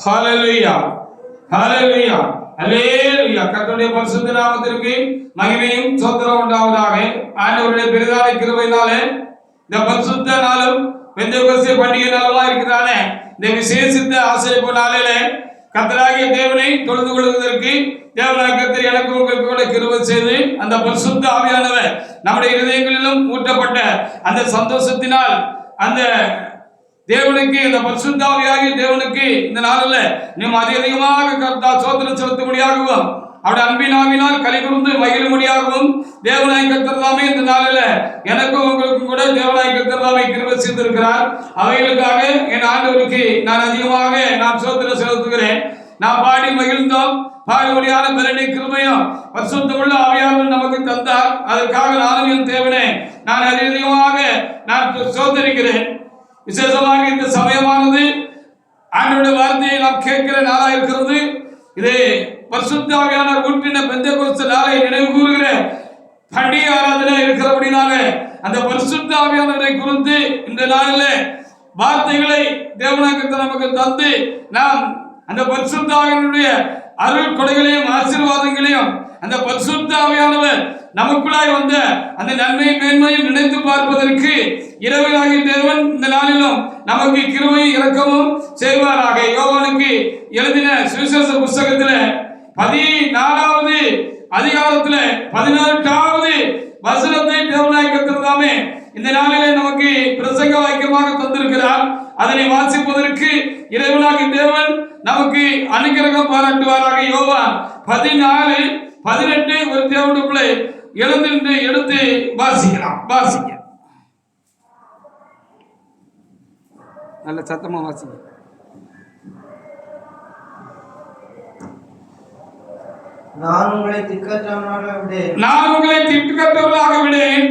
ஹalleluya ஹalleluya ஹalleluya. கர்த்தருடைய பரிசுத்த நாமத்திற்கு மகிமையும் ஸ்தோத்திரம் உண்டாவதாக. ஆண்டவருடைய பெரிதான கிருபையினாலே இந்த பரிசுத்த நாளும் பெந்தேகோஸ்தே பண்டிகை நாளா இருக்கிறானே இந்த விசேஷித்த ஆசீர்வாத நாளிலே கர்த்தராகிய தேவனை தொழுது கொள்வதற்கு தேவனாகிய கர்த்தர் எனக்கு உங்களுக்கு கூட கிருபை செய்து அந்த பரிசுத்த ஆவியானவர் நம்முடைய இதயங்களிலும் ஊற்றப்பட்ட அந்த சந்தோஷத்தினால் அந்த தேவனுக்கு இந்த பரிசுத்த ஆவியாகிய தேவனுக்கு இந்த நாளில் நம்ம அதிகமாக கர்த்தா ஸ்தோத்திரம் செலுத்தும்படியாகவும் அவருடைய அன்பின் ஆவியினால் கலிகூர்ந்து மகிழும்படியாகவும் தேவனாகிய கர்த்தர் தாமே இந்த நாளில் எனக்கும் உங்களுக்கும் கூட தேவனாகிய கர்த்தர் தாமே கிருபை செய்திருக்கிறார். அவைகளுக்காக என் ஆண்டவருக்கு நான் அதிகமாக ஸ்தோத்திரம் செலுத்துகிறேன். நான் பாடி மகிழ்ந்தோம். பாடுபடியான பலனை கிருபையும் பரிசுத்தமுள்ள ஆவியானவர் நமக்கு தந்தார். அதற்காக நானும் என் தேவனே நான் அதிகமாக ஸ்தோத்திரிக்கிறேன். விசேஷமாக இந்த சமயமானது ஆண்டவருடைய வார்த்தையை நாம் கேட்கிற நாளா இருக்கிறது. இது பரிசுத்த ஆவியானவர் ஊற்றின பெந்தேகோஸ்தே நாளை நினைவு கூறுகிற பண்டிகை ஆராதனை இருக்கிறபடினால அந்த பரிசுத்த ஆவியானவரை குறித்து இந்த நாளில் வார்த்தைகளை தேவனாகிய நமக்கு தந்து நாம் அந்த பரிசுத்த ஆவியானவருடைய அருள் கொடைகளையும் ஆசீர்வாதங்களையும் அந்த பரிசுத்த ஆவியானவர் நமக்குள்ளாய் வந்த அந்த நன்மையும் மேன்மையும் நினைத்து பார்ப்பதற்கு இரவிலாகிய தேவன் இந்த நாளிலும் நமக்கு கிருபையும் இரக்கமும் செய்வாராக. யோவானுக்கு எழுதின சுவிசேஷ புஸ்தகத்தில் 14வது அதிகாரத்தில் 18வது வசனத்தை தேவனாகிய கர்த்தர் தாமே இந்த நாளிலே நமக்கு பிரசங்க வாக்கியமாக தந்திருக்கிறார். அதனை வாசிப்பதற்கு இறைவனாகிய தேவன் நமக்கு அனுக்கிரகம் பாராட்டுவாராக. யோவான் 14:18 ஒரு தேவனுடைய பிள்ளை எழுந்து எடுத்து வாசிக்கலாம். வாசிக்க நல்ல சத்தமா வாசிக்க. நான் உங்களை திக்கற்றவர்களாக விடேன்,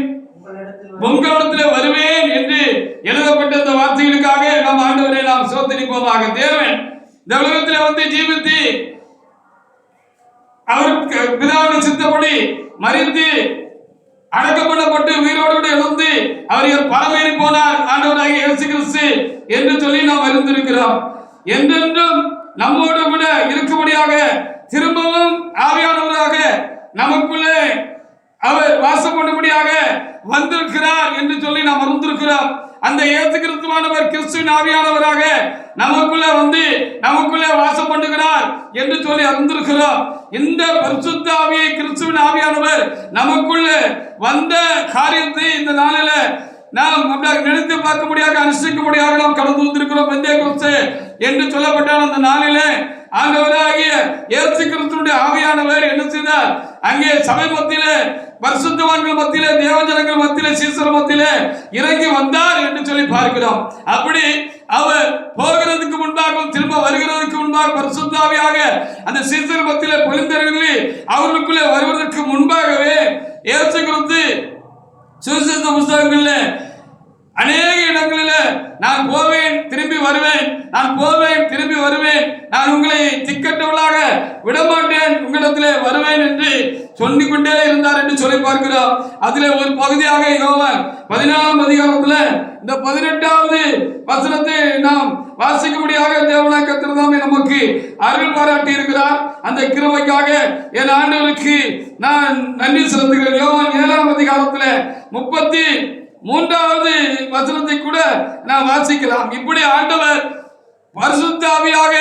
உங்களிடத்தில் வருவேன் என்று எழுதப்பட்ட இந்த வார்த்தைகளுக்காக நாம் ஆண்டவரை நாம் ஸ்தோத்திரிப்போமாக. தேவன் இந்த உலகத்தில் வந்து ஜீவித்து அவருக்கு பிதாவின் சித்தப்படி மரித்து அடக்கம் பண்ணப்பட்டு உயிரோடு எழுந்து அவர் பரமேறி போனார் ஆண்டவராகிய இயேசு கிறிஸ்து என்று சொல்லி நாம் அறிந்திருக்கிறோம். என்றென்றும் நம்மோடு கூட இருக்கும்படியாக திரும்பவும் ஆவியானவராக நமக்குள்ளே அவர் வாசம் பண்ணும்படியாக வந்திருக்கிறார் என்று சொல்லி நாம் அறிந்திருக்கிறோம். அந்த இயேசு கிறிஸ்துவானவர் கிறிஸ்துவின் ஆவியானவராக நமக்குள்ளே வந்து நமக்குள்ளே வாசம் பண்ணுகிறார் என்று சொல்லி அறிந்திருக்கிறோம். இந்த பரிசுத்த ஆவியை கிறிஸ்துவின் ஆவியானவர் நமக்குள்ளே வந்த காரியத்தை இந்த நாளில் நாம் நினைத்து பார்க்க முடியாத அனுஷ்டிக்க முடியாத நாம் கடந்து வந்திருக்கிறோம். பெந்தேகோஸ்தே என்று சொல்லப்பட்ட அந்த நாளிலே ஆண்டவராகிய இயேசு கிறிஸ்துவினுடைய ஆவியானவர் என்ன செய்தார்? அங்கே சபை மத்தியிலே பரிசுத்தவான்கள் மத்தியிலே தேவஜனங்கள் மத்தியிலே சீசர் மத்தியிலே இறங்கி வந்தார் என்று சொல்லி பார்க்கிறோம். அப்படி அவர் போகிறதுக்கு முன்பாகவும் திரும்ப வருகிறதுக்கு முன்பாக பரிசுத்த ஆவியாக அந்த சீசர் மத்தியிலே பொழிந்தவர்களே அவர்களுக்குள்ளே வருவதற்கு முன்பாகவே இயேசு கிறிஸ்து சுவிசேஷ புஸ்தகங்களில் அநேக இடங்களில் நான் போவேன் திரும்பி வருவேன், நான் போவேன் திரும்பி வருவேன், நான் உங்களை திக்கற்றவர்களாக விடமாட்டேன், உங்களிடத்திலே வருவேன் என்று சொல்லிக்கொண்டே இருந்தார் என்று சொல்லி பார்க்கிறோம். அதில் ஒரு பகுதியாக யோவான் 14ஆம் அதிகாரத்தில் இந்த 18வது வசனத்தை நாம் வாசிக்கும்படியாக தேவனாகிய கர்த்தர் தாமே நமக்கு அருள் பாராட்டி இருக்கிறார். அந்த கிருபைக்காக என் ஆண்டவருக்கு நான் நன்றி செலுத்துகிறேன். யோவான் 7ஆம் அதிகாரத்தில் 33வது வசனத்தை கூட நாம் வாசிக்கலாம். இப்படி ஆண்டவர் பரிசுத்த ஆவியாக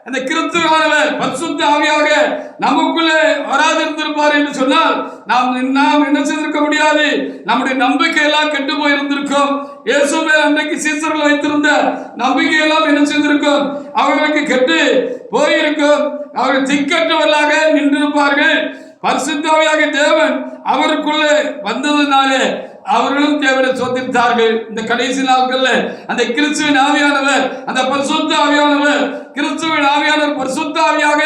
அந்த கிறிஸ்துவானவர் பரிசுத்த ஆவியாக நமக்குள்ளே வராதிருந்திருப்பார் என்று சொன்னால் நாம் என்ன செய்திருக்க முடியாது. நம்முடைய நம்பிக்கை எல்லாம் கெட்டு போயிருந்திருக்கும். இயேசு மேல் அன்றைக்கு சீசர்கள் வைத்திருந்த நம்பிக்கை எல்லாம் என்ன செய்திருக்கும்? அவர்களுக்கு கெட்டு போயிருக்கும். அவர்கள் திக்கற்றவர்களாக நின்றிருப்பார்கள். பரிசுத்த ஆவியாக தேவன் அவருக்குள்ளே வந்ததுனாலே அவர்களும் தேவனை சோதித்தார்கள். இந்த கடைசி நாட்களில் அந்த கிறிஸ்துவின் ஆவியானவர் அந்த பரிசுத்த ஆவியானவர் கிறிஸ்துவின் ஆவியானவர் பரிசுத்த ஆவியாக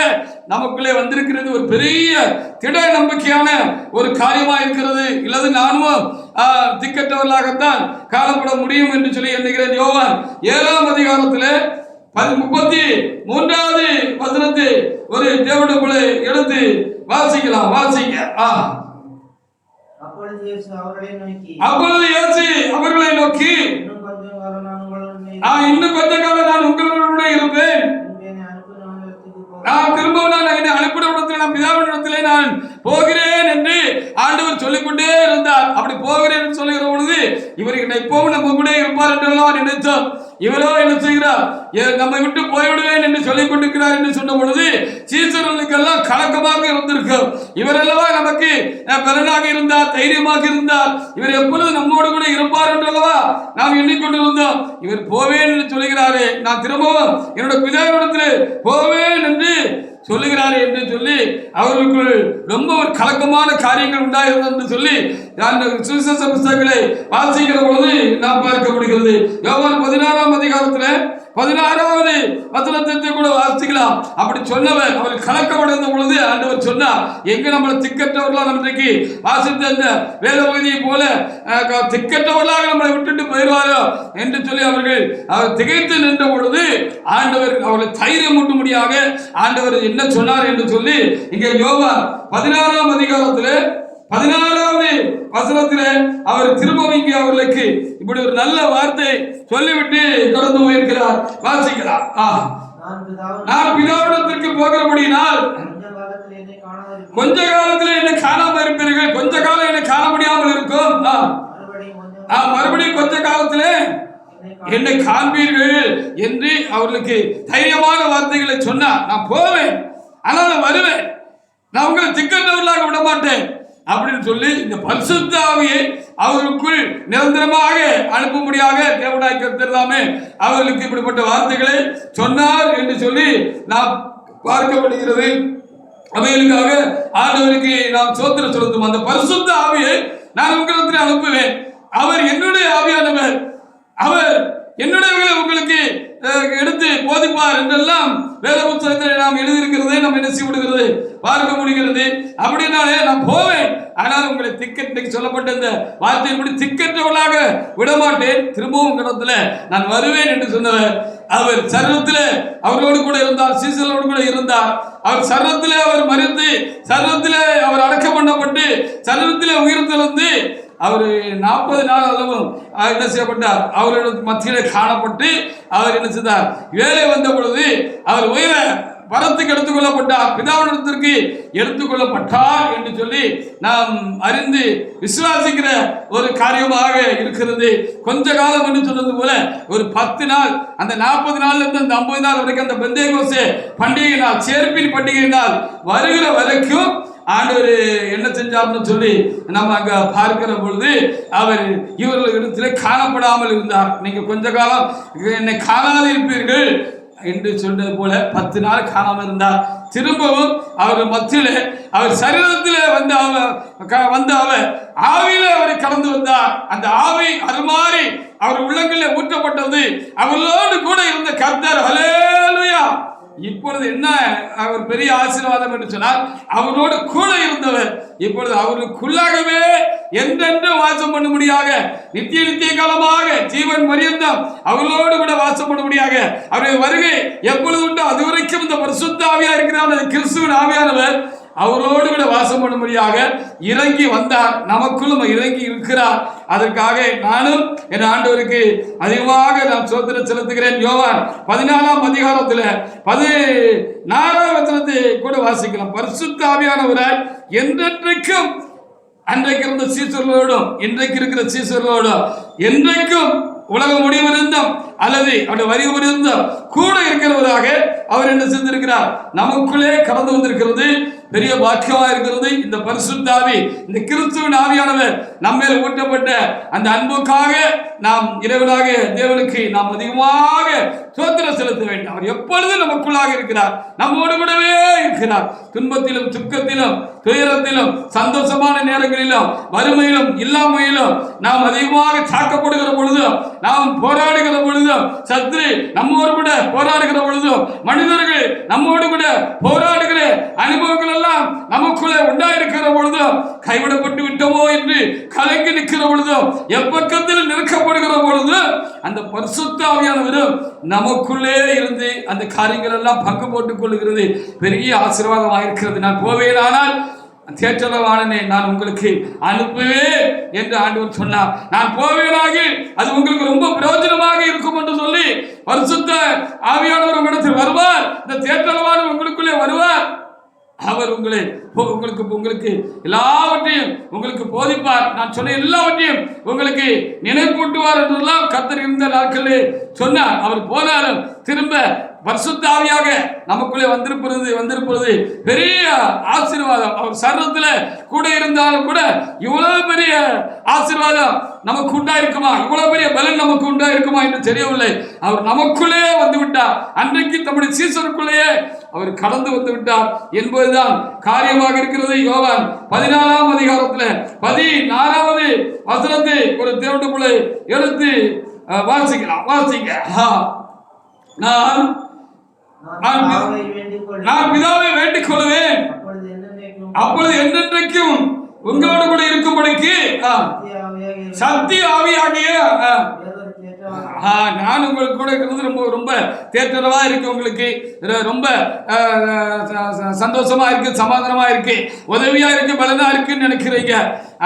நமக்குள்ளே வந்திருக்கிறது ஒரு பெரிய திட நம்பிக்கையான ஒரு காரியமாக இருக்கிறது. இல்லது நானும் திக்கற்றவர்களாகத்தான் காணப்பட முடியும் என்று சொல்லி எண்ணுகிறேன். யோவான் 7ஆம் அதிகாரத்தில் 33வது வசனத்தை ஒரு தேவனுக்குள்ளே எடுத்து வாசிக்கலாம். வாசிங்க. அப்பொழுது இயேசு அவர்களை நோக்கி இன்னும் கொஞ்ச காலம் நான் உங்களோடு இருப்பேன், நான் பிதாவினிடத்திலே நான் போகிறேன் என்று ஆண்டவர் சொல்லிக்கொண்டே இருந்தார். அப்படி போகிறேன் என்று சொல்லுகிற பொழுது இவர் எப்பவும் நம்ம கூட இருப்பார் என்றெல்லாம் நினைத்தோம். இவரோ என்ன செய்கிறார், நம்மை விட்டு போய்விடுவேன் என்று சொல்லிக் கொண்டிருக்கிறார் என்று சொன்ன பொழுது சீசர்களுக்கெல்லாம் கலக்கமாக இருந்திருக்கும். இவரெல்லவா நமக்கு பலனாக இருந்தார், தைரியமாக இருந்தார், இவர் எப்பொழுது நம்மோடு கூட இருப்பார் என்றல்லவா நாம் எண்ணிக்கொண்டிருந்தோம். இவர் போவேன் என்று சொல்லுகிறாரே, நான் திரும்பவும் என்னோட பிதாவினிடத்தில் போவேன் என்று சொல்லுகிறாரே என்று சொல்லி அவர்களுக்குள் ரொம்ப ஒரு கலக்கமான காரியங்கள் உண்டாயிருந்தது என்று சொல்லி சுவிசேஷ புத்தகங்களை வாசிக்கிற பொழுது நாம் பார்க்க முடிகிறது. யோவான் 16ஆம் அதிகாரத்தில் 16வது வசனத்தை கூட வாசிக்கலாம். அப்படி சொன்னவர் அவர் கலக்கமடைந்த பொழுது ஆண்டவர் சொன்னார், எங்க நம்மளை திக்கற்றவர்களாக இன்றைக்கு வாசித்த அந்த வேத பகுதியை போல திக்கற்றவர்களாக நம்மளை விட்டுட்டு போயிடுவாரோ என்று சொல்லி அவர் திகைத்து நின்ற பொழுது ஆண்டவர் அவர்களை தைரியம் ஊட்டும்படியாக ஆண்டவர் என்ன சொன்னார் என்று சொல்லி இங்கே யோவான் 16ஆம் அதிகாரத்தில் 16வது வசனத்திலே அவர் திரும்பவும் இங்கே அவர்களுக்கு இப்படி ஒரு நல்ல வார்த்தை சொல்லிவிட்டு கடந்து போயிருக்கிறார். வாசிக்கலாம். நான் பிதாவிடத்திற்கு போகிறபடியினால் கொஞ்ச காலத்தில் என்னை காணாம இருப்பீர்கள், கொஞ்ச காலம் என்னை காண முடியாமல் இருக்கும், மறுபடியும் கொஞ்ச காலத்திலே என்னை காண்பீர்கள் என்று அவர்களுக்கு தைரியமான வார்த்தைகளை சொன்னார். நான் போவேன், ஆனால் வருவேன், நான் உங்களை திக்கற்றவர்களாக விட மாட்டேன் அப்படின்னு சொல்லி இந்த பரிசுத்த ஆவியை அவர்களுக்குள் நிரந்தரமாக அனுப்பும்படியாக தேவனாய் கர்த்தர் தாமே அவர்களுக்கு இப்படிப்பட்ட வார்த்தைகளை சொன்னார் என்று சொல்லி நாம் பார்க்கப்படுகிறது. அவைகளுக்காக ஆண்டவருக்கு நாம் சோத்திரம் செலுத்தும். அந்த பரிசுத்த ஆவியை நான் உங்களிடத்தில் அனுப்புவேன். அவர் என்னுடைய ஆவியானவர், அவர் என்னுடைய உங்களுக்கு எடுத்து போதிப்பார் என்றெல்லாம் வேத புத்தகத்தில் நாம் எழுதியிருக்கிறதை நாம் என்ன செய்ய முடிகிறது, பார்க்க முடிகிறது. அப்படின்னாலே நான் போவேன், ஆனால் உங்களை திக்கெட்டு சொல்லப்பட்ட இந்த வார்த்தையின்படி திக்கற்றவர்களாக விடமாட்டேன், திரும்பவும் இடத்துல நான் வருவேன் என்று சொன்னவர். அவர் சரீரத்தில் அவர்களோடு கூட இருந்தார், சீசலோடு கூட இருந்தார். அவர் சரீரத்தில் அவர் மரித்து, சரீரத்தில் அவர் அடக்கம் பண்ணப்பட்டு, சரீரத்தில் உயிர்த்தெழுந்து அவர் 40 நாள் அளவும் என்ன செய்யப்பட்டார், அவரோட மத்தியிலே காணப்பட்டு அவர் என்ன செய்தார், வேலை வந்த பொழுது அவர் உயிர வரத்துக்கு எடுத்துக்கொள்ளப்பட்டார், பிதாவினிடத்திற்கு எடுத்துக்கொள்ளப்பட்டார் என்று சொல்லி நாம் அறிந்து விசுவாசிக்கிற ஒரு காரியமாக இருக்கிறது. கொஞ்ச காலம் என்று சொன்னது போல ஒரு 10 நாள், அந்த 40 நாள்ல இருந்து அந்த 50 நாள் வரைக்கும் அந்த பெந்தேகோஸ்தே பண்டிகை நாள், சேர்ப்பின் பண்டிகை நாள் வருகிற வரைக்கும் ஆண்டவர் என்ன செஞ்சார்னு சொல்லி நம்ம அங்க பார்க்கிற பொழுது அவர் இவர்களிடத்திலே காணப்படாமல் இருந்தார். நீங்க கொஞ்ச காலம் என்னை காணாது இருப்பீர்கள் என்று சொன்னது போல 10 நாள் காணாமல் இருந்தார். திரும்பவும் அவர் மத்தியிலே அவர் சரீரத்திலே வந்து அவர் ஆவியில அவரை கடந்து வந்தார். அந்த ஆவி அது மாதிரி அவர் உள்ளங்களில் ஊற்றப்பட்டது. அவர்களோடு கூட இருந்த கர்த்தர், ஹல்லேலூயா. இப்பொழுது என்ன அவர் பெரிய ஆசீர்வாதம் என்று சொன்னார், அவரோடு கூட இருந்தவர் இப்பொழுது அவருக்குள்ளாகவே என்றென்று வாசம் பண்ணும்படியாக, நித்திய நித்திய காலமாக ஜீவன் பரியந்தம் அவர்களோடு கூட வாசம் பண்ணும்படியாக அவருடைய வருகை எப்பொழுது உண்டோ அதுவரைக்கும் இந்த பரிசுத்த ஆவியா இருக்கிறார், கிறிஸ்துவின் ஆவியானவர் அவர்களோடு கூட வாசம் பண்ணும்படியாக இறங்கி வந்தார், நமக்குள்ளும் இறங்கி இருக்கிறார். அதற்காக நானும் என் ஆண்டவருக்கு அதிகமாக நான் சோத்திரம் செலுத்துகிறேன். யோவான் 14ஆம் அதிகாரத்தில் 14ஆம் வசனத்தை கூட வாசிக்கலாம். பரிசுத்த ஆவியானவராய் என்றென்றைக்கும் அன்றைக்கு இருந்த சீசர்களோடும் இன்றைக்கு இருக்கிற சீசர்களோடும் என்றைக்கும் உலகம் முடிவிருந்தும் அல்லது அவருடைய வரிவிருந்தும் கூட இருக்கிறவராக அவர் என்ன செய்திருக்கிறார், நமக்குள்ளே கடந்து வந்திருக்கிறது. பெரிய பாக்கியமா இருக்கிறது. இந்த பரிசுத்த ஆவி, இந்த கிறிஸ்துவின் ஆவியானவர் நம்மேல் ஊட்டப்பட்ட அந்த அன்புக்காக நாம் இறைவனாக தேவனுக்கு நாம் அதிகமாக சோத்திரம் செலுத்த வேண்டும். அவர் எப்பொழுதும் நமக்குள்ளாக இருக்கிறார், நம்மோடு கூடவே இருக்கிறார். துன்பத்திலும் துக்கத்திலும் துயரத்திலும் சந்தோஷமான நேரங்களிலும் வறுமையிலும் இல்லாமையிலும் நாம் அதிகமாக தாக்கப்படுகிற பொழுதும், நாம் போராடுகிற பொழுதும், சத்ரு நம்மோடு கூட போராடுகிற பொழுதும், மனிதர்கள் நம்மோடு கூட போராடுகிற அனுபவங்கள் எல்லாம் நமக்குள்ளே உண்டாயிருக்கிற பொழுதும், கைவிடப்பட்டு விட்டோமோ என்று கலங்கி நிற்கிற பொழுதும், எப்பக்கத்தில் நிற்கப்படுகிற பொழுதும் அந்த பரிசுத்த ஆவியானவரும் நமக்குள்ளே இருந்து அந்த காரியங்கள் எல்லாம் பங்கு போட்டுக் கொள்கிறது. பெரிய ஆசீர்வாதமாக இருக்கிறது. நான் போவேனானால் தேற்றவாளனே நான் உங்களுக்கு அனுப்புவேன் என்று ஆண்டவர் சொன்னார். நான் போவேனாக அது உங்களுக்கு ரொம்ப பிரயோஜனமாக இருக்கும் என்று சொல்லி பரிசுத்த ஆவியானவர் உங்களிடத்தில் வருவார். இந்த தேற்றவாளன் உங்களுக்குள்ளே வருவார். அவர் உங்களுக்கு எல்லாவற்றையும் உங்களுக்கு போதிப்பார். நான் சொன்ன எல்லாவற்றையும் உங்களுக்கு நினைப்பூட்டுவார் என்றெல்லாம் கர்த்தர் இருந்த நாட்களிலே சொன்னார். அவர் போனாலும் திரும்ப பரிசுத்த ஆவியாக நமக்குள்ளே வந்திருப்பது பெரிய ஆசீர்வாதம். அவர் சரீரத்தில் கூட இருந்தாலும் கூட இவ்வளவு பெரிய ஆசீர்வாதம் நமக்கு உண்டாயிருக்குமா, இவ்வளவு பெரிய பலன் நமக்கு உண்டாயிருக்குமா என்று தெரியவில்லை. அவர் நமக்குள்ளே வந்து விட்டார். அன்றைக்கு தம்முடைய சீசருக்குள்ளேயே அவர் கடந்து வந்து விட்டார் என்பதுதான் காரியமாக இருக்கிறது. யோவான் 14ஆம் அதிகாரத்தில் 14வது வசனத்தை ஒரு தேவனுடைய பிள்ளை எடுத்து வாசிங்க. நான் பிதாவை வேண்டிக் கொள்வேன், அப்பொழுது என்றென்றைக்கும் உங்களோடு கூட இருக்கும்படிக்கு சத்திய ஆவியாகிய நான் உங்களுக்கு கூட இருக்கிறது ரொம்ப ரொம்ப தேற்றரவா இருக்கு, உங்களுக்கு ரொம்ப சந்தோஷமா இருக்கு, சமாதானமா இருக்கு, உதவியா இருக்கு, பலனா இருக்குன்னு நினைக்கிறீங்க.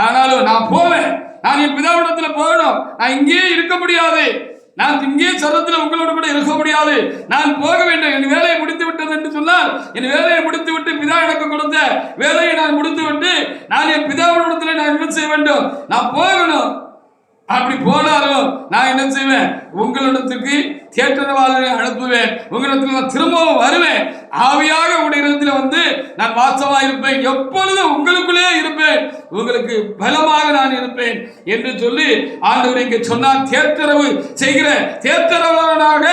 ஆனாலும் நான் போவேன், நான் என் பிதாவிடத்துல போகணும். நான் இங்கேயே இருக்க முடியாது, நான் இங்கே சரத்தில் உங்களோடு கூட இருக்க முடியாது, நான் போக வேண்டும். என் வேலையை முடித்து விட்டது என்று சொன்னால், என் வேலையை முடித்து விட்டு பிதா எனக்கு கொடுத்த வேலையை நான் முடித்து விட்டு நான் என் பிதாவிடத்தில் நான் என்ன செய்ய வேண்டும், நான் போகணும். அப்படி போனாலும் நான் என்ன செய்வேன், உங்களிடத்துக்கு தேற்றரவாளரை அனுப்புவேன், உங்களிடத்தில் நான் திரும்பவும் வருவேன், ஆவியாக உடைய இடத்துல வந்து நான் வாசமா இருப்பேன், எப்பொழுதும் உங்களுக்குள்ளே இருப்பேன், உங்களுக்கு பலமாக நான் இருப்பேன் என்று சொல்லி ஆண்டவர் இங்கே சொன்னார். தேற்றரவு செய்கிற தேற்றரவாளனாக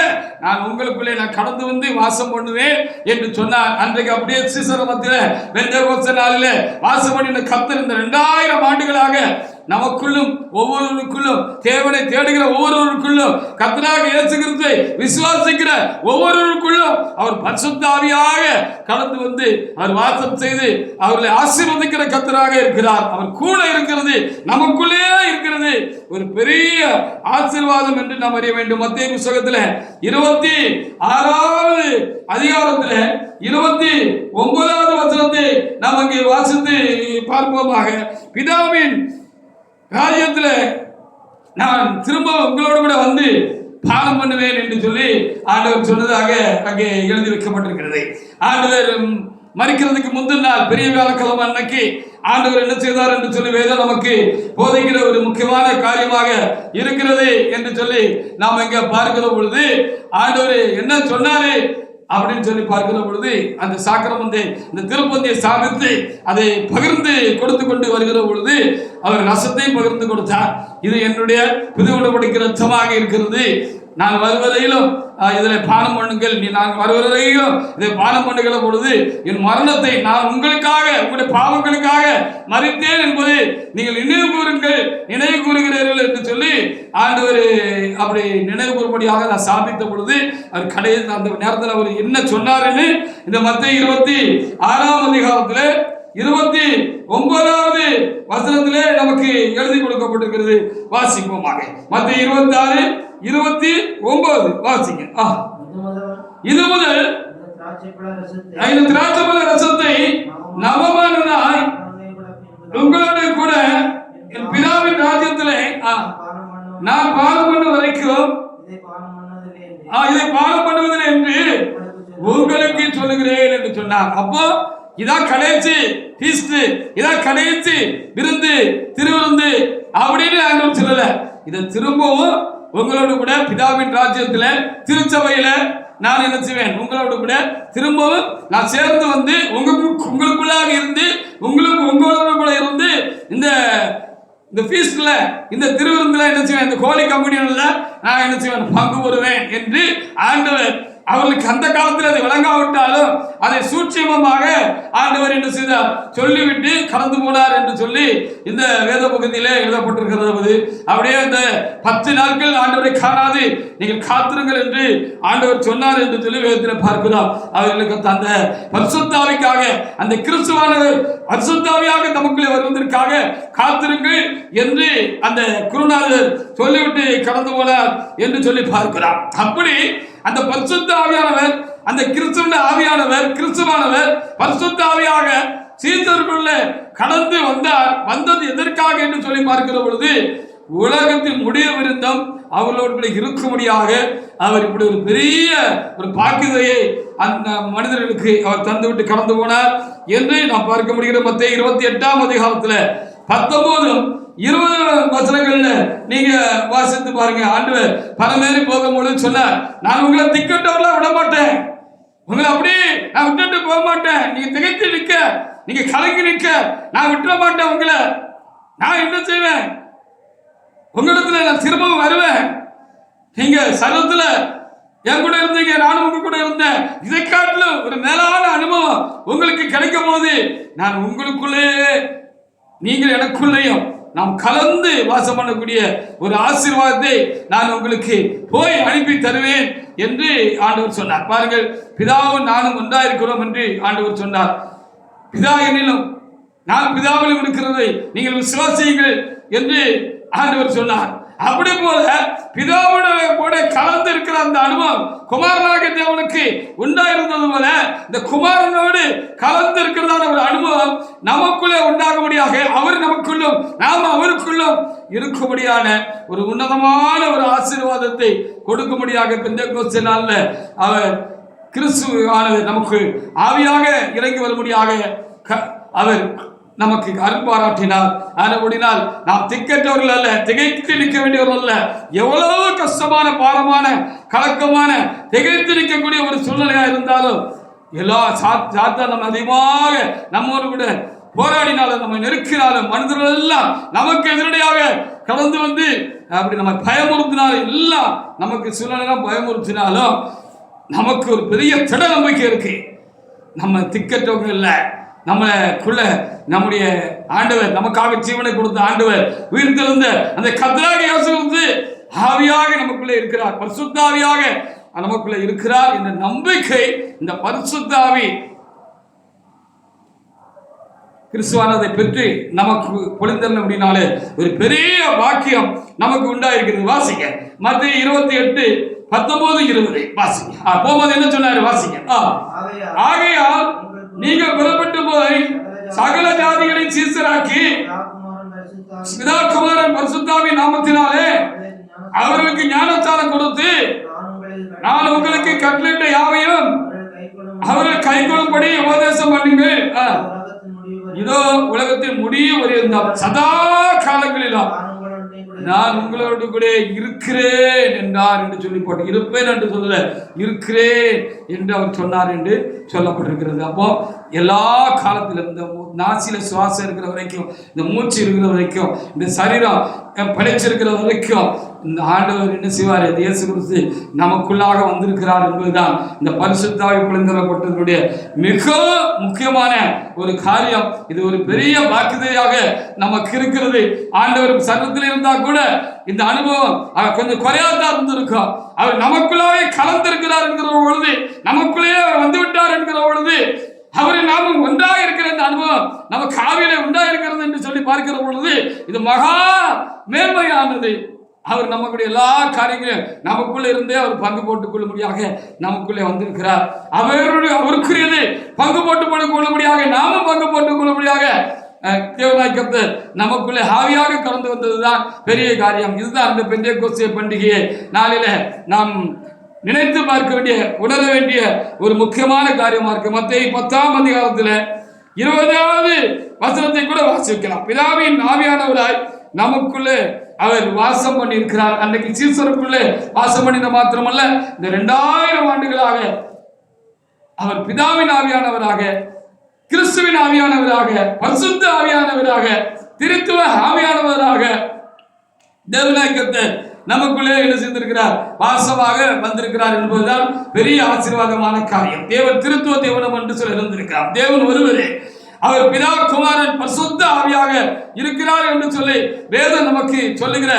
நான் உங்களுக்குள்ளே நான் கடந்து வந்து வாசம் பண்ணுவேன் என்று சொன்னார். அன்றைக்கு அப்படியே சீசர் மத்தியில் பெந்தேகோஸ்தே நாளிலே வாசம் பண்ணின கர்த்தர் இந்த 2000 ஆண்டுகளாக நமக்குள்ளும் ஒவ்வொருவருக்குள்ளும் தேவனை தேடுகிற ஒவ்வொருவருக்குள்ளும் கர்த்தராக இயேசு கிறிஸ்துவை விசுவாசிக்கிற ஒவ்வொருவருக்குள்ளும் அவர் பரிசுத்த ஆவியாக கடந்து வந்து அவர் வாசம் செய்து அவர்களை ஆசீர்வதிக்கிற கர்த்தராக இருக்கிறார். அவர் கூட இருக்கிறது, நமக்குள்ளே இருக்கிறது ஒரு பெரிய ஆசீர்வாதம் என்று நாம் அறிய வேண்டும். மத்தேயு புத்தகத்தில் 26வது அதிகாரத்தில் 29வது வசனத்தை நாம் அங்கே வாசித்து பார்ப்போமாக. பிதாவின் ராஜ்யத்தில் நான் திரும்ப உங்களோடு கூட வந்து பானம் பண்ணுவேன் என்று சொல்லி ஆண்டவர் சொன்னதாக அங்கே எழுதி வைக்கப்பட்டிருக்கிறது. ஆண்டவர் மரிக்கிறதுக்கு முந்தின நாள் பெரிய வியாழக்கிழமை அன்னைக்கு ஆண்டவர் என்ன செய்தார் என்று சொல்லி வேதம் நமக்கு போதிக்கிற ஒரு முக்கியமான காரியமாக இருக்கிறது என்று சொல்லி நாம் இங்க பார்க்கிற பொழுது ஆண்டவர் என்ன சொன்னாரு அப்படின்னு சொல்லி பார்க்கிற பொழுது அந்த சாக்கிரமத்தை இந்த திருப்பந்தியை சாதித்து அதை பகிர்ந்து கொடுத்து கொண்டு வருகிற பொழுது அவர் ரசத்தையும் பகிர்ந்து கொடுத்தார். இது என்னுடைய புது உடன்படிக்கை ரத்தமாக இருக்கிறது, நான் வருவதையிலும் இதில் பானம் பண்ணுங்கள், நான் வருவதையிலும் இதை பானம் பண்ணுகிற பொழுது என் மரணத்தை நான் உங்களுக்காக உங்களுடைய பாவங்களுக்காக மரித்தேன் என்பதை நீங்கள் நினைவு கூறுகிறீர்கள் என்று சொல்லி ஆண்டவர் அப்படி நினைவு கூறும்படியாக நான் சாபித்த பொழுது அவர் கடையில் அந்த நேரத்தில் அவர் என்ன சொன்னார்ன்னு இந்த மத்தேயு 26ஆம் அதிகாரத்தில் 29வது வசனத்திலே நமக்கு எழுதி கொடுக்கப்பட்டிருக்கிறது. வாசிப்போமாக. மத்தேயு 26:29 வாசிங்க. இது முதல் இந்த திராட்சைப்பழ ரசத்தை நவமானதாய் உங்களோட கூட என் பிதாவின் ராஜ்யத்திலே நான் பானம் பண்ண வரைக்கும் இதை பானம் பண்ணுவதில்லை என்று உங்களுக்கு சொல்லுகிறேன் என்று சொன்னார். அப்போ இதான் கடைசி ஃபீஸ்ட், இதான் கடைசி விருந்து, திருவிருந்து அப்படின்னு ஆண்டவர் சொல்லல. இதை திரும்பவும் உங்களோடு கூட பிதாவின் ராஜ்யத்துல திருச்சபையில நான் என்ன செய்வேன், உங்களோடு கூட திரும்பவும் நான் சேர்ந்து வந்து உங்களுக்குள்ளாக இருந்து உங்களோட கூட இருந்து இந்த ஃபீஸ்ட்ல இந்த திருவிருந்துல என்ன செய்வேன், இந்த ஹோலி கம்யூனியன்ல நான் என்ன செய்வேன், பங்கு பெறுவேன் என்று ஆண்டவர் அவர்களுக்கு அந்த காலத்தில் அதை விளங்காவிட்டாலும் அதை சூட்சமமாக ஆண்டவர் என்று செய்தார் சொல்லிவிட்டு கடந்து போனார் என்று சொல்லி இந்த வேத பகுதியிலே எழுதப்பட்டிருக்கிறது. அப்படியே இந்த 10 நாட்கள் ஆண்டவரை காணாது நீங்கள் காத்திருங்கள் என்று ஆண்டவர் சொன்னார் என்று சொல்லி வேதத்தில் பார்க்கிறோம். அவர்களுக்கு அந்த பரிசுத்தாவிக்காக அந்த கிறிஸ்துவானவர் பரிசுத்தாவியாக தமக்குள்ளே வருவதற்காக காத்திருங்கள் என்று அந்த குருநாதர் சொல்லிவிட்டு கடந்து போனார் என்று சொல்லி பார்க்கிறார். அப்படி அந்த பரிசுத்த ஆவியானவர், அந்த கிறிஸ்துவின் ஆவியானவர், கிறிஸ்துவானவர் பரிசுத்த ஆவியாக சீசருக்குள்ள கடந்து வந்தார். வந்தது எதற்காக என்று சொல்லி பார்க்கிற பொழுது உலகத்தின் முடியவிருந்தம் அவர்களோடு இருக்கும்படியாக அவர் இப்படி ஒரு பெரிய ஒரு பாக்கியதையை அந்த மனிதர்களுக்கு அவர் தந்துவிட்டு கடந்து போனார். என்று நாம் பார்க்க முடிகிற மத்தேயு 28ஆம் அதிகாரத்துல 19 20 வசனங்கள்ல நீங்க வாசித்து பாருங்க. ஆண்டவர் பரமேறி போகும்போது சொன்னார், நான் உங்களை திக்கட்டவர்களா விட மாட்டேன், உங்களை அப்படியே நான் விட்டுட்டு போக மாட்டேன். நீங்க திகைத்து நிற்க, நீங்க கலங்கி நிற்க நான் விட்டுற மாட்டேன். உங்களை நான் என்ன செய்வேன், உங்களிடத்துல நான் திரும்பவும் வருவேன். நீங்க சர்வத்துல என் கூட இருந்தீங்க, நானும் உங்க கூட இருந்தேன். இதை காட்டிலும் ஒரு மேலான அனுபவம் உங்களுக்கு கிடைக்கும் போது நான் உங்களுக்குள்ளே நீங்கள் எனக்குள்ளேயும் நாம் கலந்து வாசம் பண்ணக்கூடிய ஒரு ஆசீர்வாதத்தை நான் உங்களுக்கு போய் அனுப்பி தருவேன் என்று ஆண்டவர் சொன்னார். பாருங்கள், பிதாவும் நானும் ஒன்றாயிருக்கிறோம் என்று ஆண்டவர் சொன்னார். பிதா என்னிலும் நான் பிதாவிலும் இருக்கிறதை நீங்கள் விசுவாசியுங்கள் என்று ஆண்டவர் சொன்னார். அப்படி போல பிதாவோட கூட கலந்து இருக்கிற அந்த அனுபவம் குமாரனாக தேவனுக்கு உண்டாயிருந்தது போல இந்த குமாரனோடு கலந்து இருக்கிறதான ஒரு அனுபவம் நமக்குள்ளே உண்டாகும்படியாக அவர் நமக்குள்ளும் நாம் அவருக்குள்ளும் இருக்கும்படியான ஒரு உன்னதமான ஒரு ஆசீர்வாதத்தை கொடுக்கும்படியாக பெந்தெக்கோஸ்தே நாள்ல அவர் கிறிஸ்துவானவர் நமக்கு ஆவியாக இறங்கி வரும்படியாக அவர் நமக்கு அருள்பாராட்டினார். ஆனபடினால் நாம் திக்கற்றவர்கள் அல்ல, திகைத்து நிற்க வேண்டியவர்கள் அல்ல. எவ்வளவு கஷ்டமான, பாரமான, கலக்கமான, திகைத்து நிற்கக்கூடிய ஒரு சூழ்நிலையா இருந்தாலும் எல்லா சாத்தான் நம்ம அதிகமாக நம்மோடு கூட போராடினாலும் நம்ம நெருக்கினாலும் மனிதர்கள் எல்லாம் நமக்கு எதிரடியாக கடந்து வந்து அப்படி நம்ம பயமுறுத்தினாலும் எல்லாம் நமக்கு சூழ்நிலை பயமுறுத்தினாலும் நமக்கு ஒரு பெரிய திட நம்பிக்கை இருக்கு. நம்ம திக்கற்றவங்க இல்லை, நம்மளுக்குள்ள நம்முடைய ஆண்டவர் நமக்காக ஜீவனை கொடுத்த ஆண்டவர் உயிர்த்தெழுந்த அந்த கர்த்தராகிய இயேசு கிறிஸ்து ஆவியாக நமக்குள்ளே இருக்கிறார், பரிசுத்த ஆவியாக நமக்குள்ள இருக்கிறார் என்ற நம்பிக்கை இந்த பரிசுத்த ஆவி கிறிஸ்துவானதை பெற்று நமக்கு பொழிந்தல் அப்படின்னாலே ஒரு பெரிய வாக்கியம் நமக்கு உண்டாயிருக்கிறது. வாசிங்க மத்தேயு 28:19-20 வாசிங்க. போகும்போது என்ன சொன்னாரு வாசிங்க. ஆகையால் நீங்கள் புறப்பட்டு போய் சகல ஜாதிகளை சீசராக்கி பிதா குமாரன் பரிசுத்தாவின் நாமத்தினாலே அவர்களுக்கு ஞானஸ்நானம் கொடுத்து நான் உங்களுக்கு கட்டளையிட்ட யாவையும் அவர்கள் கைக்கொள்ளும்படி உபதேசம் பண்ணுங்கள். இதோ உலகத்தின் முடிய ஒரு சதா காலங்களிலும் நான் உங்களோடு கூட இருக்கிறேன் என்றார் என்று சொல்லி போட்டு இருப்பேன் என்று சொல்லல, இருக்கிறேன் என்று அவர் சொன்னார் என்று சொல்லப்பட்டிருக்கிறது. அப்போ எல்லா காலத்திலும் இந்த நாசியில சுவாசம் இருக்கிற வரைக்கும், இந்த மூச்சு இருக்கிற வரைக்கும், இந்த சரீரம் படைச்சிருக்கிற வரைக்கும் இந்த ஆண்டவர் என்ன செய்வார், இயேசு கிறிஸ்து நமக்குள்ளாக வந்திருக்கிறார் என்பதுதான் இந்த பரிசுத்த ஆவி பொழிந்தரப்பட்டதனுடைய மிக முக்கியமான ஒரு காரியம். இது ஒரு பெரிய வாக்குறுதியாக நமக்கு இருக்கிறது. ஆண்டவர் சர்வத்தில் இருந்தா கூட இந்த அனுபவம் கொஞ்சம் குறையாதான் இருந்திருக்கும். அவர் நமக்குள்ளாவே கலந்திருக்கிறார் என்கிற பொழுது, நமக்குள்ளேயே அவர் வந்து விட்டார் என்கிற பொழுது, அவரை நாமும் ஒன்றாக இருக்கிற இந்த அனுபவம் நமக்கு ஆவியிலே உண்டாயிருக்கிறது என்று சொல்லி பார்க்கிற பொழுது இது மகா மேன்மையானது. அவர் நமக்குடைய எல்லா காரியங்களையும் நமக்குள்ளே இருந்தே அவர் பங்கு போட்டுக் கொள்ளும்படியாக நமக்குள்ளே வந்திருக்கிறார். அவருக்குரியது பங்கு போட்டுக் கொள்ளும்படியாக நாமும் பங்கு போட்டுக் கொள்ளும்படியாக தேவனாய் கர்த்தர் நமக்குள்ளே ஆவியாக கலந்து வந்ததுதான் பெரிய காரியம். இதுதான் அந்த பெந்தெக்கோஸ்தே பண்டிகையை நாளில நாம் நினைத்து பார்க்க வேண்டிய, உணர வேண்டிய ஒரு முக்கியமான காரியமா இருக்கு. மத்தேயு 10ஆம் அதிகாரத்தில் 20வது வசனத்தை கூட வாசிக்கலாம். பிதாவின் ஆவியானவராய் நமக்குள்ளே அவர் வாசம் பண்ணி இருக்கிறார். அன்றைக்கு சீசருக்குள்ளே வாசம் பண்ணின மாத்திரமல்ல, இந்த 2000 ஆண்டுகளாக அவர் பிதாவின் ஆவியானவராக, கிறிஸ்துவின் ஆவியானவராக, பரிசுத்த ஆவியானவராக, திருத்துவ ஆவியானவராக தேவனாய் கர்த்தர் நமக்குள்ளே என்ன செய்திருக்கிறார், வாசமாக வந்திருக்கிறார் என்பதுதான் பெரிய ஆசீர்வாதமான காரியம். தேவன் திருத்துவ தேவனம் என்று சொல்ல இருந்திருக்கிறார். தேவன் ஒருவரே, அவர் பிதா குமாரன் பரிசுத்த ஆவியாக இருக்கிறார் என்று சொல்லி வேதம் நமக்கு சொல்லுகிற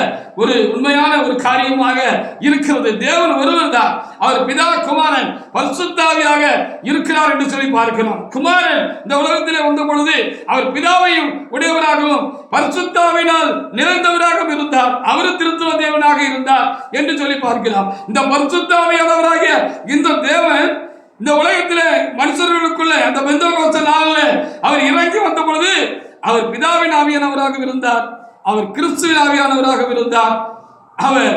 ஒரு உண்மையான ஒரு காரியமாக இருக்கிறது. தேவன் ஒருவர் தான், அவர் பிதா குமாரன் பரிசுத்த ஆவியாக இருக்கிறார் என்று சொல்லி பார்க்கிறோம். குமாரன் இந்த உலகத்திலே வந்த பொழுது அவர் பிதாவையும் உடையவராகவும் பரிசுத்த ஆவியினால் நிறைந்தவராகவும் இருந்தார். அவர் திருத்துவ தேவனாக இருந்தார் என்று சொல்லி பார்க்கிறோம். இந்த பரிசுத்த ஆவியானவராகிய இந்த தேவன் இந்த உலகத்திலே மனுஷர்களுக்குள்ள அந்த பெந்தெக்கோஸ்தே நாளிலே அவர் இறங்கி வந்த பொழுது அவர் பிதாவின் ஆவியானவராக இருந்தார், அவர் கிறிஸ்துவின் ஆவியானவராக இருந்தார், அவர்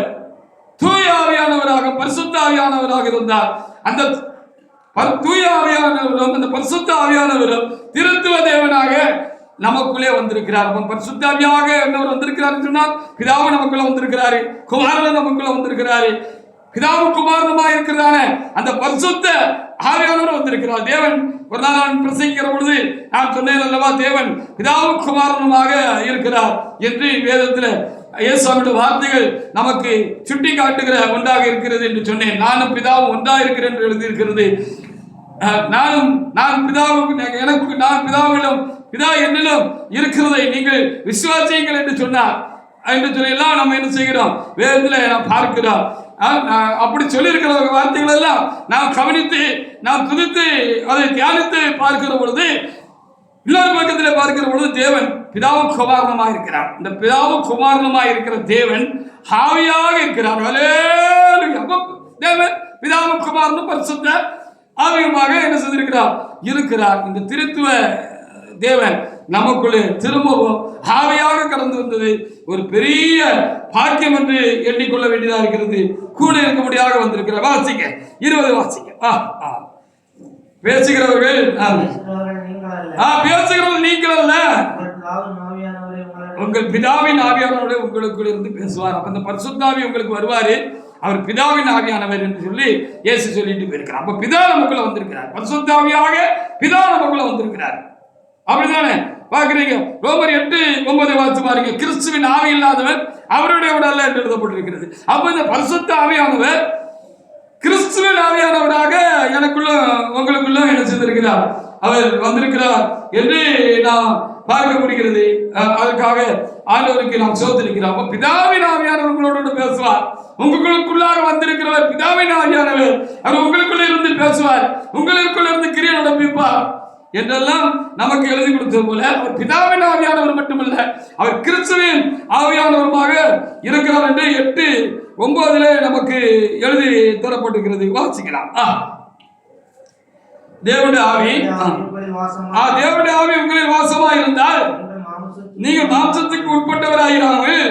தூய ஆவியானவராக பரிசுத்த ஆவியானவராக இருந்தார். அந்த தூய ஆவியானவரும் அந்த பரிசுத்த ஆவியானவரும் திருத்துவ தேவனாக நமக்குள்ளே வந்திருக்கிறார். பரிசுத்த ஆவியாக என்னவர் வந்திருக்கிறார் சொன்னால் பிதாவு நமக்குள்ள வந்திருக்கிறாரு, குமாரன் நமக்குள்ள வந்திருக்கிறாரு. பிதாவு குமாரனுமா இருக்கிறதான அந்த பரிசுத்த ஆவியானவர் வந்திருக்கிறார். தேவன் ஒரு நாள் நான் பிரசங்கிக்கிற பொழுது நான் சொன்னேன் அல்லவா, தேவன் பிதாவு குமாரனுமாக இருக்கிறார் என்று வேதத்தில் இயேசுவின் வார்த்தைகள் நமக்கு சுட்டி காட்டுகிற ஒன்றாக இருக்கிறது என்று சொன்னேன். நானும் பிதாவும் ஒன்றாக இருக்கிறேன் என்று எழுதியிருக்கிறது. நான் பிதாவிலும் பிதா என்னிலும் இருக்கிறதை நீங்கள் விசுவாசியுங்கள் என்று சொன்னார் என்று சொல்லி எல்லாம் நம்ம என்ன செய்கிறோம், வேதத்தில் நாம் பார்க்கிறோம். அப்படி சொல்லியிருக்கிற வார்த்தைகள் எல்லாம் நாம் கவனித்து நாம் துதித்து அதை தியானித்து பார்க்கிற பொழுது, இன்னொரு பக்கத்தில் பார்க்கிற பொழுது தேவன் பிதாவும் குமாரனுமாக இருக்கிறார். இந்த பிதாவும் குமாரனுமாக இருக்கிற தேவன் ஆவியாக இருக்கிறார். தேவன் பிதாவும் குமாரனும் பரிசுத்த ஆவியுமாக என்ன செய்திருக்கிறார். இந்த திருத்துவ தேவன் நமக்குள்ளே திரும்பவும் ஆவியாக கடந்து வந்தது ஒரு பெரிய பாக்கியம் என்று எண்ணிக்கொள்ள வேண்டியதாக இருக்கிறது. கூட இருக்கும்படியாக வந்திருக்கிறார். வாசிக்க 20 வாசிக்க. பேசுகிறவர்கள் நீங்கள் அல்ல, உங்கள் பிதாவின் ஆவியானவரை உங்களுக்குள் இருந்து பேசுவார். அப்ப இந்த பரிசுத்தாவி உங்களுக்கு வருவாரு, அவர் பிதாவின் ஆவியானவர் என்று சொல்லி இயேசு சொல்லிட்டு போயிருக்கிறார். அப்ப பிதா நமக்குள்ள வந்திருக்கிறார், பரிசுத்தாவியாக பிதா நமக்குள்ள வந்திருக்கிறார். அப்படிதானே பாக்குறீங்க? ரோமர் 8:9 வாசித்து பாருங்க. கிறிஸ்துவின் ஆவி இல்லாதவர் அவருடைய உடல்ல என்று எழுதப்பட்டிருக்கிறது. அப்ப இந்த பரிசுத்த ஆவியானவர் கிறிஸ்துவின் ஆவியானவராக எனக்குள்ள உங்களுக்குள்ள என்ன செய்திருக்கிறார், அவர் வந்திருக்கிறார் என்று நாம் பார்க்க முடிகிறது. அதற்காக ஆண்டவருக்கு நாம் சோதரிக்கிறோம். அப்ப பிதாவின் ஆவியானவர் உங்களோட பேசுவார். உங்களுக்குள்ளாக வந்திருக்கிறவர் பிதாவின் ஆவியானவர், அவர் உங்களுக்குள்ள இருந்து பேசுவார், உங்களுக்குள்ள இருந்து கிரியை நடப்பிப்பார் என்றெல்லாம் நமக்கு எழுதி கொடுத்தது போல அவர் பிதாவின் ஆவியானவர் மட்டுமல்ல, அவர் கிறிஸ்துவின் ஆவியானவருமாக இருக்கிறார் என்று 8:9 நமக்கு எழுதி தரப்பட்டிருக்கிறது. வாசிக்கலாம். தேவனுடைய ஆவி உங்களில் வாசமாக இருந்தால் நீங்கள் மாம்சத்துக்கு உட்பட்டவராகிறார்கள்,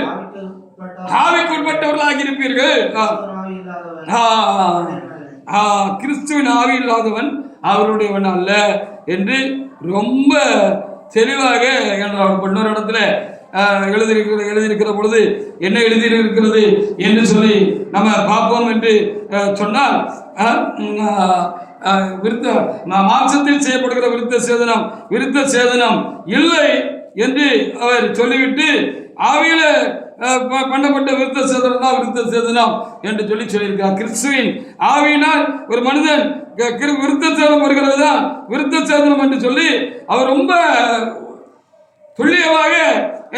ஆவிக்கு உட்பட்டவர்களாக இருப்பீர்கள். கிறிஸ்துவின் ஆவி இல்லாதவன் அவருடையவன் அல்ல என்று ரொம்ப தெளிவாக இன்னொரு இடத்துல எழுதியிருக்கிற பொழுது என்ன எழுதியிருக்கிறது என்று சொல்லி நம்ம பார்ப்போம் என்று சொன்னால், மாம்சத்தில் செய்யப்படுகிற விருத்த சேதனம் இல்லை என்று அவர் சொல்லிவிட்டு ஆவியில பண்ணப்பட்ட விருத்த சேதனம் தான் விருத்த சேதனம் என்று சொல்லியிருக்கிறார். கிறிஸ்துவின் ஆவியினால் ஒரு மனிதன் விருத்த சேதனம் வருகிறது தான் விருத்த சேதனம் என்று சொல்லி அவர் ரொம்ப துல்லியமாக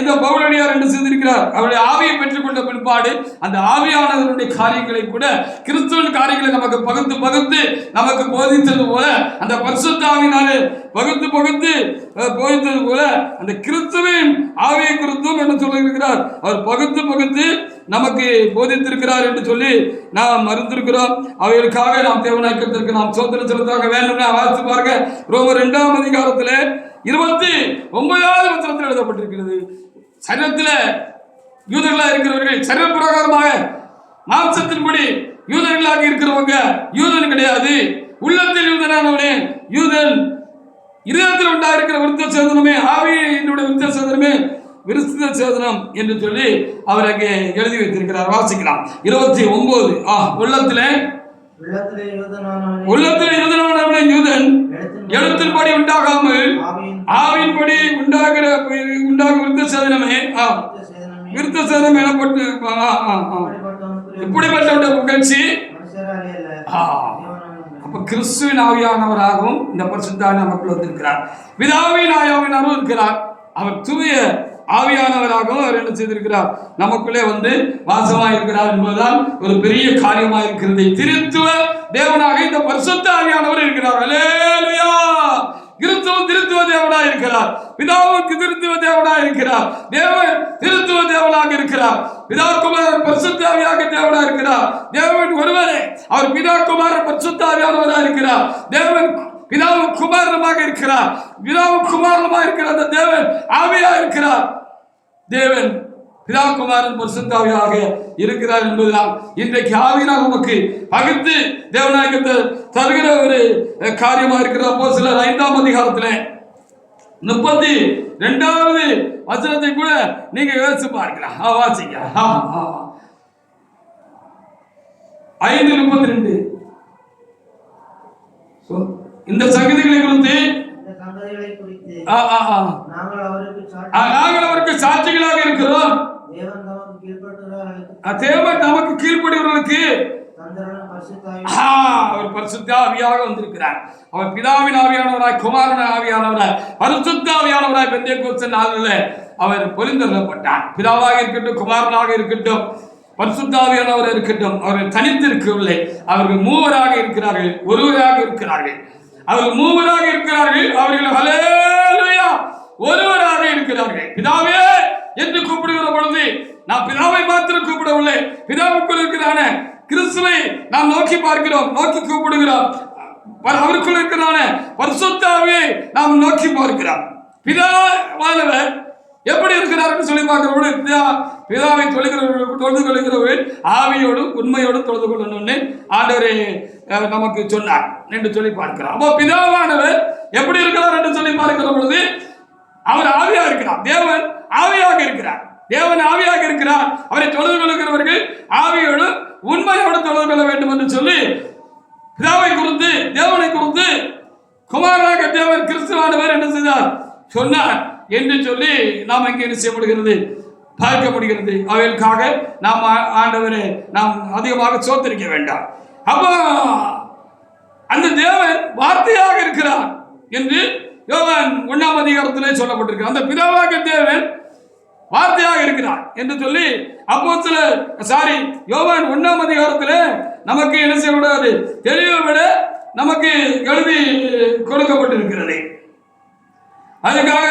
இந்த பவுலடியார் என்று செய்திருக்கிறார். அவருடைய ஆவியை பெற்றுக்கொண்ட பிற்பாடு அந்த ஆவியானவருடைய காரியங்களை கூட கிறிஸ்துவின் காரியங்களை நமக்கு பகுத்து நமக்கு போதித்தது போல, அந்த பரிசுத்த ஆவியினாலே பகுத்து போதித்தது போல அந்த கிறிஸ்துவின் ஆவியை குறித்தும் என்ன சொல்லியிருக்கிறார், அவர் பகுத்து நமக்கு போதித்திருக்கிறார் என்று சொல்லி நாம் அறிந்திருக்கிறோம். அவைகளுக்காக நாம் தேவனாக்கிறதற்கு நாம் சோதனை செலுத்தாக வேண்டும். வாசித்து பாருங்க. ரோமர் 2ஆம் அதிகாரத்தில் 29வது வசனத்தில் எழுதப்பட்டிருக்கிறது. சரீரத்தில் யூதர்களாக இருக்கிறவர்கள் சரீர பிரகாரமாக மாம்சத்தின்படி யூதர்களாக இருக்கிறவங்க யூதன் கிடையாது. உள்ளத்தில் யூதனானவனே யூதன். இதயத்தில் உண்டாயிருக்கிற விருத்த சேதனமே ஆவியினுடைய விருத்த சேதனமே விருத்த சேதனம் என்று சொல்லி அவர் அங்கே எழுதி வைத்திருக்கிறார். வாசிக்கலாம். 29. உள்ளத்திலே யூதனானவனே யூதன், எழுத்தின்படி உண்டாகாமல் ஆவியின்படி உண்டாகும் விருத்த சேதனமே விருத்த சேதனம் எனப்பட்டு இப்படிப்பட்ட புகழ்ச்சி. அப்ப கிறிஸ்துவின் ஆவியானவராகவும் இந்த பரிசுத்த நமக்குள் வந்திருக்கிறார். பிதாவின் ஆவியானவரும் இருக்கிறார். அவர் தூய ஆவியானவராகவும் அவர் என்ன செய்திருக்கிறார், நமக்குள்ளே வந்து வாசமாக இருக்கிறார் என்பதுதான் ஒரு பெரிய காரியமாக இருக்கிறது. திருத்துவ தேவனாக இந்த பரிசுத்த ஆவியானவர் இருக்கிறார். அல்லேலூயா. கிறிஸ்துவும் திருத்துவ தேவனாக இருக்கிறார், பிதாவுக்கு திருத்துவ தேவனாக இருக்கிறார், தேவன் திருத்துவ தேவனாக இருக்கிறார், பிதா குமாரன் பரிசுத்த ஆவியாக தேவனாக இருக்கிறார். தேவன் ஒருவரே, அவர் பிதா குமாரன் பரிசுத்த ஆவியானவராக இருக்கிறார். தேவன் பிதாவும் குமாரனமாக இருக்கிறார். பிதாவும் குமாரனமாக இருக்கிற அந்த தேவன் ஆவியாக இருக்கிறார். தேவன் பிதா குமாரன் பரிசுத்த ஆவியாக இருக்கிறார் என்பதுதான் இன்றைக்கு ஆவியினால் நமக்கு பகிர்ந்து தேவநாயகத்தை தருகிற ஒரு காரியமா இருக்கிற அப்போஸ்தலர் 5ஆம் அதிகாரத்துல 32வது வசனத்தை கூட நீங்க யோசிச்சு பார்க்கலாம். வாசிங்க. 5:32 இந்த சங்கதிகளை குறித்து நாங்கள் அவருக்கு சாட்சிகளாக இருக்கிறோம். தேவன் நமக்கு கீழ்ப்படியவர்களுக்கு அவர் பரிசுத்த ஆவியாக வந்திருக்கிறார். அவர் பிதாவின் ஆவியானவராய், குமாரன் ஆவியானவராய், பரிசுத்த ஆவியானவராய் பெந்தேகோஸ்து நாளிலே அவர் பொழிந்தருளப்பட்டார். பிதாவாக இருக்கட்டும், குமாரனாக இருக்கட்டும், பரிசுத்த ஆவியானவர் இருக்கட்டும், அவர்கள் தனித்து இருக்கவில்லை. அவர்கள் மூவராக இருக்கிறார்கள், ஒருவராக இருக்கிறார்கள். அவர்கள் மூவராக இருக்கிறார்கள். அவர்கள் ஹல்லேலூயா ஒருவராக இருக்கிறார்கள். பிதாவே என்று கூப்பிடுகிற பொழுது நாம் பிதாவை மாத்திரம் கூப்பிடவில்லை, பிதாவுக்குள் இருக்கிறான கிறிஸ்துவை நாம் நோக்கி பார்க்கிறோம், நோக்கி கூப்பிடுகிறோம். அவருக்குள் இருக்கிறான பரிசுத்த ஆவியை நாம் நோக்கி பார்க்கிறோம். பிதாவானவர் எப்படி இருக்கிறார் சொல்லி பார்க்கிறவர்கள் பிதாவை தொழுது கொள்கிறவர்கள் ஆவியோடும் உண்மையோடும் தொழுது கொள்ளணும்னு ஆண்டவரே நமக்கு சொன்னார் என்று சொல்லி பார்க்கிறோம். அப்போ பிதாவானவர் எப்படி இருக்கிறார் என்று சொல்லி பார்க்கிற பொழுது அவர் ஆவியாக இருக்கிறார். தேவன் ஆவியாக இருக்கிறார். தேவன் ஆவியாக இருக்கிறார். அவரை தொழுது கொள்கிறவர்கள் ஆவியோடு உண்மையோடு தொழுது கொள்ள வேண்டும் என்று சொல்லி பிதாவை குறித்து, தேவனை குறித்து, குமாரனாக தேவன் கிறிஸ்துவானவர் என்ன செய்தார் சொன்னார் என்று சொல்லி நாம் இங்கே என்ன செய்யப்படுகிறது பார்க்கப்படுகிறது. அவைகளுக்காக நாம் ஆண்டவரை நாம் அதிகமாக சோத்தரிக்க வேண்டாம். அப்போ அந்த தேவன் வார்த்தையாக இருக்கிறார் என்று யோவான் 1ஆம் அதிகாரத்திலே சொல்லப்பட்டிருக்கு. அந்த பிதாவாக தேவன் வார்த்தையாக இருக்கிறார் என்று சொல்லி யோவான் 1ஆம் அதிகாரத்திலே நமக்கு என்ன செய்யக்கூடாது தெளிவை விட நமக்கு எழுதி கொடுக்கப்பட்டிருக்கிறது. அதுக்காக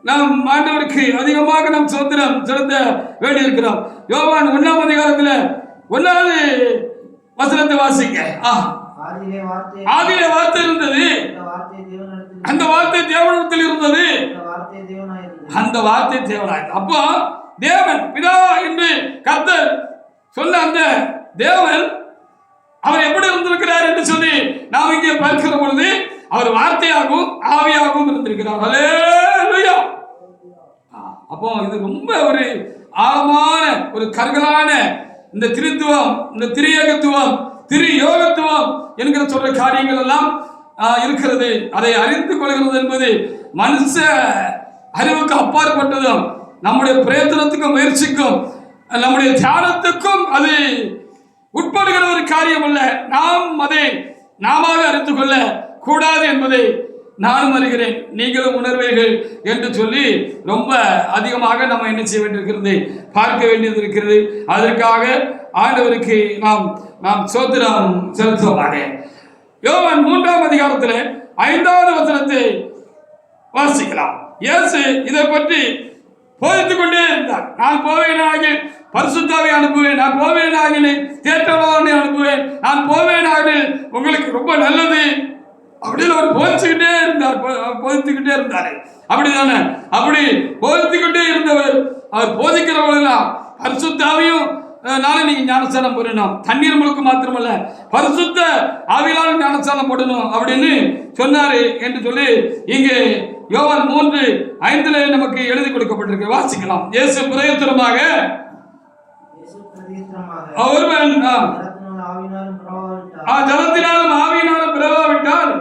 நாம் ஆண்டவருக்கு அதிகமாக நாம் சோத்திரம் செலுத்த வேண்டியிருக்கிறோம். யோவான் 1ஆம் அதிகாரத்தில் 1வது வசனத்தை வாசிங்க. ஆதியிலே வார்த்தை இருந்தது, அந்த வார்த்தை தேவனிடத்தில் இருந்தது, அந்த வார்த்தை தேவனாய். அப்போ தேவன் பிதா என்று கர்த்தர் சொன்ன அந்த தேவன் அவர் எப்படி இருந்திருக்கிறார் என்று சொல்லி நாம் இங்கே பார்க்கிற பொழுது அவர் வார்த்தையாகவும் ஆவியாகவும் இருந்திருக்கிறார். ஹல்லேலூயா. அப்போ இது ரொம்ப ஒரு ஆழமான ஒரு கருகலான இந்த திருத்துவம், இந்த திரியேகத்துவம், திரு யோகத்துவம் என்கிற சொல்ற காரியங்கள் எல்லாம் இருக்கிறது. அதை அறிந்து கொள்கிறது என்பது மனுஷ அறிவுக்கு அப்பாற்பட்டதும் நம்முடைய பிரயத்தனத்துக்கும் முயற்சிக்கும் நம்முடைய தியானத்துக்கும் அது உட்படுகிற ஒரு காரியம் அல்ல. நாம் அதை நாம அறிந்து கொள்ள கூடாது என்பதை நானும் அறிகிறேன், நீங்களும் உணர்வீர்கள் என்று சொல்லி ரொம்ப அதிகமாக நம்ம என்ன செய்ய வேண்டியிருக்கிறது, பார்க்க வேண்டியது இருக்கிறது. அதற்காக ஆண்டவருக்கு நாம் சோத்திரம் செலுத்துவோமாக. யோவான் 3ஆம் அதிகாரத்தில் 5வது வசனத்தை வாசிக்கலாம். இயேசு இதை பற்றி போதித்துக் கொண்டே இருந்தார். நான் போவேனாக பரிசுத்தாவை அனுப்புவேன், நான் போவேனாக தேற்றவாளனை அனுப்புவேன், நான் போவேனாக உங்களுக்கு ரொம்ப நல்லது அப்படின்னு அவர் போதிச்சுக்கிட்டே இருந்தார். அப்படிதானே? அப்படி போதித்துக்கிட்டே இருந்தவர் அவர் போதிக்கிறவர்களெல்லாம் பரிசுத்தாவையும் நாளை நீங்க ஞானஸ்தானம் போடணும், தண்ணீர் முழுக்க மாத்திரமல்ல பரிசுத்த ஆவியாலும் ஞானஸ்தானம் போடணும் அப்படின்னு சொன்னாரு என்று சொல்லி இங்கே யோவான் 3:5 நமக்கு எழுதி கொடுக்கப்பட்டிருக்கு. வாசிக்கலாம். இயேசு பிரயோஜனமாக ஒருவன் ஜலத்தினாலும் ஆவியினாலும் பிறவாவிட்டால்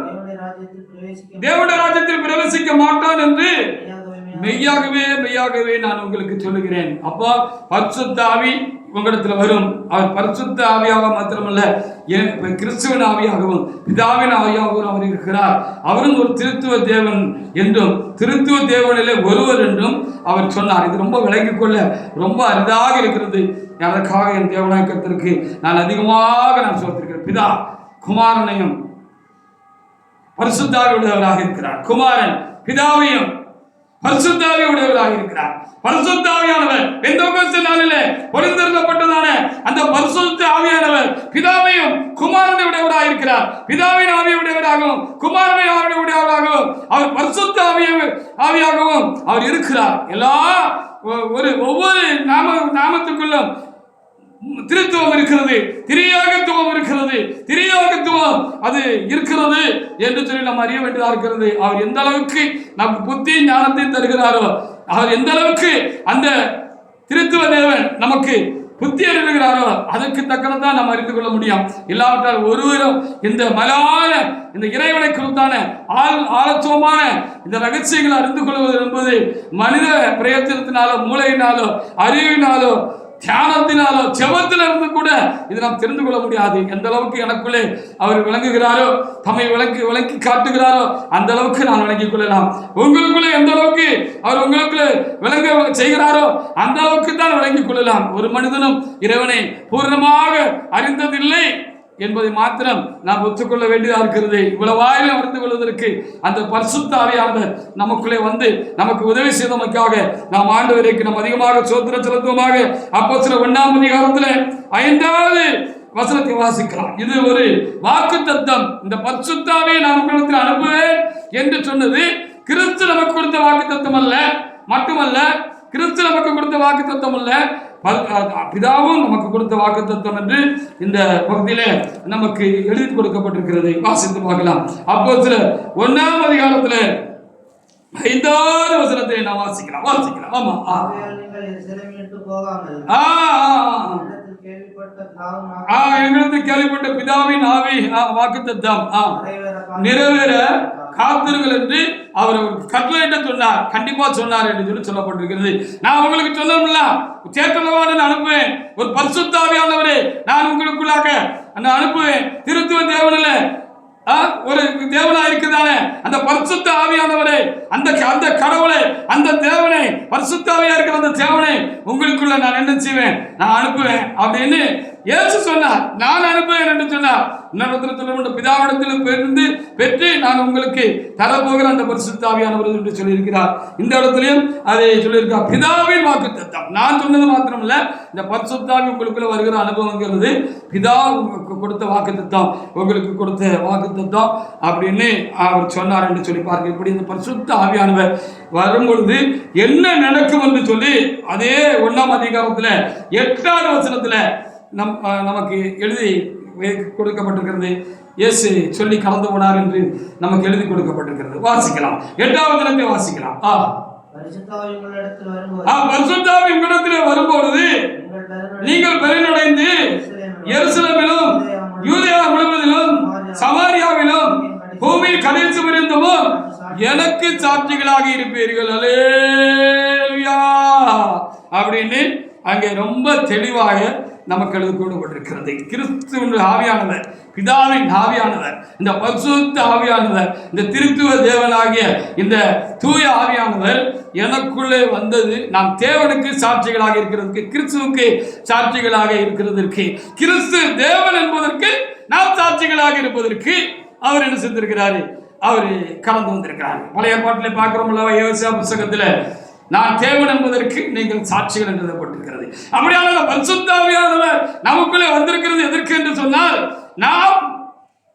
தேவனுடைய ராஜ்யத்தில் பிரவேசிக்க மாட்டான் என்று மெய்யாகவே நான் உங்களுக்கு சொல்லுகிறேன். அப்போ பரிசுத்த ஆவி உங்களிடத்தில் வரும். அவர் பரிசுத்த ஆவியாக மாத்திரமல்ல, கிறிஸ்துவின் ஆவியாகவும் பிதாவின் ஆவியாகவும் அவர் இருக்கிறார். அவரும் ஒரு திருத்துவ தேவன் என்றும் திருத்துவ தேவனிலே ஒருவர் என்றும் அவர் சொன்னார். இது ரொம்ப விளங்கிக் கொள்ள ரொம்ப அரிதாக இருக்கிறது. அதற்காக என் தேவநாயகத்திற்கு நான் அதிகமாக சொல்லியிருக்கிறேன். பிதா குமாரனையும் பரிசுத்தாவி உடையவராக இருக்கிறார். குமாரன் பிதாவையும் பரிசுத்தாவி உடையவராக இருக்கிறார். பரிசுத்த ஆவியானவர் பெந்தெகோஸ்து நாளிலே பொழிந்தருளப்பட்டதான அந்த பரிசுத்த ஆவியானவர் பிதாவையும் குமாரனை உடையவராக இருக்கிறார். பிதாவின் ஆவியை உடையவராகவும் குமாரனை ஆவியை உடையவராகவும் அவர் பரிசுத்த ஆவியாகவும் அவர் இருக்கிறார். எல்லா ஒவ்வொரு நாமத்துக்குள்ளும் திருத்துவம் இருக்கிறது, திரியோகத்துவம் இருக்கிறது. திரியோகத்துவம் அது இருக்கிறது என்று சொல்லி நாம் அறிய வேண்டியதா இருக்கிறது. அவர் எந்த அளவுக்கு நமக்கு புத்தி ஞானத்தை தருகிறாரோ, அவர் எந்த அளவுக்கு அந்த திருத்துவ தேவன் நமக்கு புத்தி அறிவுகிறாரோ அதற்கு தக்கனதான் நாம் அறிந்து கொள்ள முடியும். இல்லாவிட்டால் ஒருவரும் இந்த மலான இந்த இறைவனை குறித்தான ஆழத்துவமான இந்த ரகசியங்களை அறிந்து கொள்வது என்பது மனித பிரயத்தனத்தினாலோ, மூளையினாலோ, அறிவினாலோ, தியானத்தினாலோ, செபத்திலிருந்து கூட இது நாம் தெரிந்து கொள்ள முடியாது. எந்த அளவுக்கு எனக்குள்ளே அவர் விளங்குகிறாரோ, தம்மை விளக்கி காட்டுகிறாரோ அந்த அளவுக்கு நான் விளங்கிக் கொள்ளலாம். உங்களுக்குள்ளே எந்த அளவுக்கு அவர் உங்களுக்குள்ளே விளங்க செய்கிறாரோ அந்த அளவுக்கு தான் விளங்கிக் கொள்ளலாம். ஒரு மனிதனும் இறைவனை பூர்ணமாக அறிந்ததில்லை என்பதை மாத்திரம் நாம் ஒத்துக்கொள்ள வேண்டியதா இருக்கிறது. இவ்வளவு வாயிலும் அறிந்து கொள்வதற்கு அந்த பரிசுத்த ஆவியானவர் நமக்குள்ளே வந்து நமக்கு உதவி செய்தமைக்காக நாம் ஆண்டவருக்கு நாம் அதிகமாக சோத்திரம் செலுத்துவமாக. அப்போஸ்தலர் 1ஆம் அதிகாரத்தில் 5வது வசனத்தை வாசிக்கலாம். இது ஒரு வாக்குத்தத்தம். இந்த பரிசுத்த ஆவியை நான் உங்களிடத்தில் அனுப்புவேன் என்று சொன்னது கிறிஸ்து நமக்கு கொடுத்த வாக்குத்தத்தம் அல்ல, மட்டுமல்ல கிறிஸ்து நமக்கு கொடுத்த வாக்குத்தத்தம் அல்ல, பிதாவும் நமக்கு கொடுத்த வாக்குத்தத்தம் என்று இந்த பகுதியில நமக்கு எழுதி கொடுக்கப்பட்டிருக்கிறது. வாசித்து பார்க்கலாம். அப்போஸ்தலர் 1ஆம் அதிகாரத்துல 5வது வசனத்தை நான் வாசிக்கலாம். ஆமா, எங்களுக்கு கேள்விப்பட்ட பிதாவின் ஆவி வாக்குத்தத்தம் நிறைவேற காத்திருங்கள் என்று அவர் கட்டளையிட்டு சொன்னார். கண்டிப்பா சொன்னார் என்று சொல்லி சொல்லப்பட்டிருக்கிறது. நான் உங்களுக்கு சொல்லணும்ல, சேத்தனவான அனுப்புவேன், ஒரு பரிசுத்த ஆவியானவரே நான் உங்களுக்குள்ளாக அனுப்புவேன். திருத்துவ தேவனில ஒரு தேவனா இருக்குதானே அந்த பரிசுத்த ஆவியானவரே, அந்த கடவுளை, அந்த தேவனை, பரிசுத்த ஆவியா இருக்கிற அந்த தேவனை உங்களுக்குள்ள நான் என்ன செய்வேன், நான் அனுப்புவேன் அப்படின்னு இயேசு சொன்னார். நான் அனுப்புவேன் என்று சொன்னார். பிதாவிடத்தில் இருந்து பெற்று நான் உங்களுக்கு தரப்போகிற அந்த பரிசுத்த ஆவியானவர் என்று சொல்லியிருக்கிறார். இந்த இடத்துலயும் அதை சொல்லியிருக்கிறார். பிதாவின் வாக்குத்தத்தம் நான் சொன்னது மாத்திரமல்ல, இந்த பரிசுத்த ஆவி உங்களுக்குள்ள வருகிற அனுபவங்கிறது பிதா கொடுத்த வாக்குத்தத்தம், உங்களுக்கு கொடுத்த வாக்குத்தத்தம் அப்படின்னு அவர் சொன்னார் என்று சொல்லி பார்க்க. இப்படி இந்த பரிசுத்த ஆவியானவர் வரும்பொழுது என்ன நடக்கும் என்று சொல்லி அதே 1ஆம் அதிகாரத்துல 8வது வசனத்துல நமக்கு எழுதி கொடுக்கப்பட்டிருக்கிறது. இயேசு சொல்லி கலந்து போனார் என்று நமக்கு எழுதி கொடுக்கப்பட்டிருக்கிறது. வாசிக்கலாம். 8வது வசனத்தை வாசிக்கலாம். பரிசுத்த ஆவி உங்களிடத்தில் வரும்பொழுது நீங்கள் பெருநடைந்து எருசலேமிலும் யூதேயா முழுவதிலும் சமாரியாவிலும் பூமியில் கடைசி பரியந்தமும் எனக்கு சாட்சிகளாக இருப்பீர்கள். அல்லேலூயா அப்படின்னு அங்கே ரொம்ப தெளிவாக நமக்கு எழுதி கொடுக்கப்பட்டிருக்கிறது. கிறிஸ்துவின் ஆவியானவர், பிதாவின் ஆவியானவர், இந்த பரிசுத்த ஆவியானவர், இந்த திருத்துவ தேவனாகிய இந்த தூய ஆவியானவர் எனக்குள்ளே வந்தது நாம் தேவனுக்கு சாட்சிகளாக இருக்கிறதுக்கு, கிறிஸ்துவுக்கு சாட்சிகளாக இருக்கிறதற்கு, கிறிஸ்து தேவன் என்பதற்கு நாம் சாட்சிகளாக இருப்பதற்கு அவர் என்ன செய்திருக்கிறாரு, அவர் கலந்து வந்திருக்கிறார். பழைய ஏற்பாட்டிலே பார்க்கிறோம், ஏசாயா புத்தகத்தில் நான் தேவன் என்பதற்கு நீங்கள் சாட்சிகள் என்று எழுதப்பட்டிருக்கிறது. அப்படியான பரிசுத்த ஆவியானவர் நமக்குள்ளே வந்திருக்கிறது எதற்கு என்று சொன்னால், நாம்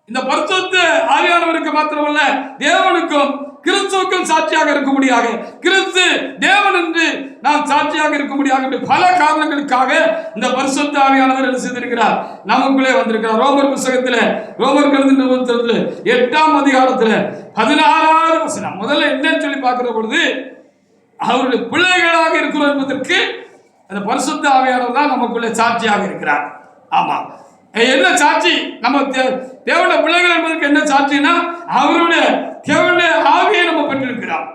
இந்த பரிசுத்த ஆவியானவருக்கு மாத்திரமல்ல தேவனுக்கும் கிறிஸ்துவுக்கும் சாட்சியாக இருக்கும்படியாக, கிறிஸ்து தேவன் என்று நாம் சாட்சியாக இருக்கும்படியாக பல காரணங்களுக்காக இந்த பரிசுத்த ஆவியானவர் என்ன செய்திருக்கிறார், நமக்குள்ளே வந்திருக்கிறார். ரோமர் புத்தகத்தில், ரோமர் கழுது 8ஆம் அதிகாரத்தில் 16வது வசனம் முதல்ல என்னன்னு சொல்லி பார்க்கிற பொழுது, அவருடைய பிள்ளைகளாக இருக்கிறோம் என்பதற்கு அந்த பரிசுத்த ஆவியானவர் தான் நமக்குள்ள சாட்சியாக இருக்கிறார். ஆமா, என்ன சாட்சி? நம்ம தேவனுடைய பிள்ளைகள் என்பதற்கு என்ன சாட்சினா, அவருடைய தேவனுடைய ஆவியை நம்ம பெற்றிருக்கிறோம்.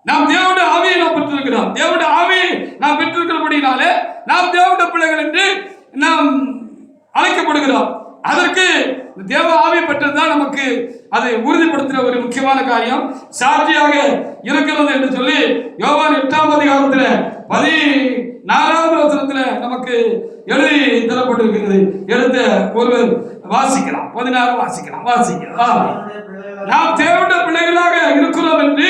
நாம் தேவனுடைய ஆவியை நாம் பெற்றிருக்கிறோம். தேவனுடைய ஆவியை நாம் பெற்றிருக்கிறபடினாலே நாம் தேவனுடைய பிள்ளைகள் என்று நாம் அழைக்கப்படுகிறோம். அதற்கு தேவ ஆவி பெற்றதுதான் நமக்கு அதை உறுதிப்படுத்துகிற ஒரு முக்கியமான காரியம், சாட்சியாக இருக்கிறது என்று சொல்லி யோவான் 8ஆம் அதிகாரத்தில் 14வது வசனத்தில் நமக்கு எழுதி தரப்பட்டிருக்கிறது. எழுத ஒருவர் வாசிக்கலாம். 16 வாசிக்கலாம். நாம் தேவனுடைய பிள்ளைகளாக இருக்கிறோம் என்று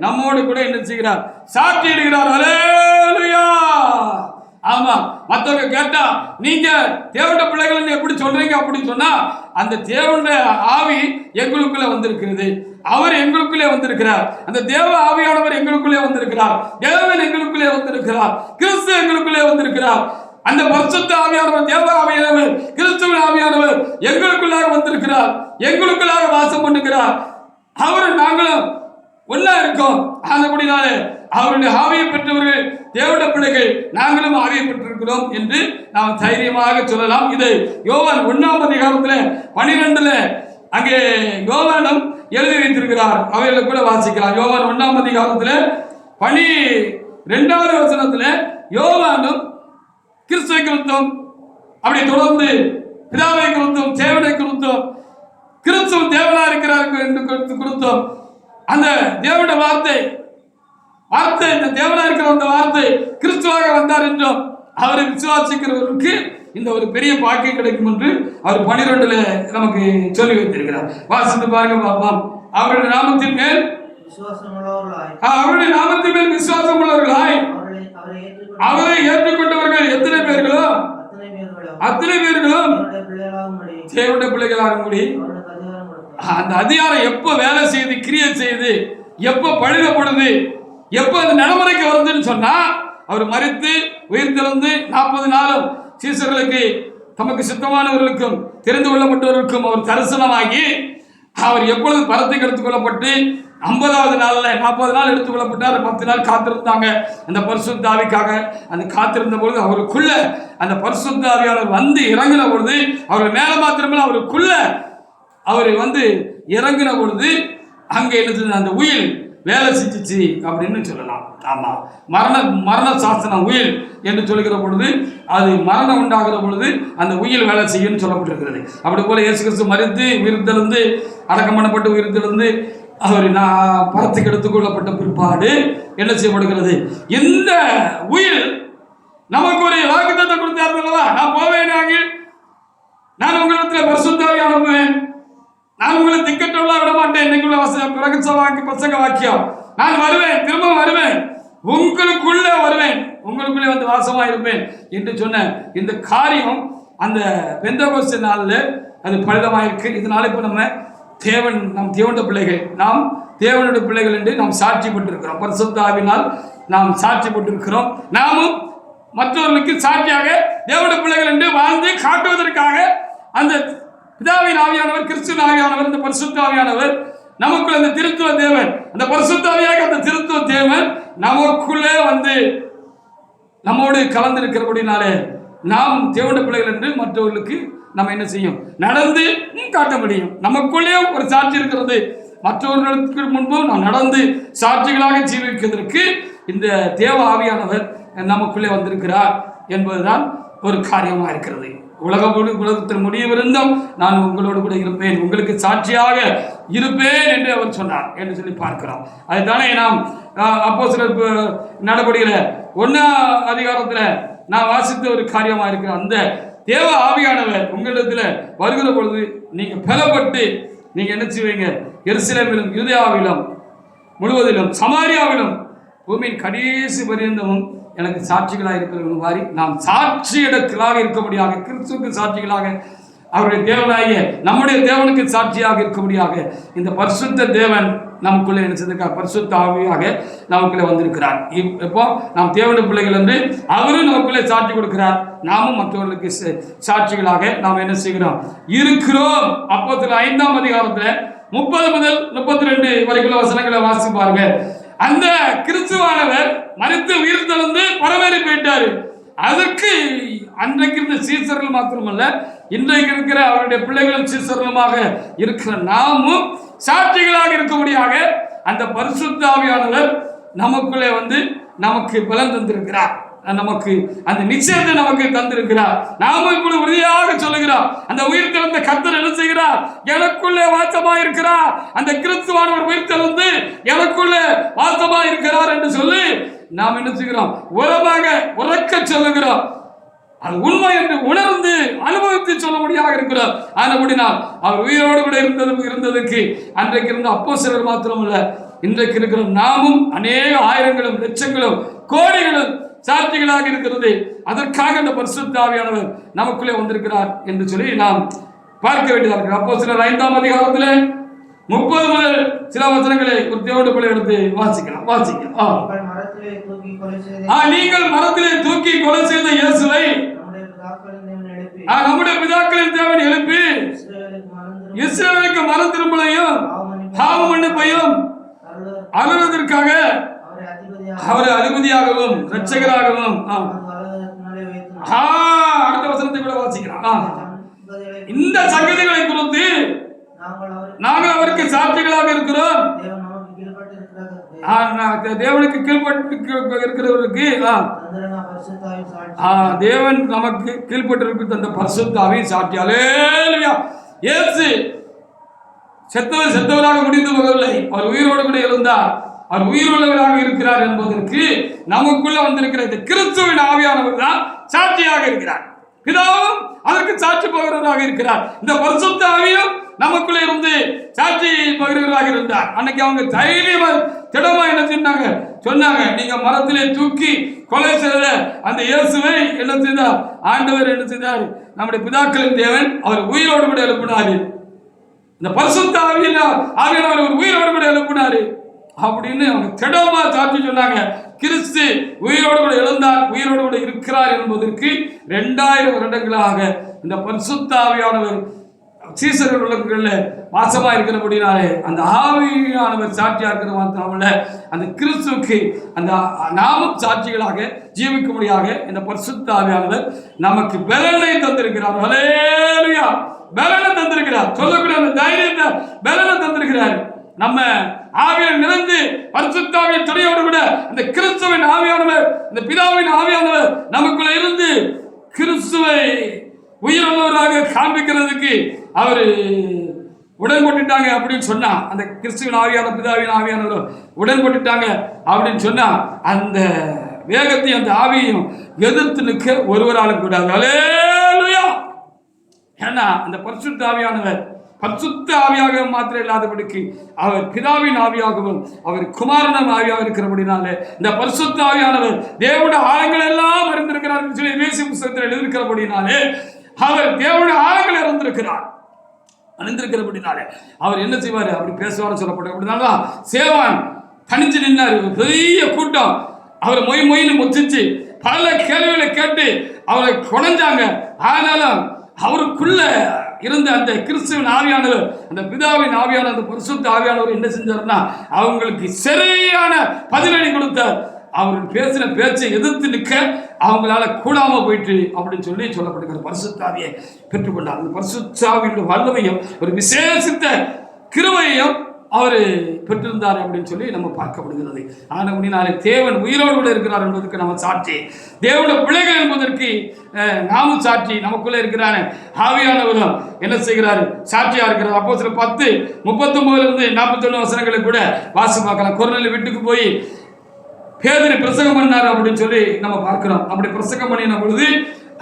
நம்மோடு கூட என்ன செய்கிறார், சாட்சி இடுகிறார். அல்லேலூயா. ஆமா, மற்றவங்க கேட்டா நீங்க தேவனுடைய பிள்ளைகள் எப்படி சொல்றீங்க அப்படின்னு சொன்னா, அந்த தேவனுடைய ஆவி எங்களுக்குள்ள வந்திருக்கிறது, அவர் எங்களுக்குள்ளே வந்திருக்கிறார், அந்த தேவ ஆவியானவர் எங்களுக்குள்ளே வந்திருக்கிறார், தேவன் எங்களுக்குள்ளே வந்திருக்கிறார், கிறிஸ்து எங்களுக்குள்ளே வந்திருக்கிறார். அந்த பரிசுத்த ஆவியானவர், தேவ ஆவியானவர், கிறிஸ்துவின் ஆவியானவர் எங்களுக்குள்ளாக வந்திருக்கிறார், எங்களுக்குள்ளாக வாசம் பண்ணுகிறார். அவரும் நாங்களும் ஒன்னா இருக்கோம். ஆனபடினாலே அவருடைய ஆவியை பெற்றவர்கள் தேவனுடைய பிள்ளைகள், நாங்களும் ஆவியை பெற்றிருக்கிறோம் என்று நாம் தைரியமாக சொல்லலாம். இது யோவான் 1ஆம் அதிகாரத்தில் 12 அங்கே யோவானும் எழுதி வைத்திருக்கிறார். அவைகளை கூட வாசிக்கலாம். யோவான் 1ஆம் அதிகாரத்தில் 12வது வசனத்தில் யோவானும் கிறிஸ்துவை குறித்தும், அப்படி தொடர்ந்து பிதாவை குறித்தும், தேவனை குறித்தும், கிறிஸ்துவ தேவனா இருக்கிறார் என்று குறித்தும், அந்த தேவனுடைய வார்த்தை இந்த தேவனா இருக்கிற அந்த வார்த்தை கிறிஸ்துவாக வந்தார் என்றும், அவரை விசுவாசிக்கிறவர்களுக்கு இந்த ஒரு பெரிய பாக்கியம் கிடைக்கும் என்று அவர் 12 நமக்கு சொல்லி வைத்திருக்கிறார். வாசித்து பாருங்க பார்ப்போம். அவருடைய நாமத்தின் மேல் விசுவாசம் உள்ளவர்களாய் அவரை ஏற்றுக்கொண்டவர்கள் எத்தனை பேர்களோ அத்தனை பேர்களும் தேவனுடைய பிள்ளைகளாகும்படி அந்த அதிகாரம் எப்ப வேலை செய்து, கிரியை செய்து, எப்ப பழுகப்படுது, எப்ப அது நடைமுறைக்கு வருதுன்னு சொன்னா, அவர் மரித்து உயிர்த்தெழுந்து 40 நாளும் சீசர்களுக்கு, தமக்கு சுத்தமானவர்களுக்கும் தெரிந்து கொள்ளப்பட்டவர்களுக்கும் அவர் தரிசனமாகி, அவர் எப்பொழுது பரத்துக்கு எடுத்துக் கொள்ளப்பட்டு 50வது நாள்ல 40 நாள் எடுத்துக் கொள்ளப்பட்டார். 10 நாள் காத்திருந்தாங்க அந்த பரிசுத்த ஆவிக்காக. அந்த காத்திருந்த பொழுது அவருக்குள்ள அந்த பரிசுத்த ஆவியானவர் வந்து இறங்கின பொழுது, அவர் மேல மாத்திரமே அவருக்குள்ள அவர் வந்து இறங்கின பொழுது அங்கே என்ன அந்த உயில் வேலை செஞ்சிச்சு அப்படின்னு சொல்லலாம். ஆமா, மரண சாசனம் உயில் என்று சொல்லுகிற பொழுது, அது மரணம் உண்டாகிற பொழுது அந்த உயில் வேலை செய்யும் சொல்லப்பட்டிருக்கிறது. அப்படி போல இயேசு கிறிஸ்து மரித்து உயிர்த்தெழுந்து, அடக்கம் பண்ணப்பட்டு உயிர்த்தெழுந்து, அவர் பரத்துக்கு எடுத்துக் கொள்ளப்பட்ட பிற்பாடு என்ன செய்யப்படுகிறது, இந்த உயில் நமக்கு ஒரு வாக்குத்தத்தை கொடுத்தார்கள் அல்லவா, நான் போவேன், நான் உங்களிடத்தில் பரிசுத்த ஆவியை அனுப்புவேன், நான் உங்களை திக்கற்றவர்களா விட மாட்டேன், இன்னைக்குள்ள பிரசங்க வாக்கியம், நான் வருவேன், திரும்ப வருவேன், உங்களுக்குள்ளே வருவேன், உங்களுக்குள்ளே வந்து வாசமா இருப்பேன் என்று சொன்ன இந்த காரியம் அந்த பெந்தெகோஸ்தே நாளில் அது பலிதமாயிருக்கு. இதனால இப்போ நம் தேவனுடைய பிள்ளைகள், நாம் தேவனுடைய பிள்ளைகள் என்று நாம் சாட்சி பெற்றிருக்கிறோம். பரிசுத்த ஆவியினால் நாம் சாட்சி பெற்றிருக்கிறோம். நாமும் மற்றவர்களுக்கு சாட்சியாக தேவனுடைய பிள்ளைகள் என்று வாழ்ந்து காட்டுவதற்காக அந்த பிதாவின் ஆவியானவர், கிறிஸ்துவின் ஆவியானவர், இந்த பரிசுத்த ஆவியானவர் நமக்குள்ள அந்த திருத்துவ தேவன், அந்த பரிசுத்த ஆவியாக அந்த திருத்துவ தேவன் நமக்குள்ளே வந்து நம்மோடு கலந்திருக்கிறபடினாலே நாம் தேவனுடைய பிள்ளைகள் என்று மற்றவர்களுக்கு நம்ம என்ன செய்யும், நடந்து காட்ட முடியும். நமக்குள்ளே ஒரு சாட்சி இருக்கிறது. மற்றவர்களுக்கு முன்பு நாம் நடந்து சாட்சிகளாக ஜீவிப்பதற்கு இந்த தேவ ஆவியானவர் நமக்குள்ளே வந்திருக்கிறார் என்பதுதான் ஒரு காரியமாக இருக்கிறது. உலகத்தில் முடியவிருந்தும் நான் உங்களோடு கூட இருப்பேன், உங்களுக்கு சாட்சியாக இருப்பேன் என்று அவர் சொன்னார் என்று சொல்லி பார்க்கிறோம். அதுதானே நாம் அப்போஸ்தலர் நடவடிக்கையில் 1ஆம் அதிகாரத்தில் நான் வாசித்த ஒரு காரியமாக இருக்கிற அந்த தேவ ஆவியானவர் உங்களிடத்தில் வருகிற பொழுது நீங்க பலப்பட்டு நீங்க என்ன செய்வீங்க, எருசலேமிலும் யூதேயாவிலும் முழுவதிலும் சமாரியாவிலும் பூமியின் கடைசி பரியந்தமும் எனக்கு சாட்சிகளாக இருக்கிற மாதிரி நாம் சாட்சியிடங்களாக இருக்கபடியாக, கிறிஸ்துவுக்கு சாட்சிகளாக, அவருடைய தேவனாகிய நம்முடைய தேவனுக்கு சாட்சியாக இருக்கபடியாக இந்த பரிசுத்த தேவன் நமக்குள்ளே என்ன செய்திருக்கார், பரிசுத்த ஆவியாக நமக்குள்ளே வந்திருக்கிறார். இப்போ நாம் தேவனுடைய பிள்ளைகள் என்று அவரும் நமக்குள்ளே சாட்சி கொடுக்கிறார். நாமும் மற்றவர்களுக்கு சாட்சிகளாக நாம் என்ன செய்கிறோம், இருக்கிறோம். அப்போஸ்தலர் 5ஆம் அதிகாரத்தில் 30 முதல் 32 வரைக்குள்ள வசனங்களை வாசிப்பாருங்க. அந்த கிறிஸ்துவானவர் மரித்து உயிர்த்தெழுந்து பரவேறி போயிட்டாரு. அதற்கு அன்றைக்கு இருந்த சீசர்கள் மாத்திரமல்ல, இன்றைக்கு இருக்கிற அவருடைய பிள்ளைகளும் சீசர்களுமாக இருக்கிற நாமும் சாட்சிகளாக இருக்கபடியாக அந்த பரிசுத்த ஆவியானவர் நமக்குள்ளே வந்து நமக்கு பலன் தந்திருக்கிறார், நமக்கு அந்த நிச்சயத்தை நமக்கு தந்திருக்கிறார். நாம இப்படி உறுதியாக சொல்லுகிறோம், அந்த உயிர்த்தெழுந்த கர்த்தர் என்ன செய்கிறார், எனக்குள்ளே வாசமா இருக்கிறார், அந்த கிறிஸ்துவானவர் உயிர்த்தெழுந்து எனக்குள்ளே வாசமா இருக்கிறார் என்று சொல்லி நாம் என்ன செய்கிறோம், உறக்க சொல்லுகிறோம். அது உண்மை என்று உணர்ந்து அனுபவித்து சொல்ல முடியாக இருக்கிறார். ஆனபடினால் அவர் உயிரோடு கூட இருந்ததற்கு அன்றைக்கு இருந்த அப்போஸ்தலர் மாத்திரமல்ல, இன்றைக்கு இருக்கிற நாமும் அநேக ஆயிரங்களும் லட்சங்களும் கோடிகளும் சாட்சிகளாக இருக்கிறது. அதற்காக அந்த பரிசுத்த ஆவியானவர் நமக்குள்ளே வந்திருக்கிறார் என்று சொல்லி நாம் பார்க்க வேண்டியதாக இருக்கிறது. அப்போஸ்தலர் 5ஆம் அதிகாரத்திலே 30 முதல் சில வசனங்களை ஒரு தேவனுடைய பிள்ளை எடுத்து வாசிக்கலாம். வாசிக்க நீங்கள் மரத்திலே தூக்கி கொலை செய்த இயேசுவை நம்முடைய பிதாக்களின் தேவன் எழுப்பி இஸ்ரவேலுக்கு மன திரும்பலையும் பாவ மன்னிப்பையும் அருள்வதற்காக அவரை அதிபதியாகவும் இரட்சகராகவும் அடுத்த வசனத்தை கூட வாசிக்கலாம். இந்த சங்கதிகளை குறித்து நாங்கள் அவருக்கு சாட்சிகளாக இருக்கிறோம். தேவனுக்கு கீழ்பட்டு இருக்கிறவர்களுக்கு தேவன் நமக்கு கீழ்பட்டு தந்த பரிசுத்தாவை சாட்சி. அல்லேலூயா. இயேசு செத்தவராக முடிந்து போகவில்லை. அவர் உயிரோடு கூட இருந்தார். அவர் உயிருள்ளவராக இருக்கிறார் என்பதற்கு நமக்குள்ள வந்திருக்கிற இந்த கிறிஸ்துவின் ஆவியானவர் தான் சாட்சியாக இருக்கிறார். பிதாவும் அதற்கு சாட்சி பகிர்வராக இருக்கிறார். இந்த பரிசுத்த ஆவியும் நமக்குள்ள இருந்து சாட்சி பகிர்வராக இருந்தார். அன்னைக்கு அவங்க தைரியமா திடமா என்ன சொன்னாங்க, நீங்க மரத்திலே தூக்கி கொலை செய்த அந்த இயேசுவை என்ன செய்தார்? ஆண்டவர் என்ன செய்தார்? நம்முடைய பிதாக்களின் தேவன் அவர் உயிரோடு கூட எழுப்பினாரு. இந்த பரிசுத்த ஆவியானவர் ஒரு உயிரோடு கூட எழுப்பினாரு அப்படின்னு அவங்க திடமா சாட்சி சொன்னாங்க. கிறிஸ்து உயிரோடு கூட எழுந்தார், உயிரோடு கூட இருக்கிறார் என்பதற்கு 2000 வருடங்களாக இந்த பரிசுத்த ஆவியானவர் சீசர்கள் உலகங்கள்ல வாசமா இருக்கிறபடினாலே அந்த ஆவியானவர் சாட்சியா இருக்கிற மாத்திரமல்ல, அந்த கிறிஸ்துவுக்கு அந்த நாமும் சாட்சிகளாக ஜீவிக்கும்படியாக இந்த பரிசுத்த ஆவியானவர் நமக்கு பலனை தந்திருக்கிறார். ஹல்லேலூயா. பலனை தந்திருக்கிறார். சொல்லக்கூடிய அந்த தைரியத்தை பலனை தந்திருக்கிறார். நம்ம ஆவியில் நிறைந்து பரிசுத்த ஆவியின் துணையோடு கூட அந்த கிறிஸ்துவின் ஆவியானவர், இந்த பிதாவின் ஆவியானவர் நமக்குள்ள இருந்து கிறிஸ்துவை உயிருள்ளவராக காண்பிக்கிறதுக்கு அவர் உடன்பட்டுட்டாங்க அப்படின்னு சொன்னா, அந்த கிறிஸ்துவின் ஆவியான பிதாவின் ஆவியானவர் உடன்பட்டுட்டாங்க அப்படின்னு சொன்னா, அந்த வேகத்தையும் அந்த ஆவியையும் எதிர்த்து நிற்க ஒருவராலும் கூடாது. அல்லேலூயா. ஏன்னா அந்த பரிசுத்த ஆவியானவர் பரிசுத்த ஆவியாக மாத்திரம் இல்லாதபடிக்கு அவர் பிதாவின் ஆவியாகவும் அவர் குமாரனும் ஆவியாக இருக்கிறபடினாலே இந்த பரிசுத்த ஆவியானவர் தேவனுடைய ஆழங்கள் எல்லாம் அறிந்திருக்கிறார் சொல்லி எபேசிய புத்தகத்தில் எழுதியிருக்கிறபடினாலே அவர் தேவனுடைய ஆழங்கள் அறிந்திருக்கிறார். அறிந்திருக்கிறபடினாலே அவர் என்ன செய்வார்? அப்படி பேசுவார் சொல்லப்பட்ட அப்படினால்தான் சேவான் தனிச்சு நின்னார். பெரிய கூட்டம் அவரை மொயின்னு முச்சிச்சு பல கேள்விகளை கேட்டு அவரை குறைஞ்சாங்க. ஆனாலும் அவருக்குள்ள இருந்த அந்த கிறிஸ்துவின் ஆவியானவர், அந்த பிதாவின் ஆவியானவர், அந்த பரிசுத்த ஆவியானவர் என்ன செஞ்சார்னா அவங்களுக்கு சரியான பதிலடி கொடுத்தார். அவர் பேசின பேச்சை எதிர்த்து நிற்க அவங்களால கூடாம போயிட்டு அப்படின்னு சொல்லி சொல்லப்படுகிற பரிசுத்த ஆவியை பெற்றுக்கொண்டார். அந்த பரிசுத்த ஆவியுடைய வல்லமையும் ஒரு விசேஷித்த கிருபையையும் அவர் பெற்றிருந்தார் அப்படின்னு சொல்லி நம்ம பார்க்கப்படுகிறது. ஆனபடினாலே தேவன் உயிரோடு கூட இருக்கிறார் என்பதற்கு நம்ம சாட்சி, தேவனுடைய பிள்ளைகள் என்பதற்கு நாமும் சாட்சி. நமக்குள்ள இருக்கிறார் ஆவியானவரும் என்ன செய்கிறாரு? சாட்சியா இருக்கிறார். அப்போஸ்தலர் 10:39-41 வசனங்களை கூட வாசி பார்க்கலாம். கொர்நேலியு வீட்டுக்கு போய் பேதுரு பிரசங்கம் பண்ணார் அப்படின்னு சொல்லி நம்ம பார்க்கிறோம். அப்படி பிரசங்கம் பண்ணின பொழுது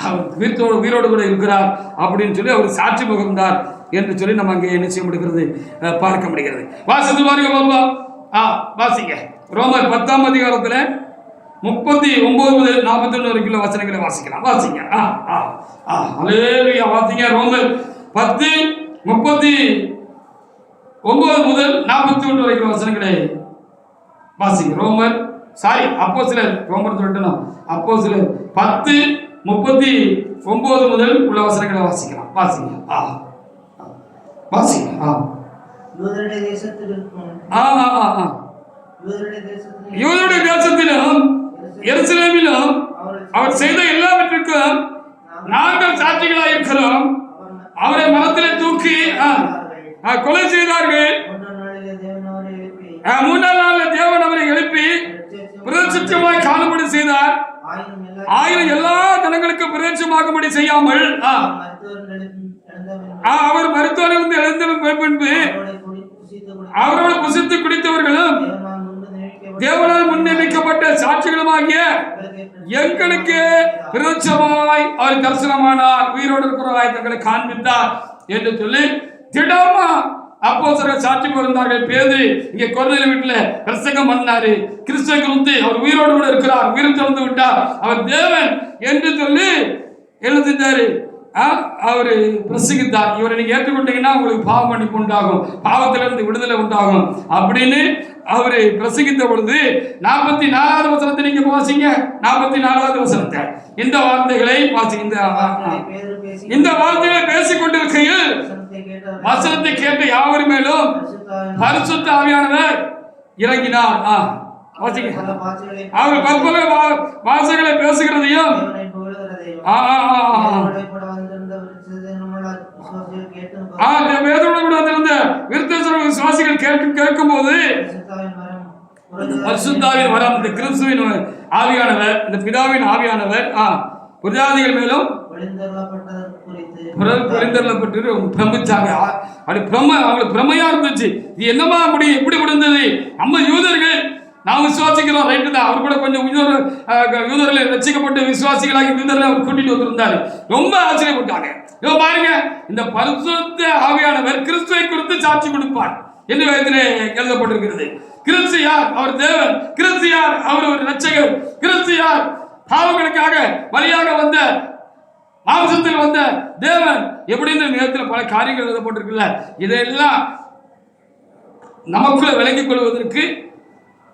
அவர் உயிரோடு கூட இருக்கிறார் அப்படின்னு சொல்லி அவர் சாட்சி பகிர்ந்தார் என்று சொல்லி நம்ம அங்கே என்ன செய்ய முடிகிறது? பார்க்க முடிகிறது. வாசித்து பாருங்க பாபா. வாசிங்க. ரோமர் 10ஆம் அதிகாரத்துல 39-41 வரைக்கும் வசனங்களை வாசிக்கலாம். வாசிங்க. அல்லேலூயா. வாசிங்க. ரோமர் 10:39 வரைக்கும் வசனங்களை வாசிங்க. அப்போஸ்தலர் ரோமர் சொல்லணும். அப்போஸ்தலர் 10:39 முதல் உள்ள வசனங்களை வாசிக்கலாம். வாசிங்க. வாசிங்க. யூதருடைய தேசத்திலும் எருசலேமிலும் அவர் செய்த எல்லாவற்றிற்கும் நாங்கள் சாட்சிகளாக இருக்கிறோம். அவரை மரத்திலே தூக்கி கொலை செய்தார்கள். 3ஆம் நாளில் தேவன் அவரை எழுப்பி பிரதிஷ்டமாய் காணும்படி செய்தார். ஆயிரம் எல்லா ஜனங்களுக்கும் பிரதிஷ்டமாகும்படி செய்யாமல் அவர் மருத்துவரிலிருந்து எழுந்த பின்பு அவரோடு புசித்து குடித்தவர்களும் தேவனால் முன்னியமிக்கப்பட்ட சாட்சிகளுமாகிய எங்களுக்கு பிரதிஷ்டமாய் அவர் தரிசனமானார், உயிரோடு இருக்கிறவராய் தங்களை காண்பித்தார் என்று சொல்லி திடமா அப்போஸ்தலர்கள் சாட்சி பகிர்ந்தார்கள். பேதுரு இங்கே கொர்நேலியு வீட்டுல பிரசங்கம் பண்ணாரு. கிறிஸ்துவை குறித்து அவர் உயிரோடு கூட இருக்கிறார், உயிர் திறந்து விட்டார், அவர் தேவன் என்று சொல்லி என்ன செஞ்சாரு? அவரு பிரசங்கித்தார். இவரை நீங்க ஏற்றுக்கொண்டீங்கன்னா உங்களுக்கு பாவ மன்னிப்பு உண்டாகும், பாவத்திலிருந்து விடுதலை உண்டாகும் அப்படின்னு அவரு பிரசங்கித்த பொழுது 44வது வசனத்தை நீங்க வாசிங்க. 44வது வசனத்தை, இந்த வார்த்தைகளை வாசிங்க. இந்த வார்த்தைகளை பேசிக் கொண்டிருக்கையில் வசனத்தை கேட்ட யாவர் மேலும் பரிசுத்த ஆவியானவர் இறங்கினார். வாசிங்க. அவர் பற்பல வாசைகளை பேசுகிறதையும் விசுவாசிகள் கேட்கும் போது பரிசுத்தாவின் வரம், இந்த கிறிஸ்துவின் ஆவியானவர், இந்த பிதாவின் ஆவியானவர் புரியாதிகள் மேலும் பிரமிச்சாங்க. அவங்களுக்கு பிரமையா இருந்துச்சு. இது என்னமா முடியும், எப்படி முடிந்தது? நம்ம யூதர்கள் நாம் விசுவாசிக்கிறோம், ரைட்டு தான். அவர் கூட கொஞ்சம் யூதர்களை ரசிக்கப்பட்டு விசுவாசிகளாகி யூதர்களை அவர் கூட்டிட்டு வந்திருந்தாரு. ரொம்ப ஆச்சரியப்பட்டாங்க. பாருங்க, இந்த பரிசுத்த ஆவியானவர் கிறிஸ்துவை குறித்து சாட்சி கொடுப்பார் என்று வேதத்திலே எழுதப்பட்டிருக்கிறது. கிறிஸ்து யார்? அவர் தேவன். கிறிஸ்து யார்? அவர் ஒரு இரட்சகர். கிறிஸ்து யார்? பாவங்களுக்காக வழியாக வந்த, மாம்சத்தில் வந்த தேவன். எப்படின்னு நேரத்தில் பல காரியங்கள் எழுதப்பட்டிருக்குல்ல. இதையெல்லாம் நமக்குள்ள விளங்கிக் கொள்வதற்கு,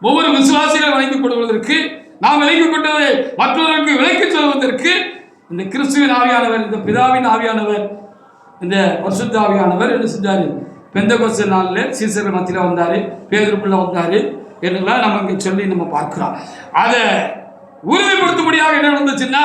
ஒவ்வொரு விசுவாசிகள் விளங்கிக் கொள்வதற்கு, நாம் விளங்கிக் கொண்டதை மற்றவர்களுக்கு விளக்கிச் சொல்வதற்கு இந்த கிறிஸ்துவின் ஆவியானவர், இந்த பிதாவின் ஆவியானவர், இந்த பரிசுத்த ஆவியானவர் என்ன செஞ்சாரு? பெந்தெகோஸ்தே நாளில் சீசர்கள் மத்தியில் வந்தாரு, பேதுருக்குள்ள வந்தாரு என்றெல்லாம் நம்ம இங்கே சொல்லி நம்ம பார்க்கிறோம். அதை உறுதிப்படுத்தும்படியாக என்ன நடந்துச்சுன்னா,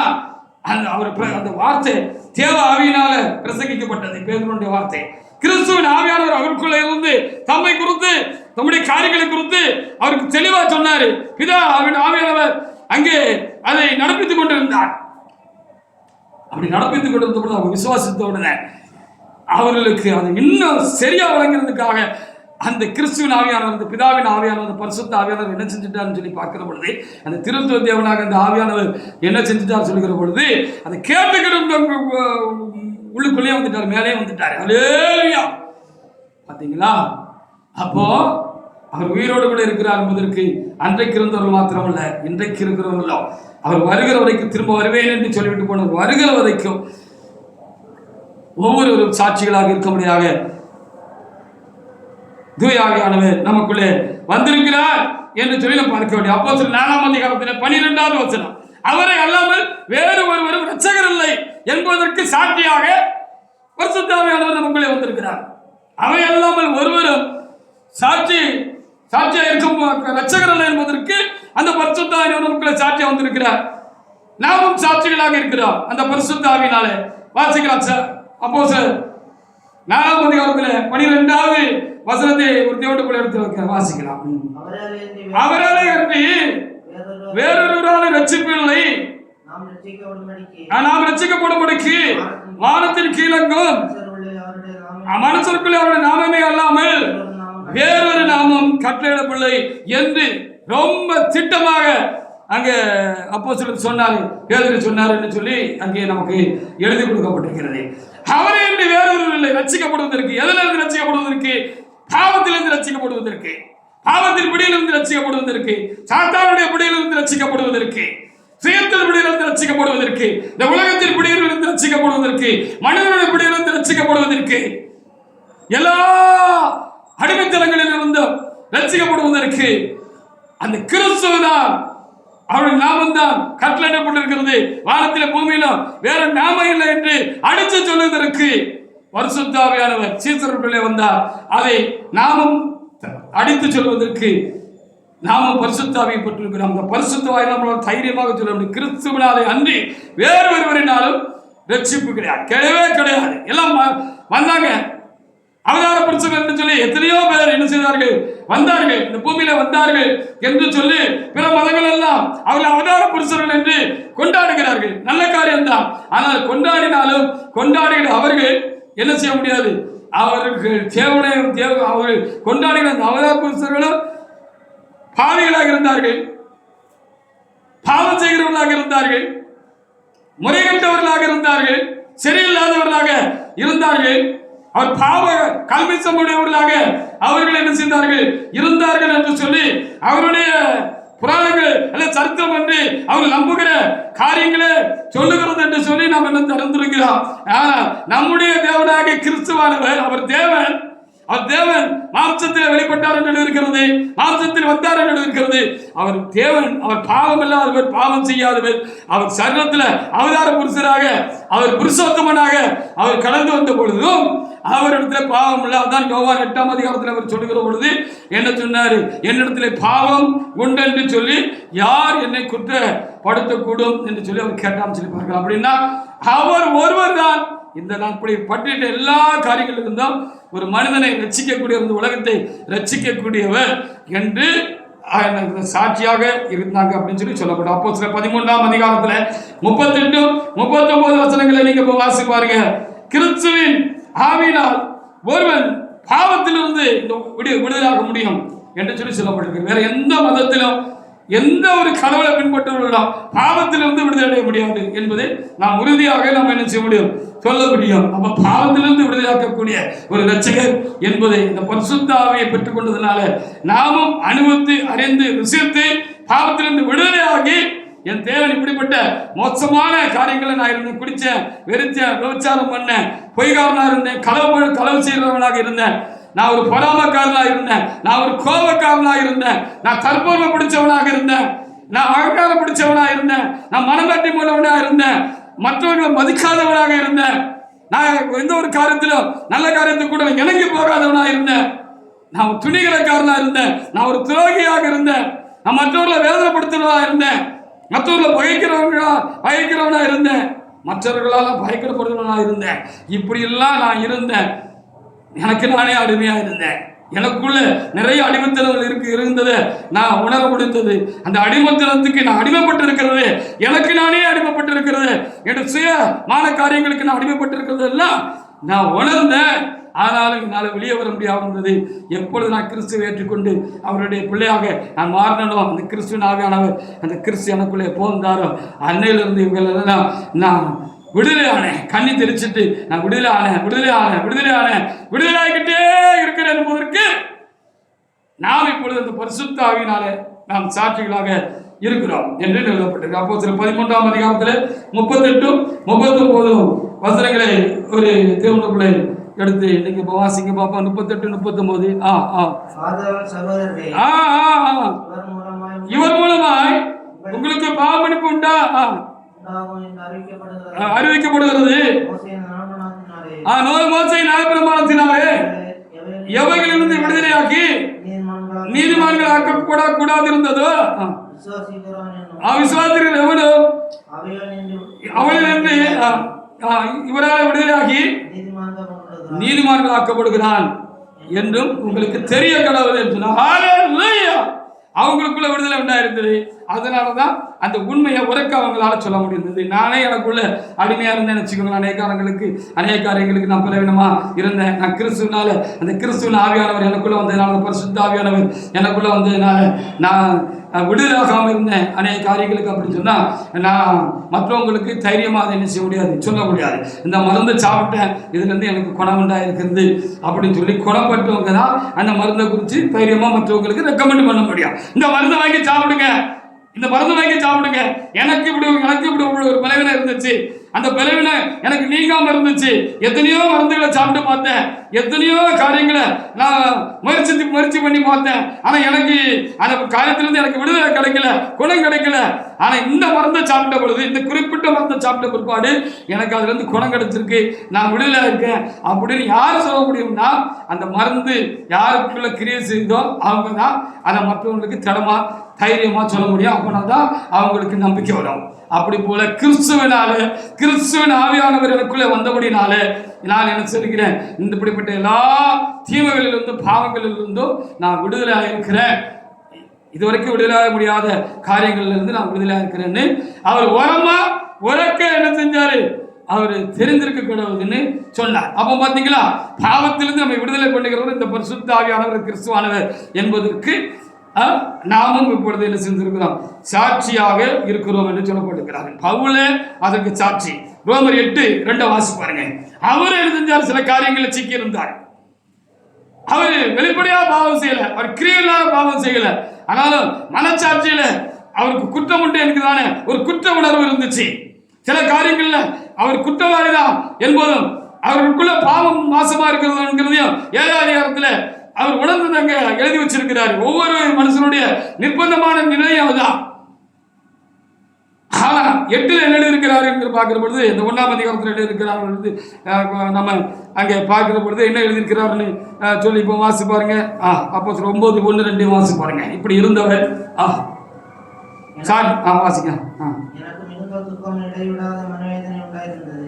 அந்த வார்த்தை தேவ ஆவியினால பிரசங்கிக்கப்பட்டது. பேதுருடைய வார்த்தை, கிறிஸ்துவின் ஆவியானவர் அவருக்குள்ள இருந்து தம்மை குறித்து, தம்முடைய காரியங்களை குறித்து அவருக்கு தெளிவா சொன்னாரு. பிதா ஆவியானவர் அங்கே அதை நடப்பித்துக் கொண்டிருந்தார். அப்படி நடப்பித்துக் கொண்டிருந்த பொழுது அவங்க விசுவாசித்த உடனே அவர்களுக்கு அது இன்னும் சரியா வழங்குறதுக்காக அந்த கிறிஸ்துவின் ஆவியானவர், அந்த பிதாவின் ஆவியானவர், பரிசுத்த ஆவியானவர் என்ன செஞ்சுட்டான்னு சொல்லி பார்க்கிற பொழுது, அந்த திருத்துவ தேவனாக அந்த ஆவியானவர் என்ன செஞ்சுட்டார் சொல்லுகிற பொழுது, அதை கேட்டுக்கிட்டு உள்ளுக்குள்ளேயே வந்துட்டார், மேலே வந்துட்டார். அல்லேலூயா. பார்த்தீங்களா? அப்போ அவர் உயிரோடு கூட இருக்கிறார் என்பதற்கு அன்றைக்கு இருந்தவர்கள் மாத்திரமல்ல, இன்றைக்கு இருக்கிறவர்களோ, அவர் வருகிற வரைக்கும், திரும்ப வருவேன் என்று சொல்லிவிட்டு போனவர் வருகிற வரைக்கும் ஒவ்வொருவரும் சாட்சிகளாக இருக்கும்படியாக தூய ஆவியானவர் நமக்குள்ளே வந்திருக்கிறார் என்று சொல்லி நம்ம பார்க்க வேண்டிய. அப்போஸ்தலர் 4ஆம் அதிகாரத்தில் 12வது வசனம், அவரை அல்லாமல் வேறு ஒருவரும் இரட்சகர் இல்லை என்பதற்கு சாட்சியாக பரிசுத்த ஆவியானவர் நமக்குள்ளே வந்திருக்கிறார். அவை அல்லாமல் ஒருவரும் சாட்சியா இருக்கும் இரட்சகர் இல்லை என்பதற்கு அந்த பரிசுத்த ஆவியானவர் நமக்குள்ளே சாட்சியா வந்திருக்கிறார். நாமும் சாட்சிகளாக இருக்கிறோம் அந்த பரிசுத்த ஆவியினாலே. வாசிக்கலாம். அப்போஸ்தலர் 4ஆம் அதிகாரத்தில் 12வது வசனத்தை ஒரு தேவனுக்குள்ள எடுத்து வைக்க வாசிக்கலாம். அவராலே அன்றி வேறொருவரால் ரட்சிப்பு இல்லை, நாம் ரட்சிக்கப்படும்படிக்கு வானத்தின் கீழெங்கும் மனுஷருக்குள்ளே அவருடைய நாமமே அல்லாமல் வேறொரு நாமம் கட்டளையிடவில்லை என்று ரொம்ப திட்டமாக அங்கே அப்போஸ்தலர் சொன்னார், பேதுரு சொன்னார் என்று சொல்லி அங்கே நமக்கு எழுதி கொடுக்கப்பட்டிருக்கிறது. அவரே என்று வேறொரு இல்லை ரட்சிக்கப்படுவதற்கு. எதிலிருந்து ரட்சிக்கப்படுவதற்கு? பாவத்திலிருந்து ரட்சிக்கப்படுவதற்கு, பாவத்தின் பிடியிலிருந்து ரட்சிக்கப்படுவதற்கு, சாத்தானுடைய பிடியிலிருந்து ரட்சிக்கப்படுவதற்கு, சுயத்தின் பிடியிலிருந்து ரட்சிக்கப்படுவதற்கு, இந்த உலகத்தின் பிடியிலிருந்து ரட்சிக்கப்படுவதற்கு, மனிதனுடைய பிடியிலிருந்து ரட்சிக்கப்படுவதற்கு, எல்லா அடிமைத்தனங்களிலிருந்து ரட்சிக்கப்படுவதற்கு அந்த கிறிஸ்துவதான், அவருடைய நாமம் தான் கட்டளையிடப்பட்டிருக்கிறது. வானத்திலும் பூமியிலும் வேற நாமம் இல்லை என்று அடித்து சொல்வதற்கு பரிசுத்த ஆவியானவர் சீசர்களுக்குள்ளே வந்தார். அதை நாமும் அடித்து சொல்வதற்கு நாமும் பரிசுத்த ஆவியை பெற்றிருக்கிறோம். அந்த பரிசுத்த ஆவியானவர் தைரியமாக சொல்ல முடியும். கிறிஸ்துவினாலே அன்றி வேறு ஒருவரினாலும் ரட்சிப்பு கிடையாது, கிடையவே கிடையாது. எல்லாம் வந்தாங்க அவதார புருஷர்கள் என்று சொல்லி எத்தனையோ பேர் என்ன செய்தார்கள்? வந்தார்கள், இந்த பூமியில வந்தார்கள் என்று சொல்லி பிற மதங்கள் எல்லாம் அவர்கள் அவதார புருஷர்கள் என்று கொண்டாடுகிறார்கள். நல்ல காரியம்தான். ஆனால் கொண்டாடினாலும் கொண்டாடுகிற அவர்கள் என்ன செய்ய முடியாது? அவர்கள் அவர்கள் கொண்டாடுகிற அவதார புருஷர்களும் பாவிகளாக இருந்தார்கள், பாவம் செய்கிறவர்களாக இருந்தார்கள், முறைகட்டவர்களாக இருந்தார்கள், சரியில்லாதவர்களாக இருந்தார்கள். அவர் பாவ கல்விசமுடையவர்களாக அவர்கள் என்ன செய்தார்கள் இருந்தார்கள் என்று சொல்லி அவருடைய புராணங்கள் அல்ல சரித்திரம் என்று அவர்கள் நம்புகிற காரியங்களே சொல்லுகிறது என்று சொல்லி நாம் என்ன அறிந்திருக்கிறோம். ஆனால் நம்முடைய தேவனாகிய கிறிஸ்துவானவர் அவர் தேவன் மாம்சத்தில் வெளிப்பட்டார் என்று இருக்கிறது, மாம்சத்தில் வந்தார் என்று இருக்கிறது. அவர் தேவன், அவர் பாவம் இல்லாதவர், பாவம் செய்யாதவர். அவர் சரீரத்தில் அவதார புருஷராக, அவர் புருஷோத்தமனாக அவர் கடந்து வந்த பொழுதும் அவரிடத்தில் பாவம் இல்லை. அதான் யோவான் 8ஆம் அதிகாரத்தில் அவர் சொல்லுகிற பொழுது என்ன சொன்னார்? என்னிடத்தில் பாவம் உண்டு என்று சொல்லி யார் என்னை குற்றப்படுத்தக்கூடும் என்று சொல்லி அவர் கேட்டான்னு சொல்லி பார்க்கலாம். அப்படின்னா அவர் ஒருவர் தான் இந்த நாட்படி பட்டியலிட்ட எல்லா காரியங்களில் இருந்தும் ஒரு மனிதனை ரட்சிக்கக்கூடிய, இந்த உலகத்தை ரட்சிக்கக்கூடியவர் என்று சாட்சியாக இருந்தாங்க அப்படின்னு சொல்லி சொல்லப்படும். அப்போஸ்தலர் 13ஆம் அதிகாரத்தில் 38, 39 வசனங்களை நீங்க வாசி பாருங்க. கிறிஸ்துவின் ஆவியினால் ஒருவன் பாவத்திலிருந்து விடுதலாக முடியும் என்று சொல்லி சொல்லப்பட்டிருக்கு. வேற எந்த மதத்திலும் எந்த ஒரு கடவுளை பின்பற்றுவர்களும் பாவத்திலிருந்து விடுதலை அடைய முடியாது என்பதை நாம் உறுதியாக நாம் என்ன செய்ய முடியும், சொல்ல முடியும். அப்ப பாவத்திலிருந்து விடுதலையாக்கக்கூடிய ஒரு ரட்சகர் என்பதை இந்த பரிசுத்த ஆவியை பெற்றுக் கொண்டதுனால நாமும் அனுபவித்து அறிந்து ருசித்து பாவத்திலிருந்து விடுதலையாகி, என் தேவன் இப்படிப்பட்ட மோசமான காரியங்களை நான் இருந்தேன், குடிச்சேன், வெறிச்சேன், விபச்சாரம் பண்ணேன், பொய்காரனா இருந்தேன், களவு செய்கிறவனாக இருந்தேன், நான் ஒரு பொறாமக்காரனா இருந்தேன், நான் ஒரு கோபக்காரனா இருந்தேன், நான் கற்பனை பிடிச்சவனாக இருந்தேன், நான் அகங்காரம் பிடிச்சவனா இருந்தேன், நான் மனமாட்டி மூலவனா இருந்தேன், மற்றவர்களை மதிக்காதவனாக இருந்தேன், நான் எந்த ஒரு காரியத்திலும் நல்ல காரியத்துக்கு கூட இணங்கி போகாதவனா இருந்தேன், நான் ஒரு துணிகரக்காரனா இருந்தேன், நான் ஒரு துரோகியாக இருந்தேன், நான் மற்றவர்களை வேதனைப்படுத்துவதா இருந்தேன், மற்றவர்களை பயக்கிறவனா இருந்தேன், மற்றவர்களால் பயக்கப்படுவனா இருந்தேன். இப்படி எல்லாம் நான் இருந்தேன். எனக்கு நானே அடிமையா இருந்தேன். எனக்குள்ள நிறைய அடிமைத்தனங்கள் இருந்தது, நான் உணர முடிந்தது. அந்த அடிமைத்தனத்துக்கு நான் அடிமைப்பட்டு இருக்கிறது, எனக்கு நானே அடிமைப்பட்டு இருக்கிறது, என் சுயமான காரியங்களுக்கு நான் அடிமைப்பட்டு இருக்கிறது எல்லாம் நான் உணர்ந்தேன். ஆனாலும் என்னால் வெளியே வர முடியாமல் இருந்தது. எப்பொழுது நான் கிறிஸ்துவை ஏற்றுக்கொண்டு அவருடைய பிள்ளையாக நான் மாறினோ, அந்த கிறிஸ்துவின் ஆவியானவர் அந்த கிறிஸ்து எனக்குள்ளே போந்தாரோ, அன்னையிலிருந்து இவர்கள் எல்லாம் நான் விடுதலையானேன். கண்ணி தெரிச்சிட்டு நான் விடுதலையாகிட்டே இருக்கிறேன் என்பதற்கு நாம் இப்பொழுது அந்த பரிசுத்த ஆவியினாலே நாம் சாட்சிகளாக இருக்கிறோம் என்று எழுதப்பட்டிருக்கு. அப்போஸ்தலர் 13ஆம் அதிகாரத்தில் 38, 39 வசனங்களை ஒரு தேவனுக்குள்ளே எடுத்து இன்னைக்கு வாசிங்க பாப்பா. 38, 39. இவர் மூலமாய் உங்களுக்கு பாவமன்னிப்பு உண்டா அறிவிக்கப்படுகிறது. மோசேயின் நியாயப்பிரமாணத்தினாலே எவைகளிலிருந்து விடுதலையாக்கி நீதிமான்கள் ஆக்கப்படக்கூடாது இருந்ததோ விசுவாசிக்கிறவன் எவனும் அவளிலிருந்து இவரால் விடுதலையாகி நீதிமான்கள் ஆக்கப்படுகிறான் என்றும் உங்களுக்கு தெரிய கடவுள் என்று சொன்னார். அவங்களுக்குள்ள விடுதலை உண்டாயிருந்தது. அதனாலதான் அந்த உண்மையை உரைக்க அவங்களால சொல்ல முடிந்தது. நானே எனக்குள்ள அடிமையா இருந்தேன் வச்சுக்கோங்க. அநேக காரியங்களுக்கு நான் பலவீனமா இருந்தேன். நான் கிறிஸ்துவனால, அந்த கிறிஸ்துவின் ஆவியானவர் எனக்குள்ள வந்ததுனால, பரிசுத்த ஆவியானவர் எனக்குள்ள வந்ததுனால நான் விடுதலாகாம இருந்தேன் அநேக காரியங்களுக்கு. அப்படின்னு சொன்னா நான் மற்றவங்களுக்கு தைரியமா அதை என்ன செய்ய முடியாது, சொல்ல முடியாது. இந்த மருந்து சாப்பிட்டேன், இதுல இருந்து எனக்கு குணம் உண்டாயிருக்கிறது அப்படின்னு சொல்லி குணப்பட்டவங்க தான் அந்த மருந்தை குறித்து தைரியமா மற்றவங்களுக்கு ரெக்கமெண்ட் பண்ண முடியும். இந்த மருந்தை வாங்கி சாப்பிடுங்க, எனக்கு இப்படி ஒரு பலவீனம் இருந்துச்சு, அந்த பலவீனம் எனக்கு நீங்காம இருந்துச்சு. எத்தனையோ மருந்துகளை சாப்பிட்டு பார்த்தேன், எத்தனையோ காரியங்களை நான் முயற்சி பண்ணி பார்த்தேன். ஆனா எனக்கு அந்த காரியத்திலிருந்து எனக்கு விடுதலை கிடைக்கல, குணம் கிடைக்கல. ஆனா இந்த மருந்தை சாப்பிட்ட பொழுது, இந்த குறிப்பிட்ட மருந்தை சாப்பிட்ட பிற்பாடு எனக்கு அதுல இருந்து குணம் கிடைச்சிருக்கு, நான் விடுதலை இருக்கேன் அப்படின்னு யாரு சொல்ல முடியும்னா, அந்த மருந்து யாருக்குள்ள கிரியை செய்தோ அவங்க தான் அதை மற்றவங்களுக்கு திடமா தைரியமா சொல்ல முடியும். அப்படின்னா தான் அவங்களுக்கு நம்பிக்கை வரும். அப்படி போல கிறிஸ்துவின் ஆவியானவர் எனக்குள்ளே வந்தபடினால நான் என்ன சொல்கிறேன், இந்த இப்படிப்பட்ட எல்லா தீமைகளிலிருந்தும் பாவங்களிலிருந்தும் நான் விடுதலையாக இருக்கிறேன். இதுவரைக்கும் விடுதலையாக முடியாத காரியங்களிலிருந்து நான் விடுதலையாக இருக்கிறேன்னு அவர் உரக்க என்ன செஞ்சாரு, அவர் தெரிந்திருக்க கூடாதுன்னு சொன்னார். அப்போ பார்த்தீங்களா, பாவத்திலிருந்து நம்ம விடுதலை பண்ணுகிறவர் இந்த பரிசுத்த ஆவியானவர் கிறிஸ்துவானவர் என்பதற்கு நாமும் இப்பொழுது என்ன செஞ்சிருக்கிறோம், சாட்சியாக இருக்கிறோம் என்று சொல்லப்பட்டிருக்கிறார்கள். பவுலே அதற்கு சாட்சி. ரோமர் 8:2 வாசி பாருங்க. அவர் என்ன செஞ்சார்? சில காரியங்களில் சிக்கி இருந்தார். அவர் வெளிப்படையா பாவம் செய்யல, அவர் கிரியையில்லாத பாவம் செய்யல. ஆனாலும் மனச்சாட்சியில அவருக்கு குற்றம் உண்டு என்கிறதான ஒரு குற்ற உணர்வு இருந்துச்சு. சில காரியங்கள்ல அவர் குற்றவாளிதான் என்பதும் அவருக்குள்ள பாவம் மாசமா இருக்கிறதுங்கிறதையும் 7ஆம் அதிகாரத்தில் அவர் உணர்ந்து அங்க எழுதி வச்சிருக்கிறார். ஒவ்வொரு மனுஷனுடைய நிர்பந்தமான நிலையும் அதுதான். ஆனா 8ல் என்ன எழுதியிருக்கிறார் என்று பார்க்கிற பொழுது, இந்த 1ஆம் அதிகாரத்தில் எழுதியிருக்கிறார் பொழுது நம்ம அங்கே பார்க்கிற பொழுது என்ன எழுதியிருக்கிறார்னு சொல்லி இப்போ வாசி பாருங்க. அப்போஸ்தலர் 9:1-2 வாசி பாருங்க. இப்படி இருந்தவர் சாரி வாசிக்க. எனக்கு மிகுந்த துக்கம் இடைவிடாத மனவேதனை உண்டாயிருந்தது.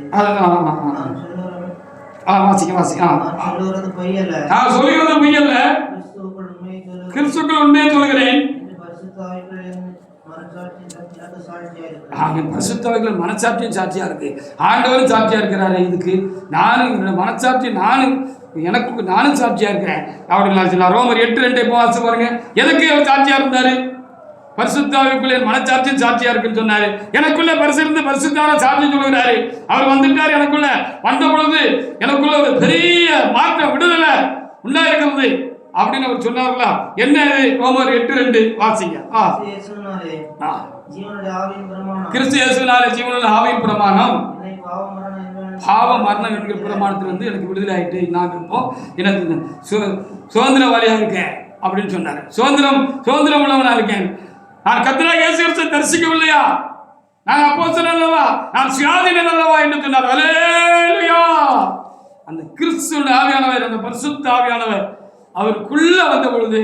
சொல்லுகிறது பொய்யல்ல, கிறிஸ்துவுக்குள் உண்மையை சொல்கிறேன். பரிசுத்தவான்கள் மனசாட்சியும் சாட்சியா இருக்கு, ஆண்டவரும் சாட்சியா இருக்கிறாரு. இதுக்கு நானும் என்னோட மனசாட்சி நானும் சாட்சியா இருக்கிறேன் அப்படின்னு ரோமர் 8:2 வாசி பாருங்க. எதுக்கு அவர் சாட்சியா இருந்தாரு? பரிசுத்தாவிக்குள்ளே மனச்சாட்சியும் சாட்சியா இருக்குன்னு சொன்னாரு. எனக்குள்ள பரிசு பரிசுத்தான சாட்சி சொல்லுகிறாரு. அவர் வந்துட்டார். எனக்குள்ள வந்த பொழுது எனக்குள்ள ஒரு பெரிய மாற்றம், விடுதலை உண்டாயிருக்கிறது அப்படின்னு அவர் சொன்னார்களா? என்ன ரோமர் 8:2 வாசிங்க. கிறிஸ்து இயேசுவினாலே ஜீவனுள்ள ஆவியின் பிரமாணம், பாவ மரணம் என்கிற பிரமாணத்திலிருந்து எனக்கு விடுதலை ஆயிட்டு நான் இப்போ எனக்கு சுதந்திரவாளியா இருக்கேன் அப்படின்னு சொன்னாரு. சுதந்திரம் உள்ளவனா இருக்கேன். நான் கர்த்தராகிய இயேசு கிறிஸ்துவை தரிசிக்கவில்லையா? நான் அப்போஸ்தலன் அல்லவா? நான் சுயாதீனன் அல்லவா என்று சொன்னார். அல்லேலூயா! அந்த கிறிஸ்துவின் ஆவியானவர், அந்த பரிசுத்த ஆவியானவர் அவருக்குள்ள வந்த பொழுது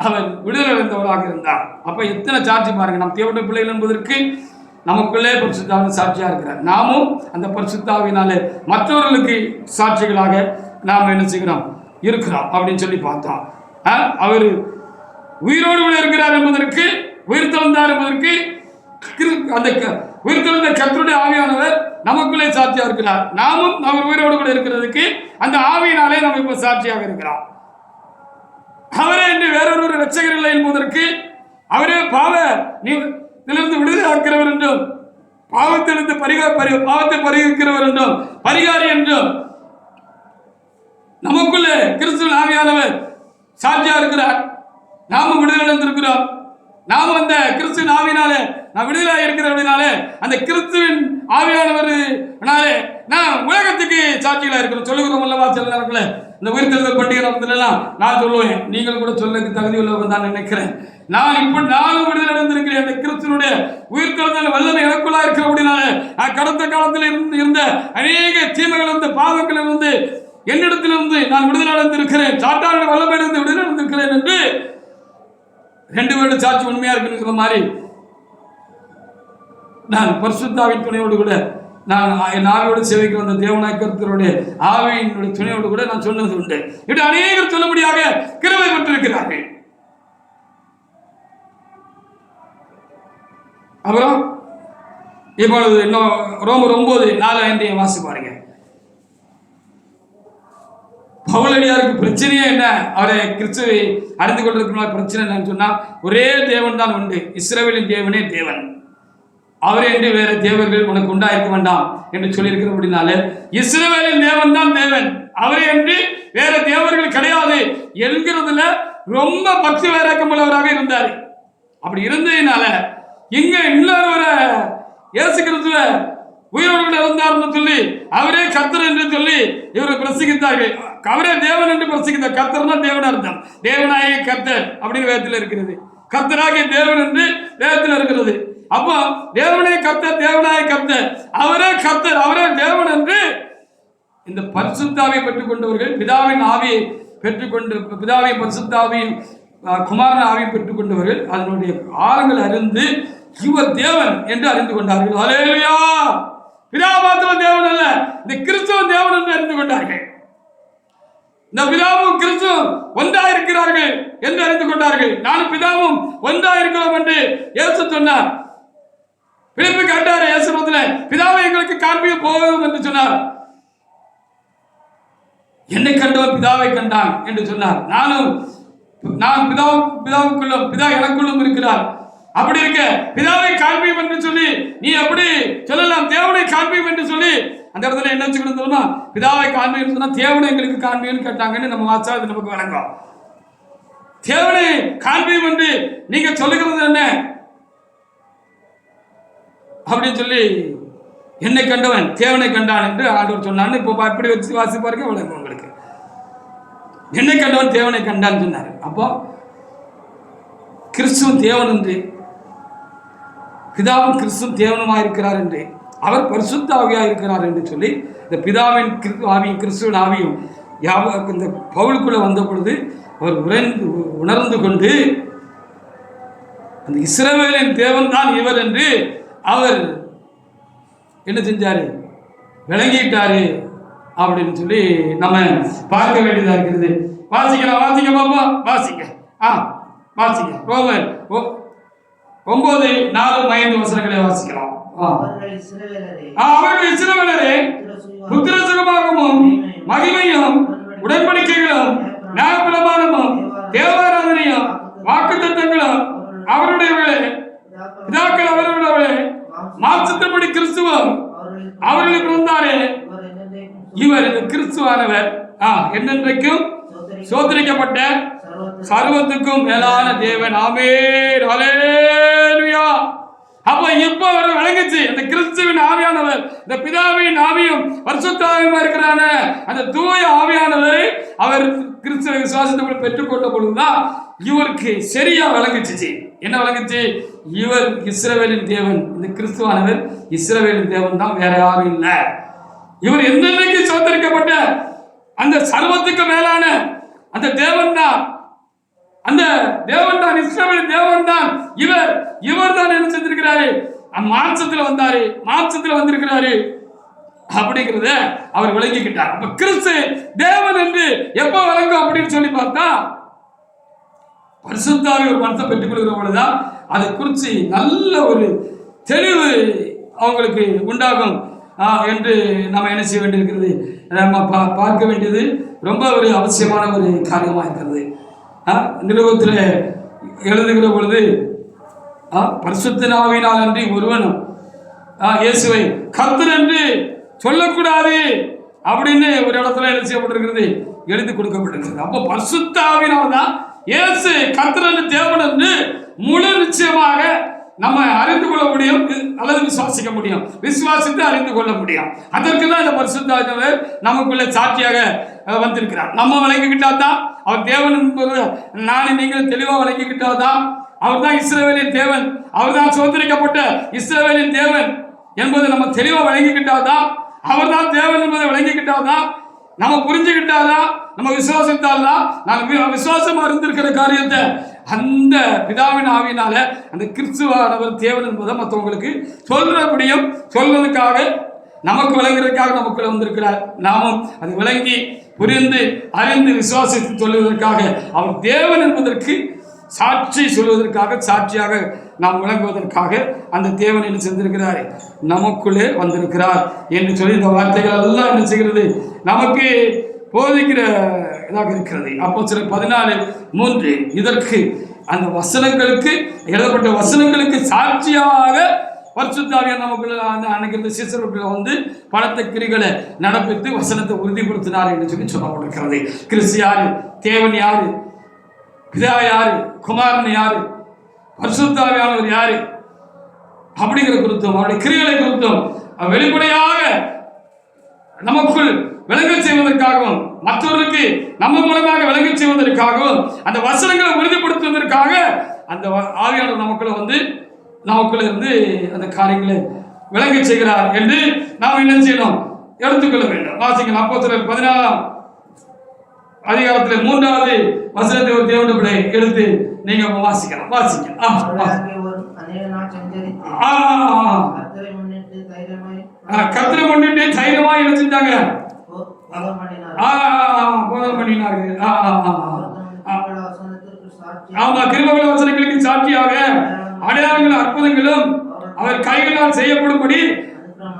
அவர் விடுதலை அடைந்தவராக இருந்தார். அப்ப எத்தனை சாட்சி பாருங்க. நம் தேவனுடைய பிள்ளைகள் என்பதற்கு நமக்குள்ளே பரிசுத்தாவின் சாட்சியா இருக்கிறார். நாமும் அந்த பரிசுத்தாவினாலே மற்றவர்களுக்கு சாட்சிகளாக நாம் என்ன செய்கிறோம்? இருக்கிறோம் அப்படின்னு சொல்லி பார்த்தோம். அவர் உயிரோடு கூட இருக்கிறார் என்பதற்கு, உயிர் தெழுந்தார் என்பதற்கு அந்த உயிர் தெழுந்த கர்த்தருடைய ஆவியானவர் நமக்குள்ளே சாட்சியா இருக்கிறார். நாமும் அவர் உயிரோடு கூட இருக்கிறதுக்கு அந்த ஆவியினாலே நம்ம இப்ப சாட்சியாக இருக்கிறோம். அவரே என்று வேறொரு ரட்சகர் இல்லை என்பதற்கு, அவரே பாவத்திலிருந்து விடுதலை ஆக்கிறவர் என்றும், பாவத்திலிருந்து பாவத்தை பரிகரிக்கிறவர் என்றும், பரிகாரி என்றும் நமக்குள்ளே கிறிஸ்துவின் ஆவியானவர் சாட்சியா இருக்கிறார். நாமும் விடுதலை அடைந்திருக்கிறோம். நாம் அந்த கிறிஸ்துவின் ஆவியினாலே நான் விடுதலை இருக்கிறபடினாலே அந்த கிறிஸ்துவின் ஆவியானவர்னாலே நான் உலகத்துக்கு சாட்சிகளா இருக்கிறோம். சொல்லுகிறோம் அல்லவா? சில நேரங்கள இந்த உயிர்த்தெழுதல் பண்டிகை நாட்களெல்லாம் நான் சொல்லுவேன், நீங்கள் கூட சொல்ல தகுதி உள்ளவங்க தான் நினைக்கிறேன். நானும் விடுதலை அடைந்திருக்கிறேன். அந்த கிறிஸ்துவனுடைய உயிர்த்தெழுதல் வல்லமை எனக்குள்ளா இருக்கிற அப்படினாலே கடந்த காலத்தில் இருந்த அநேக தீமைகள் இருந்து, பாவங்கள் இருந்து என்னிடத்திலிருந்து நான் விடுதலை அடைந்திருக்கிறேன். சாத்தானுடைய வல்லமையிலிருந்து விடுதலை அடைந்திருக்கிறேன் என்று 2 வருட சாட்சி உண்மையா இருக்குங்கிற மாதிரி நான் பரிசுத்தாவின் துணையோடு கூட நான் என் ஆவியோடு சேவைக்கு வந்த தேவனாய் கர்த்தருடைய ஆவியினுடைய துணையோடு கூட நான் சொன்னது உண்டு. இப்படி அநேகர் சொல்லும்படியாக கிருபை பெற்றிருக்கிறார்கள். அப்புறம் இப்பொழுது இன்னும் ரோமர் 9:4-5 வாசி பாருங்க. பவுலடியாருக்கு பிரச்சனையே என்ன? அவரை கிறிஸ்துவை அறிந்து கொண்டிருக்கிற பிரச்சனை என்னன்னு சொன்னா, ஒரே தேவன் தான் உண்டு, இஸ்ரவேலின் தேவனே தேவன், அவரே என்று வேற தேவர்கள் உனக்கு உண்டாயிருக்க வேண்டாம் என்று சொல்லியிருக்கிறபடினால இஸ்ரவேலின் தேவன் தான் தேவன், அவரே என்று வேற தேவர்கள் கிடையாது என்கிறதுல ரொம்ப பக்தி வைராக்கியம் உள்ளவராக இருந்தார். அப்படி இருந்ததுனால இங்க இன்னொரு இயேசு கிறிஸ்துவ உயிரோடு இருந்தார் சொல்லி அவரே கர்த்தர் என்று சொல்லி இவரை பிரசங்கித்தார்கள். அவரே தேவன் என்று பிரசங்கித்தார். கர்த்தர்னா தேவன் அர்த்தம். தேவனாகிய கர்த்தர் அப்படின்னு வேதத்தில் இருக்கிறது. கர்த்தராகிய தேவன் என்று வேதத்தில் இருக்கிறது. அப்போ தேவனே கர்த்தர், தேவனாகிய கர்த்தர், அவரே கர்த்தர், அவரே தேவன் என்று இந்த பரிசுத்தாவியை பெற்றுக் கொண்டவர்கள், பிதாவின் ஆவியை பெற்றுக்கொண்டு, பிதாவின் பரிசுத்தாவியும் குமாரன் ஆவியை பெற்றுக் கொண்டவர்கள் அதனுடைய ஆழங்களை அறிந்து இவர் தேவன் என்று அறிந்து கொண்டார்கள். அல்லேலூயா! பிதா மாத்திரம் தேவன் அல்ல, இந்த கிறிஸ்துவன் தேவன் என்று அறிந்து கொண்டார்கள். இந்த பிதாவும் கிறிஸ்துவும் ஒன்றாயிருக்கிறார்கள் என்று அறிந்து கொண்டார்கள். நானும் பிதாவும் ஒன்றாயிருக்கிறோம் என்று இயேசு சொன்னார். பிலிப்பு கேட்டார் இயேசுவிடத்துல, பிதாவை எங்களுக்கு காண்பிக்க போகும் என்று சொன்னார். என்னை கண்டவன் பிதாவை கண்டான் என்று சொன்னார். நான் பிதாவுக்குள்ளும் பிதா எனக்குள்ளும் இருக்கிறார். அப்படி இருக்க பிதாவை காண்பியும் என்று சொல்லி நீ எப்படி சொல்லலாம்? தேவனை காண்பியும் என்று சொல்லி அந்த இடத்துல என்ன வச்சுக்கணும்னா, பிதாவை காண்பியும் சொன்னா தேவனை எங்களுக்கு காண்பியும் கேட்டாங்கன்னு நம்ம வாச்சா அது நமக்கு வழங்கும். தேவனை காண்பியும் என்று நீங்க சொல்லுகிறது என்ன அப்படின்னு சொல்லி, என்னை கண்டவன் தேவனை கண்டான் என்று ஆண்டவர் சொன்னான்னு இப்போ இப்படி வச்சு வாசிப்பாருங்க வழங்கும் உங்களுக்கு. என்னை கண்டவன் தேவனை கண்டான்னு சொன்னார். அப்போ கிறிஸ்துவன் தேவன் என்று, பிதாவும் கிறிஸ்துவும் தேவனுமாக இருக்கிறார் என்று, அவர் பரிசுத்த ஆவியாக இருக்கிறார் என்று சொல்லி இந்த பிதாவின் ஆவியும் கிறிஸ்துவின் ஆவியும் இந்த பவுலுக்குள்ள வந்த பொழுது அவர் உணர்ந்து கொண்டு அந்த இஸ்ரவேலின் தேவன் தான் இவர் என்று அவர் என்ன செஞ்சாரு? விளங்கிட்டாரு அப்படின்னு சொல்லி நம்ம பார்க்க வேண்டியதா இருக்கிறது. வாசிக்கலாம், வாசிக்க பாப்பா, வாசிங்க. வாசிங்க. ரோமர் 9:4-5 வசனங்களை வாசிக்கலாம். அவர்கள் இஸ்ரவேலரே, புத்திர சுகமாகவும் மகிமையும் உடன்படிக்கைகளும் நியாயப்பிரமாணமும் தேவாராதனையும் வாக்குத்தத்தங்களும் அவருடையவர்களே, பிதாக்கள் அவர்களுடைய மாம்சத்தின்படி கிறிஸ்துவம் அவர்களுக்கு பிறந்தாரே, இவர் இந்த கிறிஸ்துவானவர் என்னென்றைக்கும் சோதரிக்கப்பட்ட சர்வத்துக்கும் மேலான தேவன். ஆமென், ஹல்லேலூயா. அப்ப இப்ப அவர் விளங்குச்சு, அந்த கிறிஸ்துவின் ஆவியானவர், இந்த பிதாவின் ஆவியும் பரிசுத்த ஆவியுமா இருக்கிறான அந்த தூய ஆவியானவரை அவர் கிறிஸ்துவ விசுவாசத்தை பெற்றுக்கொண்ட பொழுதுதான் இவருக்கு சரியா விளங்குச்சு. என்ன விளங்குச்சு? இவர் இஸ்ரவேலின் தேவன், இந்த கிறிஸ்துவானவர் இஸ்ரவேலின் தேவன் தான், வேற யாரும் இல்லை. இவர் என்னைக்கு சோதரிக்கப்பட்ட அந்த சர்வத்துக்கு மேலான அந்த தேவன் தான், அந்த தேவன் தான், இஸ்ரவேலின் தேவன் தான் இவர் தான் என்ன செஞ்சிருக்கிறாரு? மாம்சத்துல வந்தாரு, மாம்சத்துல வந்திருக்கிறாரு அப்படிங்கிறத அவர் விளங்கிக்கிட்டார். அப்ப கிறிஸ்து தேவன் என்று எப்ப விளங்கும் அப்படின்னு சொல்லி பார்த்தா, பரிசுத்த ஆவி ஒரு மனசை பெற்றுக் கொள்கிற பொழுதுதான் அதை குறித்து நல்ல ஒரு தெளிவு அவங்களுக்கு உண்டாகும் என்று நம்ம என்ன செய்ய வேண்டியிருக்கிறது, நம்ம பார்க்க வேண்டியது ரொம்ப ஒரு அவசியமான ஒரு காரியமாக இருக்கிறது. நிருபத்தில் எழுதுகிற பொழுது பரிசுத்த ஆவியினால் அன்றி ஒருவனும் இயேசுவை கர்த்தர் என்று சொல்லக்கூடாது அப்படின்னு ஒரு இடத்துல என்ன செய்யப்பட்டிருக்கிறது, எழுதி கொடுக்கப்பட்டிருக்கிறது. அப்போ பரிசுத்த ஆவியினால் தான் இயேசு கர்த்தர் என்று தேவன் என்று முழு நிச்சயமாக நம்ம அறிந்து கொள்ள முடியும், அல்லது விசுவாசிக்க முடியும், விசுவாசித்து அறிந்து கொள்ள முடியும். அதற்கு தான் இந்த பரிசுத்த ஆவியானவர் நமக்குள்ள சாட்சியாக வந்திருக்கிறார். நம்ம விளங்கிக்கிட்டா தான் அவர் தேவன் என்பது நானும் நீங்களும் தெளிவாக விளங்கிக்கிட்டா தான் அவர் தான் இஸ்ரவேலின் தேவன், அவர் தான் சுதந்திரிக்கப்பட்ட இஸ்ரவேலின் தேவன் என்பதை நம்ம தெளிவாக விளங்கிக்கிட்டாதான், அவர் தான் தேவன் என்பதை விளங்கிக்கிட்டாதான், நம்ம புரிஞ்சுக்கிட்டாதான், நம்ம விசுவாசித்தால்தான், நான் விசுவாசமா இருந்திருக்கிற காரியத்தை அந்த பிதாவின் ஆவியினால அந்த கிறிஸ்துவானவர் தேவன் என்பதை மற்றவங்களுக்கு சொல்றபடியும் சொல்வதற்காக நமக்கு விளங்குறதுக்காக நமக்குள்ள வந்திருக்கிறார். நாமும் அது விளங்கி புரிந்து அறிந்து விசுவாசித்து சொல்வதற்காக அவர் தேவன் என்பதற்கு சாட்சி சொல்வதற்காக, சாட்சியாக நாம் விளங்குவதற்காக அந்த தேவன் என்ன செஞ்சிருக்கிறார், நமக்குள்ளே வந்திருக்கிறார் என்று சொல்லி இந்த வார்த்தைகள் எல்லாம் என்ன செய்கிறது, நமக்கு போதிக்கிற இதாக இருக்கிறது. அப்போஸ்தலர் 14:3 இதற்கு அந்த வசனங்களுக்கு எழுதப்பட்ட வசனங்களுக்கு சாட்சியாக பரிசுத்த ஆவியானவர் நமக்குள்ள அன்னைக்கு சீசர்களுக்குள்ள வந்து பலத்த கிரிகளை நடப்பித்து வசனத்தை உறுதிப்படுத்தினார் என்று சொல்லி சொல்லப்பட்டிருக்கிறது. கிறிஸ்து யாரு, தேவன் யாரு, பிதா யாரு, குமாரன் யாரு, பரிசுத்த ஆவியானவர் யாரு அப்படிங்கிற குறித்தும் அவருடைய கிரிகளை குறித்தும் வெளிப்படையாக நமக்குள் விளங்க செய்வதற்காகவும் மற்றவர்களுக்கு நம்ம மூலமாக விளங்க செய்வதற்காகவும் அந்த வசனங்களை உறுதிப்படுத்துவதற்காக அந்த ஆவியானவர் நமக்குள்ள வந்து நமக்குள்ள இருந்து அந்த காரியங்களை விளங்க செய்கிறார் என்று நாம் என்ன செய்யணும், எடுத்துக்கொள்ள வேண்டும். வாசிக்கலாம். அப்போஸ்தலர் 14 அதிகாரத்தில் 3வது வசனத்தை ஒரு தேவனுடைய பிள்ளை எடுத்து நீங்க வாசிக்கலாம். வாசிக்க கர்த்தரை முன்னிட்டு தைரியமா என்ன செஞ்சாங்க, போதம் பண்ணினார்கள். ஆமா, கிருபையுள்ள வசனங்களுக்கு சாட்சியாக அடையாளங்களும் அற்புதங்களும் அவர் கைகளால் செய்யப்படும்படி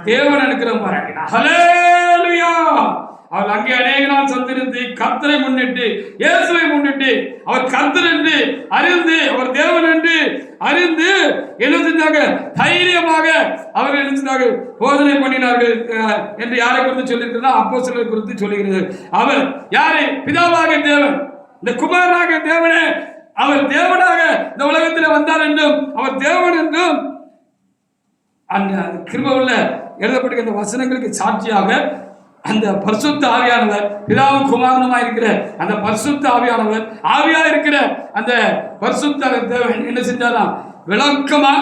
தேவன் அனுக்கிரகம் பாராட்டினார். ஹல்லேலூயா. அவர் அங்கே அநேக நாள் சந்திருந்து கர்த்தரை முன்னிட்டு, இயேசுவை முன்னிட்டு, அவர் கர்த்தர் என்று அறிந்து, அவர் தேவன் என்று அறிந்து என்ன செஞ்சாங்க? தைரியமாக அவர்கள் என்ன செஞ்சாங்க? போதனை பண்ணினார்கள் என்று யாரை குறித்து சொல்லியிருக்கிறதா? அப்போஸ்தலரை குறித்து சொல்லுகிறது. அவர் யாரை? பிதாவாக தேவன், இந்த குமாரனாக தேவனே, அவர் தேவனாக இந்த உலகத்தில் வந்தார் என்றும், அவர் தேவன் என்றும் அந்த கிருபையுள்ள எழுதப்பட்ட இந்த வசனங்களுக்கு சாட்சியாக அந்த பரிசுத்த ஆவியானவர், பிதாவும் குமாரனுமாய் இருக்கிற அந்த பரிசுத்த ஆவியானவர், ஆவியா இருக்கிற அந்த பரிசுத்த தேவன் என்ன செஞ்சாரா? விளக்கமா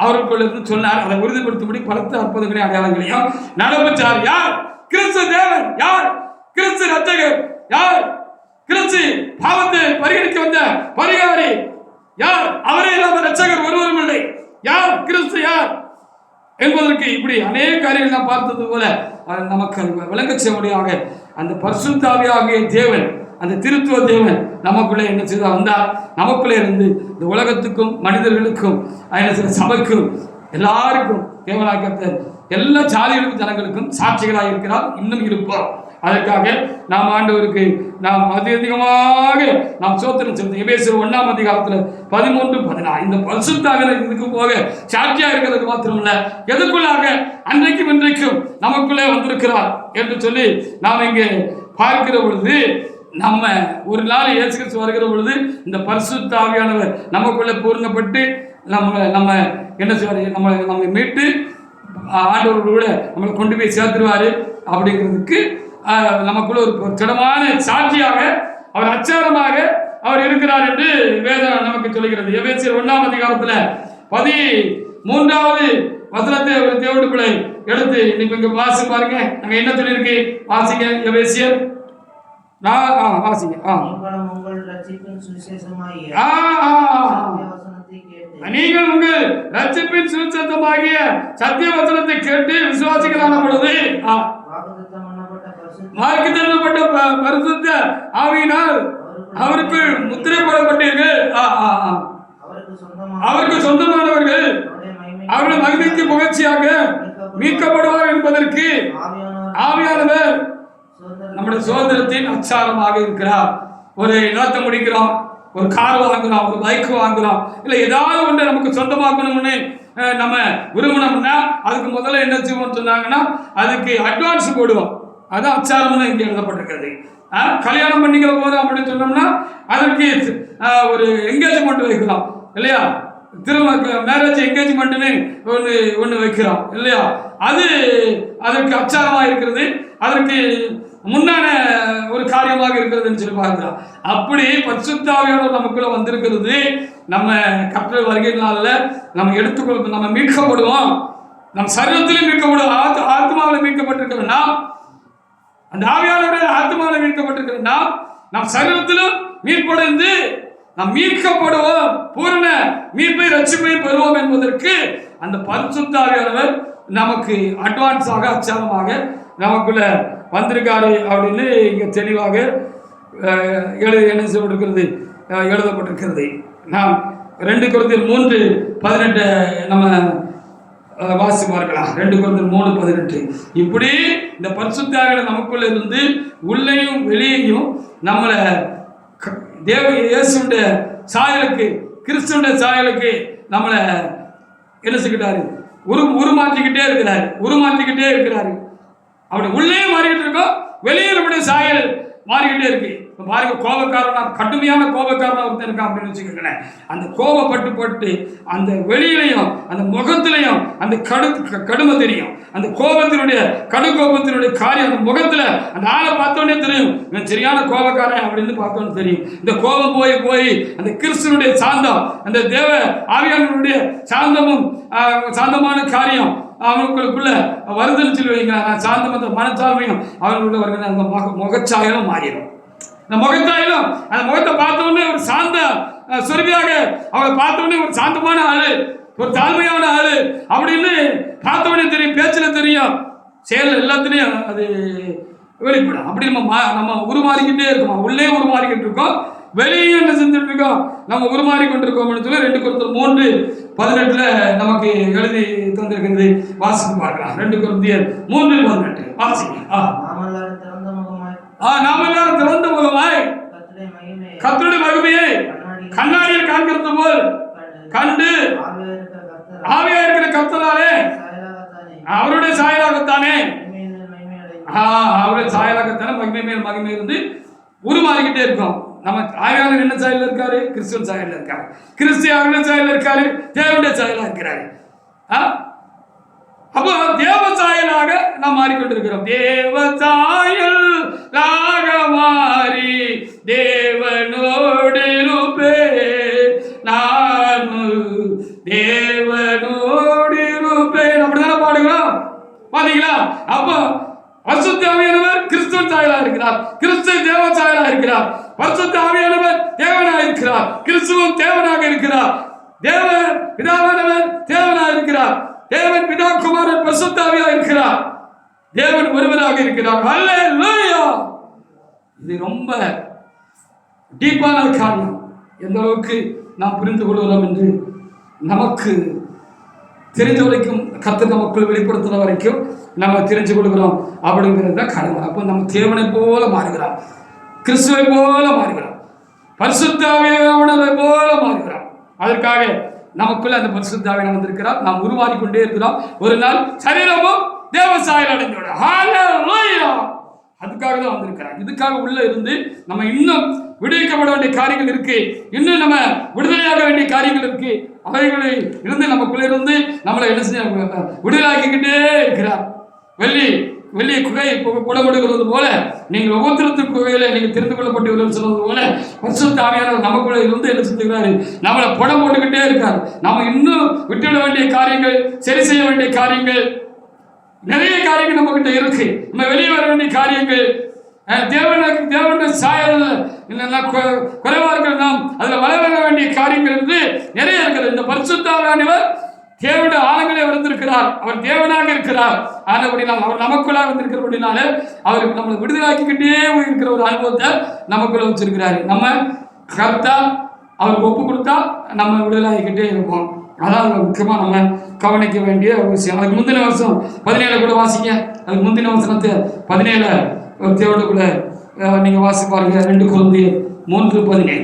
அவருக்குள்ள இருந்து சொன்னார். அதை உறுதிப்படுத்தும்படி பலத்த அற்புதங்களையும் அடையாளங்களையும் நடப்பிச்சார். யார்? கிறிஸ்து தேவன். யார்? கிறிஸ்து ரட்சகர். யார்? கிறிஸ்து பாவத்தை பரிகரிக்க வந்த பரிகாரி. யார்? அவரே இல்லாத ரட்சகர் ஒருவரும் இல்லை. யார் கிறிஸ்து? யார் என்பதற்கு இப்படி அநேக காரியங்கள் நாம் பார்த்தது போல நமக்கு விளங்க செய்ய அந்த பரிசுத்த ஆவியாகிய தேவன், அந்த திருத்துவ தேவன் நமக்குள்ளே என்ன செய்தா வந்தார். நமக்குள்ளே இருந்து இந்த உலகத்துக்கும் மனிதர்களுக்கும் சபைக்கும் எல்லாருக்கும் தேவனாக எல்லா ஜாதிகளுக்கும் ஜனங்களுக்கும் சாட்சிகளாக இருக்கிறார். இன்னும் இருப்பார். அதற்காக நாம் ஆண்டவருக்கு நாம் அதிகமாக நாம் சோத்திரம் செலுத்த எபேசியர் 1ஆம் அதிகாரத்தில் 13-14 இந்த பரிசுத்தாக இதுக்கு போக சாட்சியாக இருக்கிறது மாத்திரமல்ல, எதுக்குள்ளாக அன்றைக்கும் இன்றைக்கும் நமக்குள்ளே வந்திருக்கிறார் என்று சொல்லி நாம் இங்கே பார்க்கிற பொழுது, நம்ம ஒரு நாள் இயேசு கிறிஸ்து வருகிற பொழுது இந்த பரிசுத்த ஆவியானவர் நமக்குள்ளே பூர்ணப்பட்டு நம்ம என்ன செய்வார்? நம்ம மீட்டு ஆண்டவர்களோட நம்மளை கொண்டு போய் சேர்த்துருவாரு. அப்படிங்கிறதுக்கு நமக்குள்ள ஒரு திடமான சாட்சியாக அவர் அச்சாரமாக அவர் இருக்கிறார் என்று வேதம் நமக்கு சொல்லுகிறது. எபேசியர் 1ஆம் அதிகாரத்தில் 13வது வசனத்தை ஒரு தேவனுடைய பிள்ளை எடுத்து இன்னைக்கு இங்க வாசி பாருங்க. அங்க என்ன சொல்லியிருக்கு? வாசிங்க எபேசியர். வாசிங்க. நீங்கள் உங்கள் ரட்சிப்பின் சுவிசேஷமாகிய சத்திய வசனத்தை கேட்டு விசுவாசிகளான பொழுது வாக்குத்தத்தப்பட்ட பரிசுத்த ஆவியினால் அவருக்கு முத்திரை போடப்பட்டீர்கள். அவருக்கு சொந்தமானவர்கள் அவர்கள் மகிமைக்கு புகழ்ச்சியாக மீட்கப்படுவார் என்பதற்கு ஆவியானவர் நம்முடைய சுதந்திரத்தின் அச்சாரமாக இருக்கிறார். ஒரு நிலத்தை முடிக்கிறோம், ஒரு கார் வாங்குறோம், ஒரு பைக் வாங்குறோம், இல்லை ஏதாவது ஒன்று நமக்கு சொந்தமாக்கணும்னு நம்ம விரும்பணும்னா அதுக்கு முதல்ல என்ன செய்வோம்னு சொன்னாங்கன்னா அதுக்கு அட்வான்ஸ் போடுவோம். அதான் அச்சாரம்னு இங்கே எழுதப்பட்டிருக்கிறது. கல்யாணம் பண்ணிக்க போகிறோம் அப்படின்னு சொன்னோம்னா அதற்கு ஒரு என்கேஜ்மெண்ட் வைக்கிறோம் இல்லையா? மேரேஜ் என்கேஜ்மெண்ட்னு ஒன்று வைக்கிறோம் இல்லையா? அதற்கு அச்சாரமாக இருக்கிறது, அதற்கு முன்னான ஒரு காரியமாக இருக்கிறதுன்னு சொல்லி பார்க்கிறோம். அப்படி பரிசுத்த ஆவியானவர் நமக்குள்ள வந்திருக்கிறது. நம்ம கர்த்தர் வருகை நாளில் நம்ம எடுத்துக்கொள்ள நம்ம மீட்கப்படுவோம். நம் சரீரத்திலும் மீட்கப்படுவோம். ஆத்மாவில் மீட்கப்பட்டிருக்கிறோம்னா, அந்த ஆவியானவருடைய ஆத்மாவில் மீட்கப்பட்டிருக்கிறோம்னா நம் சரீரத்திலும் மீட்படைந்து நாம் மீட்கப்படுவோம், பூரண மீட்பை ரட்சிப்பை பெறுவோம் என்பதற்கு அந்த பரிசுத்த ஆவியானவர் நமக்கு அட்வான்ஸாக அச்சாரமாக நமக்குள்ள வந்திருக்காரு அப்படின்னு இங்கே தெளிவாக எழுதப்பட்டிருக்கிறது. நாம் 2 கொரிந்தியர் 3:18 நம்ம வாசி பார்க்கலாம். 2 கொரிந்தியர் 3:18 இப்படி இந்த பரிசுத்த ஆவியானவர் நமக்குள்ள இருந்து உள்ளேயும் வெளியேயும் நம்மளை தேவ இயேசுடைய சாயலுக்கு, கிறிஸ்துடைய சாயலுக்கு நம்மளை என்ன செய்கிறாரு? உருமாற்றிக்கிட்டே இருக்கிறாரு. அப்படி உள்ளே மாறிக்கிட்டு இருக்கோம், வெளியே நம்முடைய சாயல் மாறிக்கிட்டே இருக்கு. பாருங்க, கோபக்காரனா, கடுமையான கோபக்காரனா ஒருத்தன் இருக்கான் அப்படின்னு வச்சுக்கோங்களேன். அந்த கோபப்பட்டு அந்த வெளியிலையும் அந்த முகத்திலையும் அந்த கடுமை தெரியும். அந்த கோபத்தினுடைய கடுகோபத்தினுடைய காரியம் அந்த முகத்துல அந்த ஆளை பார்த்தோன்னே தெரியும், இவன் சரியான கோபக்காரன் அப்படின்னு பார்த்தோன்னு தெரியும். இந்த கோபம் போய் அந்த கிறிஸ்துவனுடைய சாந்தம், அந்த தேவ ஆவியானவருடைய சாந்தமான காரியம் அவங்களுக்குள்ள வருதுன்னு சொல்லி வைங்க. சாந்தம் அந்த மனச்சால்மையும் அவங்களுக்குள்ள வருகிற அந்த முகச்சாயலும் மாறிடும். இந்த முகத்தாயிலும் அந்த முகத்தை பார்த்தோன்னே ஒரு சாந்த சொருவியாக அவளை பார்த்தோன்னே ஒரு சாந்தமான ஆளு, ஒரு தாழ்மையான ஆளு அப்படின்னு பார்த்தோன்னே தெரியும், பேச்சில் தெரியும், செயல் எல்லாத்துலேயும் அது வெளிப்படும். அப்படி நம்ம உருமாறிக்கிட்டே இருக்கோம். உள்ளே உருமாறிக்கிட்டு இருக்கோம், வெளியும் என்ன செஞ்சுட்டு இருக்கோம், நம்ம உருமாறி கொண்டிருக்கோம்னு சொல்லி 2 கொரிந்தியர் 3:18 நமக்கு எழுதி தந்திருக்கிறது. வாசித்து பார்க்கலாம். 2 கொரிந்தியர் 3:18 வாசிங்க. நாம் எல்லாரும் திறந்த முகமாய் கர்த்தருடைய மகிமையை கண்ணாடியில் காண்கிறது போல் கண்டு ஆவியா இருக்கிற கர்த்தராலே அவருடைய சாயலாகத்தானே அவருடைய சாயலாகத்தானே மகிமை மேல் மகிமை இருந்து உருமாறிக்கிட்டே இருக்கும். நம்ம ஆவியானவர் என்ன சாயல இருக்காரு? கிறிஸ்துவின் சாயல இருக்காரு. கிறிஸ்து அவருடைய சாயல இருக்காரு, தேவனுடைய சாயலா இருக்கிறாரு. அப்போ தேவ சாயலாக நாம் மாறிக்கொண்டிருக்கிறோம். தேவ சாயலாக மாறி தேவனோடு இருப்பேன், நான் தேவனோடு இருப்பேன். அப்படிதானே பாடுகிறோம், பாத்தீங்களா? அப்போ பரிசுத்த ஆவியானவர் கிறிஸ்துவின் சாயலா இருக்கிறார், கிறிஸ்து தேவ சாயலா இருக்கிறார். பரிசுத்த ஆவியானவர் தேவனாக இருக்கிறார், கிறிஸ்துவும் தேவனாக இருக்கிறார். தேவன் பிதாவானவர் தேவனாக இருக்கிறார், தேவன் பிதா குமாரன் பரிசுத்த ஆவியாக இருக்கிறார், தேவன் ஒருவராக இருக்கிறார். ஹல்லேலூயா! இது ரொம்ப டீப்பான காரியம். எந்த அளவுக்கு நாம் புரிந்து கொள்கிறோம் என்று நமக்கு தெரிஞ்ச வரைக்கும், கர்த்தர் நமக்குள் வெளிப்படுத்துற வரைக்கும் நம்ம தெரிஞ்சு கொள்கிறோம் அப்படிங்கிறது தான் கடமை. அப்போ நம்ம தேவனை போல மாறுகிறோம், கிறிஸ்துவை போல மாறுகிறோம், பரிசுத்த ஆவியானவரை போல மாறுகிறோம். அதற்காக நமக்குள்ள அந்த பரிசுத்த ஆவியானவர் வந்திருக்கிறார். நாம் உருவாடி கொண்டே இருக்கிறோம். ஒரு நாள் சரீரமும் தேவ சாயல் அடைந்துவிடும். ஹல்லேலூயா! அதுக்காக தான் வந்திருக்கிறார். இதுக்காக உள்ள இருந்து நம்ம இன்னும் விடுவிக்கப்பட வேண்டிய காரியங்கள் இருக்கு, இன்னும் நம்ம விடுதலையாக வேண்டிய காரியங்கள் இருக்கு. அவைகளை இருந்து நமக்குள்ள இருந்து நம்மளை என்ன செய்ய விடுதலாக்கிக்கிட்டே இருக்கிறார். வெள்ளி குகை புலப்படுகிறது போல நீங்கள் ஒவ்வொருத்தருக்கும் குகையில நீங்கள் தெரிந்து கொள்ளப்பட்டவர்கள் சொல்வது போல பரிசுத்த ஆவியானவர் நமக்குள்ள இருந்து என்ன செஞ்சுக்கிறாரு? நம்மளை புடம் போட்டுக்கிட்டே இருக்காரு. நம்ம இன்னும் விட்டுவிட வேண்டிய காரியங்கள், சரி செய்ய வேண்டிய காரியங்கள், நிறைய காரியங்கள் நம்ம கிட்ட இருக்கு. நம்ம வெளியே வர வேண்டிய காரியங்கள், தேவனுடைய சாயல் குறைவா இருக்கிற நாம் அதுல வளர வேண்டிய காரியங்கள் என்று நிறைய இருக்கிறது. இந்த பரிசுத்த ஆவியானவர் தேவனுடைய ஆழங்களே வந்திருக்கிறார், அவர் தேவனாக இருக்கிறார். ஆனபடினால் அவர் நமக்குள்ளாக வந்திருக்கிறபடினால அவருக்கு நம்மளை விடுதலாக்கிக்கிட்டே இருக்கிற ஒரு அனுபவத்தை நமக்குள்ள வச்சிருக்கிறாரு. நம்ம கரெக்டா அவருக்கு ஒப்பு கொடுத்தா நம்ம விடுதலாக்கிக்கிட்டே இருப்போம். அதான் முக்கியமாக நம்ம கவனிக்க வேண்டிய ஒரு விஷயம். அதுக்கு முந்தின வருஷம் 17 கூட வாசிங்க. அதுக்கு முந்தின வசனத்தை 17 தேவனுக்குள்ள நீங்க வாசி பாருங்க. 2 கொரிந்தியர் 3:17.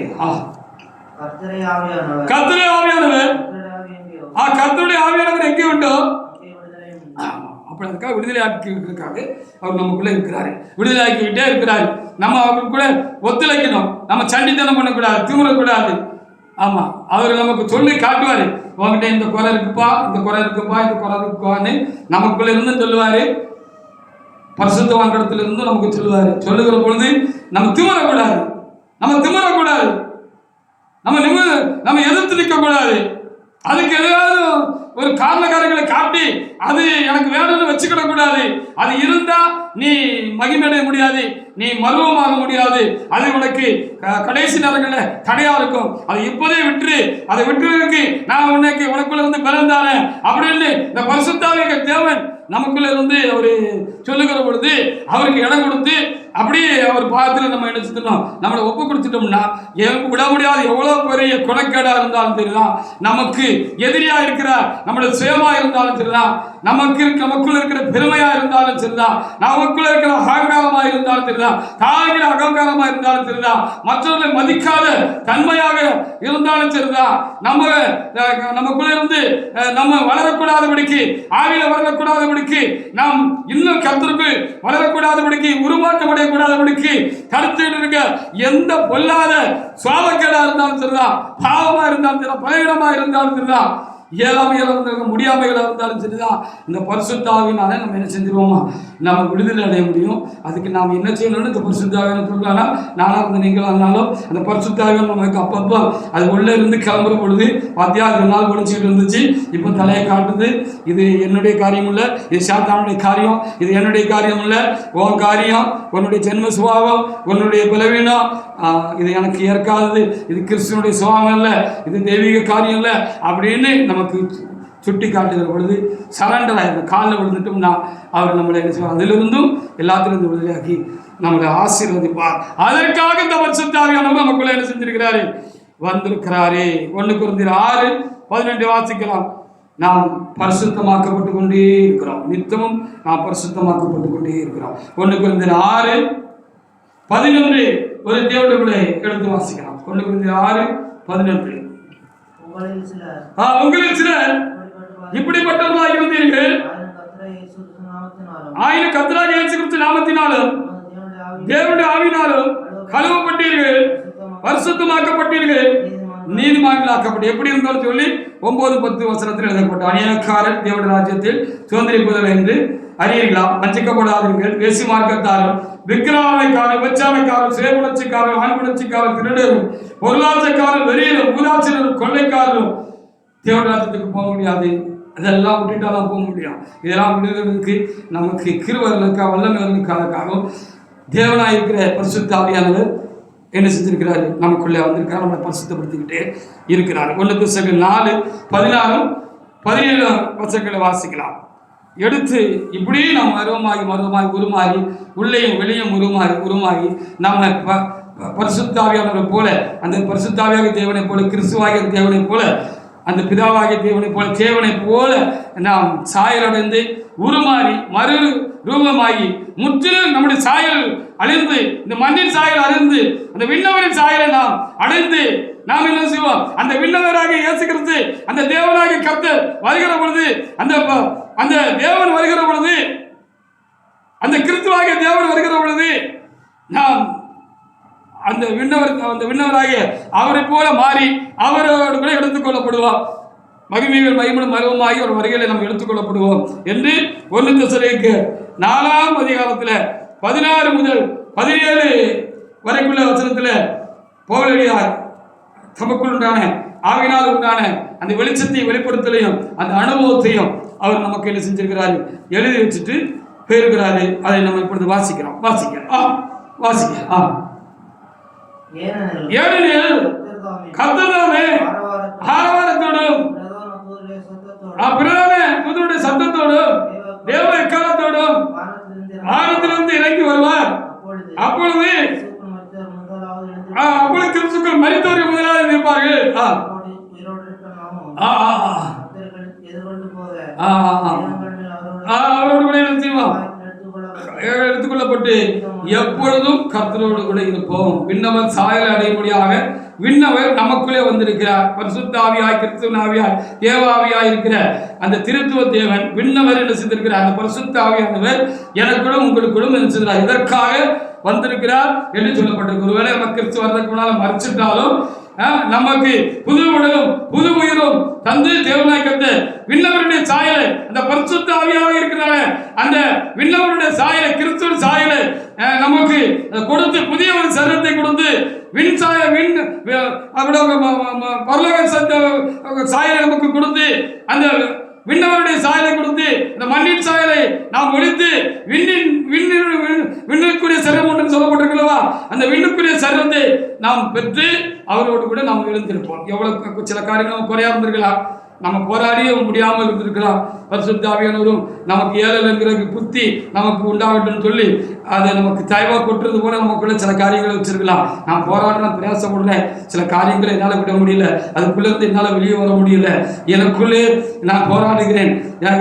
கர்த்தருடைய ஆவியானவர் கர்த்தருடைய ஆவியானவர் எங்கே உண்டோ அப்படி அதுக்காக விடுதலை ஆக்கிக்கிறதுக்காக அவர் நமக்குள்ள இருக்கிறாரு, விடுதலை ஆக்கிக்கிட்டே இருக்கிறாரு. நம்ம அவருக்கு கூட ஒத்துழைக்கணும், நம்ம சண்டித்தனம் பண்ணக்கூடாது, திமிரக்கூடாது. ஆமா, அவர் நமக்கு சொல்லி காட்டுவாரு, உங்ககிட்ட இந்த குறை இருக்குப்பா, இந்த குறை இருக்குப்பா, இந்த குறை இருக்குப்பான்னு நமக்குள்ள இருந்து சொல்லுவாரு. பரிசுத்தவான் இடத்துல இருந்து நமக்கு சொல்லுவாரு. சொல்லுகிற பொழுது நம்ம திமிரக்கூடாது, நம்ம எதிர்த்து நிற்க கூடாது. அதுக்கு ஏதாவது ஒரு காரணக்காரங்களை காட்டி அது எனக்கு வேணும்னு வச்சுக்கிட கூடாது. அது இருந்தா நீ மகிமையடைய முடியாது, நீ மருவமாக முடியாது. அது உனக்கு கடைசி நேரங்களில் தடையா இருக்கும். அதை இப்போதே விட்டுரு, அதை விட்டுறதுக்கு நான் உனக்குள்ள இருந்து பிறந்தானே அப்படின்னு இந்த பரிசுத்த தேவன் நமக்குள்ள இருந்து அவரு சொல்லுகிற பொழுது அவருக்கு இடம் கொடுத்து அப்படியே அவர் பாதத்தில் நம்ம என்ன செஞ்சோம், நம்மளை ஒப்பு கொடுத்துட்டோம்னா விட முடியாது. எவ்வளோ பெரிய குணக்கேடா இருந்தாலும் சரிதான், நமக்கு எதிரியா இருக்கிற நம்மளோட சுயமா இருந்தாலும் சரிதான், நமக்குள்ள இருக்கிற பெருமையா இருந்தாலும் சரிதான், நமக்குள்ள இருக்கிற அகங்காரமா இருந்தாலும் சரிதான், தாங்கிற அகங்காரமா இருந்தாலும் சரிதான், மற்றவர்களை மதிக்காத தன்மையாக இருந்தாலும் சரிதான், நமக்குள்ள இருந்து நம்ம வளரக்கூடாதபடிக்கு, ஆவியில வளரக்கூடாதபடிக்கு, நாம் இன்னும் கர்த்தருக்கு வளரக்கூடாதபடிக்கு, உருவாக்கப்படக்கூடாதபடிக்கு கருத்து இருக்க எந்த பொல்லாத சுவாபக்கேடா இருந்தாலும் சரிதான், பாவமா இருந்தாலும் சரிதான், பலவீனமா இருந்தாலும் சரிதான், முடியாமைகளா இருந்தாலும் சரிதான், இந்த பரிசுத்த ஆவியினால நம்ம என்ன செஞ்சிருவோமா, நம்ம விடுதலை அடைய முடியும். அதுக்கு நாம் என்ன செய்யணும்னு இந்த பரிசுத்த ஆவியான சொல்றாங்கன்னா, நானா வந்து நீங்களா இருந்தாலும் அந்த பரிசுத்த ஆவியான நமக்கு அப்பப்போ அது உள்ள இருந்து கிளம்புற பொழுது பாத்தியா 2 நாள் ஒழிச்சுட்டு இருந்துச்சு, இப்போ தலையை காட்டுது. இது என்னுடைய காரியம் இல்லை, இது சாத்தானுடைய காரியம், இது என்னுடைய காரியம் இல்லை, உன் காரியம், உன்னுடைய ஜென்ம சுபாவம், உன்னுடைய பலவீனம், இது எனக்கு ஏற்காதது, இது கிறிஸ்துவனுடைய சுபாவம் இல்லை, இது தெய்வீக காரியம் இல்லை அப்படின்னு நமக்கு சுட்டி காட்டுகிற பொழுது சரண்டர் ஆகிடும். காலில் விழுந்துட்டோம்னா அவர் நம்மளை என்ன செய்வார், அதிலிருந்தும் எல்லாத்திலிருந்து விடுதலையாக்கி நம்மளை ஆசீர்வதிப்பார். அதற்காக இந்த பரிசுத்த ஆவியானவர் நமக்குள்ள என்ன செஞ்சிருக்கிறாரு, வந்திருக்கிறாரே. 1 கொரிந்தியர் 6:12 வாசிக்கலாம். நாம் பரிசுத்தமாக்கப்பட்டு கொண்டே இருக்கிறோம், நித்தமும் நாம் பரிசுத்தமாக்கப்பட்டு கொண்டே இருக்கிறோம். 1 கொரிந்தியர் 11 ஒரு தேவனுடைய கூட எடுத்து வாசிக்கலாம். 1 Corinthians 6:11. உங்களில் சிலர் இப்படிப்பட்டவர்களாக இருந்தீர்கள். ஆயினும் கர்த்தராகிய இயேசு கிறிஸ்து நாமத்தினாலும் தேவனுடைய ஆவியினாலும் கழுவப்பட்டீர்கள், பரிசுத்தமாக்கப்பட்டீர்கள், நீதிமான்களாக்கப்பட்டு. எப்படி இருந்தாலும் சொல்லி 9-10 வசனத்தில் எழுதப்பட்ட அநியாயக்காரர் தேவனுடைய ராஜ்யத்தில் சுதந்திரிப்பதில்லை என்று அறியீர்களா? வஞ்சிக்கப்படாதீர்கள். வேசி மார்க்கத்தாரும் விக்கிரகாரர் விபச்சாரக்காரர் சுயபுணர்ச்சிக்காரர் ஆண்புணர்ச்சிக்காரர் திருடரும் பொருளாதாரக்காரர் வெறியரும் ஊதாட்சியரும் கொள்ளைக்காரரும் தேவனுடைய ராஜ்யத்துக்கு போக முடியாது. அதெல்லாம் விட்டுட்டாதான் போக முடியும். இதெல்லாம் விடுவதற்கு நமக்கு கிருபைகளுக்காக வல்லமைகளுக்காகவும் தேவனாக இருக்கிற பரிசுத்த ஆவியானவர் என்ன செஞ்சிருக்கிறாரு? நமக்குள்ளே வந்திருக்கிறார், நம்மளை பரிசுத்தப்படுத்திக்கிட்டே இருக்கிறார். 1 Thessalonians 4:16-17 வசனங்களை வாசிக்கலாம். எடுத்து இப்படி நாம் மருவமாகி உருமாறி உள்ளேயும் வெளியும் உருமாறி நம்ம பரிசுத்தாவியானவரை போல, அந்த பரிசுத்தாவியாக தேவனை போல, கிறிஸ்துவாகிய தேவனை போல, அந்த பிதாவாகிய தேவனை போல, தேவனை போல நாம் சாயலடைந்து உருமாறி மறு ரூபமாகி முற்றிலும் நம்முடைய சாயல் அழிந்து, இந்த மண்ணின் சாயல் அழிந்து அந்த விண்ணவரின் சாயலை நாம் அடைந்து நாம் என்ன செய்வோம்? அந்த விண்ணவராகிய இயேசு கிறிஸ்து, அந்த தேவனாகிய கர்த்தர் வருகிற பொழுது, அந்த தேவன் வருகிற பொழுது, அந்த கிறிஸ்துவாகிய தேவன் வருகிற பொழுது நாம் அந்த விண்ணவராகிய அவரை போல மாறி அவரோடு கூட எடுத்துக்கொள்ளப்படுவோம். மகிமைகள் மகிமனும் மருவமாகி ஒரு வருகையில நம்ம எடுத்துக்கொள்ளப்படுவோம் என்று 1 Thessalonians 4 16 முதல் 17 வரைக்குள்ள வசனத்தில் பவுலடியார் தமக்குள் உண்டான ஆவியினால் உண்டான அந்த வெளிச்சத்தையும் வெளிப்படுத்தலையும் அந்த அனுபவத்தையும் அவர் நமக்கு என்ன செஞ்சிருக்கிறாரு? எழுதி வச்சுட்டு போயிருக்கிறாரு. அதை நம்ம இப்பொழுது வாசிக்கிறோம். ஏனெனில் கர்த்தர்தாமே ஆரவாரத்தோடும் பிரதான தூதனுடைய சத்தத்தோடும் தேவ எக்காலத்தோடும் வானத்திலிருந்து இறங்கி வருவார். அப்பொழுது கிறிஸ்துக்கள் மரித்தோர்கள் முதலாவது இருப்பார்கள். அவரோடு கூட எடுத்துக்கொள்ளப்பட்டு எப்பொழுதும் கர்த்தரோடு கூட இருப்போம். விண்ணவர் சாயலை அடையும்படியாக விண்ணவர் நமக்குள்ளே வந்திருக்கிறார். பரிசுத்த ஆவியாய் கிறிஸ்துவின் ஆவியாய் தேவ ஆவியாய் இருக்கிற அந்த திருத்துவ தேவன் விண்ணவர் என்ன செய்திருக்கிறார்? அந்த பரிசுத்த ஆவியானவர் எனக்குள்ளும் உங்களுக்குள்ளும் என்ன செய்கிறார்? இதற்காக வந்திருக்கிறார் என்று சொல்லப்பட்டிருக்கு. ஒருவேளை நம்ம கிறிஸ்து வர்றதுக்கு முன்னால மறைச்சிட்டாலும் நமக்கு புது உடலும் புது உயிரும் தந்து தேவனாய் கர்த்தர் விண்ணவருடைய சாயலை, அந்த பரிசுத்த ஆவியாக இருக்கிறார அந்த விண்ணவருடைய சாயலை, கிறிஸ்துவின் சாயலை நமக்கு கொடுத்து புதிய ஒரு சரீரத்தை கொடுத்து பரலோக சாயலை நமக்கு கொடுத்து அந்த விண்ணவருடைய சாயலை கொடுத்து இந்த மண்ணின் சாயலை நாம் ஒழித்து விண்ணுக்குரிய சரீரம் ஒன்று சொல்லப்பட்டிருக்கிறவா, அந்த விண்ணுக்குரிய சரீரத்தை நாம் பெற்று அவரோடு கூட நாம் எழுந்திருப்போம். எவ்வளவு சில காரியங்கள் நம்ம குறையா இருந்திருக்கலாம், நம்ம போராடிய முடியாமல் இருந்திருக்கலாம். பரிசுத்த ஆவியானவரும் நமக்கு ஏழல்ங்கிற புத்தி நமக்கு உண்டாகட்டும் சொல்லி அதை நமக்கு தயவா கொட்டுறது போல நமக்குள்ள சில காரியங்களை வச்சிருக்கலாம். நான் போராடின பிரயாசப்படல, சில காரியங்களை என்னால் விட முடியல, அதுக்குள்ளே இருந்து என்னால் வெளியே வர முடியல, எனக்குள்ளே நான் போராடுகிறேன்,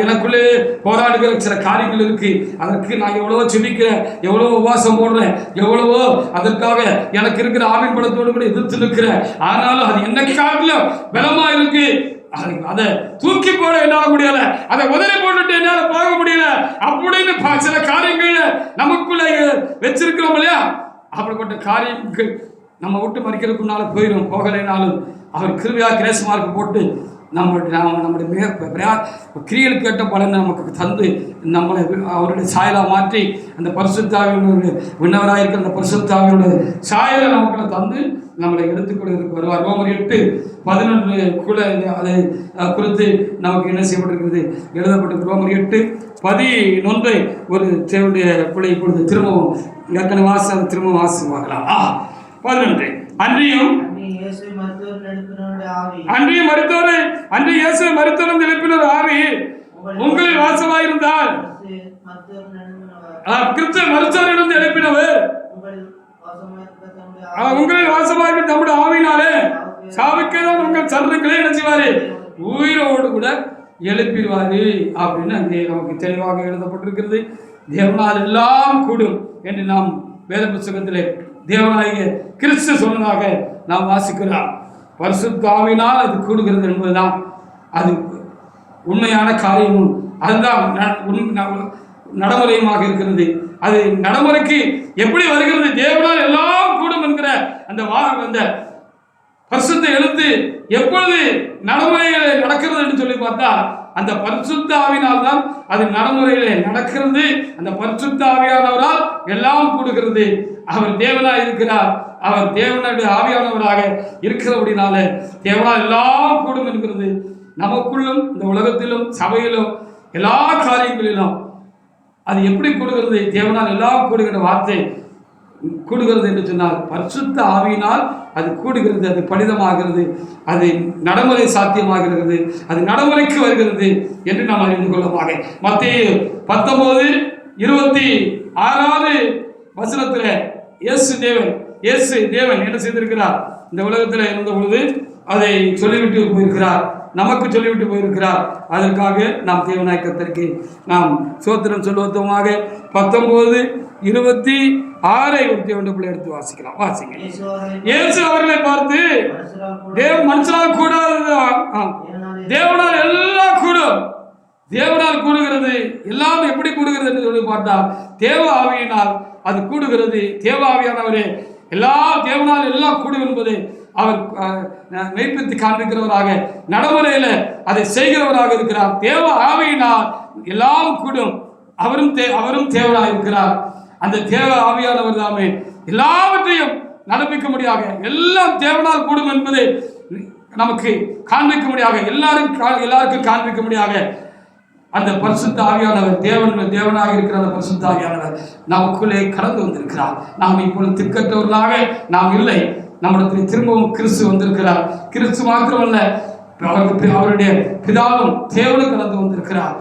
எனக்குள்ளே போராடுகிற சில காரியங்கள் இருக்கு. அதற்கு நான் எவ்வளவோ செபிக்கிறேன், எவ்வளவோ உபவாசம் போடுறேன், எவ்வளவோ அதற்காக எனக்கு இருக்கிற ஆவின் பலத்தோடு கூட எதிர்த்து நிற்கிறேன். ஆனாலும் அது என்ன காட்டிலும் பலமா இருக்கு. அதை தூக்கி போட என்னால முடியல, அதை உதறி போட்டுட்டு என்னால போக முடியல அப்படின்னு சில காரியங்கள் நமக்குள்ள வச்சிருக்கிறோம் இல்லையா? அப்படிப்பட்ட காரியங்கள் நம்ம விட்டு மறிக்கிறதுக்குனால போயிடும். போகலைனாலும் அவர் கிருபையா கிரேஸ் மார்க் போட்டு நம்முடைய கிரியலுக்கு ஏற்ற பலனை நமக்கு தந்து நம்மளை அவருடைய சாயலாக மாற்றி அந்த பரிசுத்தாவினுடைய விண்ணவராக இருக்கிற அந்த பரிசுத்தாவினுடைய சாயலை நமக்குள்ள தந்து நம்மளை எடுத்துக்கொள்வதற்கு வருவார். ரோமர் 8:11 அதை குறித்து நமக்கு என்ன செய்யப்பட்டிருக்கிறது? எழுதப்பட்டிருக்கு. ரோமர் 8:11 ஒரு தேவனுடைய பிள்ளை இப்பொழுது திரும்பவும் ஏற்கனவே திரும்பவும் வாசிப்பாக்கலாம். 11 அன்றியும் இயேசு மரித்தோரிலிருந்து எழுப்பின ஆவி உங்களில் வாசமாயிருந்தால், கிறிஸ்து மரித்தோரிலிருந்து எழுப்பினவர் உங்களில் வாசமாக நம்முடைய ஆவினாலே சாவுக்கேதான் உங்கள் சரீரங்களே என்ன செய்வாரு? உயிரோடு கூட எழுப்பிடுவாரு அப்படின்னு அங்கே நமக்கு தெளிவாக எழுதப்பட்டிருக்கிறது. தேவனால் எல்லாம் கூடும் என்று நாம் வேத புத்தகத்திலே தேவனாகிய கிறிஸ்து சொன்னதாக நாம் வாசிக்கிறோம். பரிசுத்த ஆவியினால் அது கூடுகிறது என்பதுதான் அது உண்மையான காரியமும் அதுதான் நடைமுறையுமாக இருக்கிறது. அது நடைமுறைக்கு எப்படி வருகிறது? தேவனால் எல்லாம் கூடும் என்கிற அந்த பரிசுத்த எழுத்து எப்பொழுது நடைமுறையிலே நடக்கிறது என்று சொல்லி பார்த்தா அந்த பரிசுத்த ஆவியினால் தான் அது நடைமுறையிலே நடக்கிறது. அந்த பரிசுத்த ஆவியானவரால் எல்லாம் கூடுகிறது. அவர் தேவனாய் இருக்கிறார். அவர் தேவனுடைய ஆவியானவராக இருக்கிறபடினால தேவனால் எல்லாம் கூடும் என்கிறது. நமக்குள்ளும் இந்த உலகத்திலும் சபையிலும் எல்லா காரியங்களிலும் அது எப்படி கூடுகிறது? தேவனால் எல்லாம் கூடுகிற வார்த்தை கூடுகிறது என்று சொன்னால் பரிசுத்த ஆவியினால் அது கூடுகிறது. அது படிதமாகிறது. அது நடைமுறை சாத்தியமாகிறது. அது நடைமுறைக்கு வருகிறது என்று நாம் அறிந்து கொள்ளமாக. மத்தேயு 19:26 வசனத்தில் இயேசு தேவன் என்ன செய்திருக்கிறார்? இந்த உலகத்தில் இருந்த பொழுது அதை சொல்லிவிட்டு போயிருக்கிறார். நமக்கு சொல்லிவிட்டு போயிருக்கிறார். அதற்காக நாம் தேவனாய் கர்த்தருக்கு நாம் சோத்திரம் சொல்லுவதுமாக 19:26 எடுத்து வாசிக்கலாம். வாசிங்க. இயேசு அவர்களை பார்த்து மனுஷனால் கூடாதுதான், தேவனால் எல்லாம் கூடும். தேவனால் கூடுகிறது. எல்லாம் எப்படி கூடுகிறது என்று சொல்லி பார்த்தால் தேவ ஆவியினால் அது கூடுகிறது. தேவ ஆவியானவரே எல்லா தேவனால் எல்லாம் கூடும் என்பதை அவர் மெய்ப்பித்து காண்பிக்கிறவராக நடைமுறையில அதை செய்கிறவராக இருக்கிறார். தேவ ஆவியினால் எல்லாம் கூடும். அவரும் தேவனாக இருக்கிறார். அந்த தேவ ஆவியானவர் தாமே எல்லாவற்றையும் நடப்பிக்க முடியாக எல்லாம் தேவனால் கூடும் என்பதை நமக்கு காண்பிக்க முடியாக எல்லாருக்கும் காண்பிக்க முடியாக அந்த பரிசுத்த ஆவியானவர் தேவனாக இருக்கிற அந்த பரிசுத்த ஆவியானவர் நமக்குள்ளே கலந்து வந்திருக்கிறார். நாம் இப்பொழுது திக்கற்றவர்களாக நாம் இல்லை. நம்மிடத்தில் திரும்பவும் கிறிஸ்து வந்திருக்கிறார். கிறிஸ்து மாத்திரமல்ல, அவருடைய பிதாவும் தேவனும் கலந்து வந்திருக்கிறார்.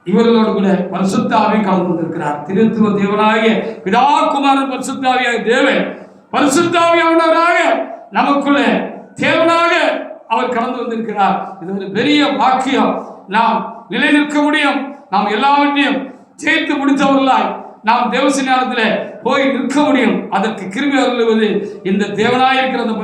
இவர்களோடு கூட பரிசுத்த ஆவி கலந்து வந்திருக்கிறார். திருத்துவ தேவனாகிய பிதா குமாரன் பரிசுத்த ஆவியாக தேவன் பரிசுத்த ஆவியானவராக நமக்குள்ளே தேவனாக அவர் கலந்து வந்திருக்கிறார். இது ஒரு பெரிய பாக்கியம். நாம் நிலை நிற்க முடியும். நாம் எல்லாவற்றையும் ஜெயித்து முடித்தவர்களாய் நாம் தேவசன்னியானத்தில் போய் நிற்க முடியும். அதற்கு கிருபை அருளுவது இந்த தேவனாயிருக்கிற அந்த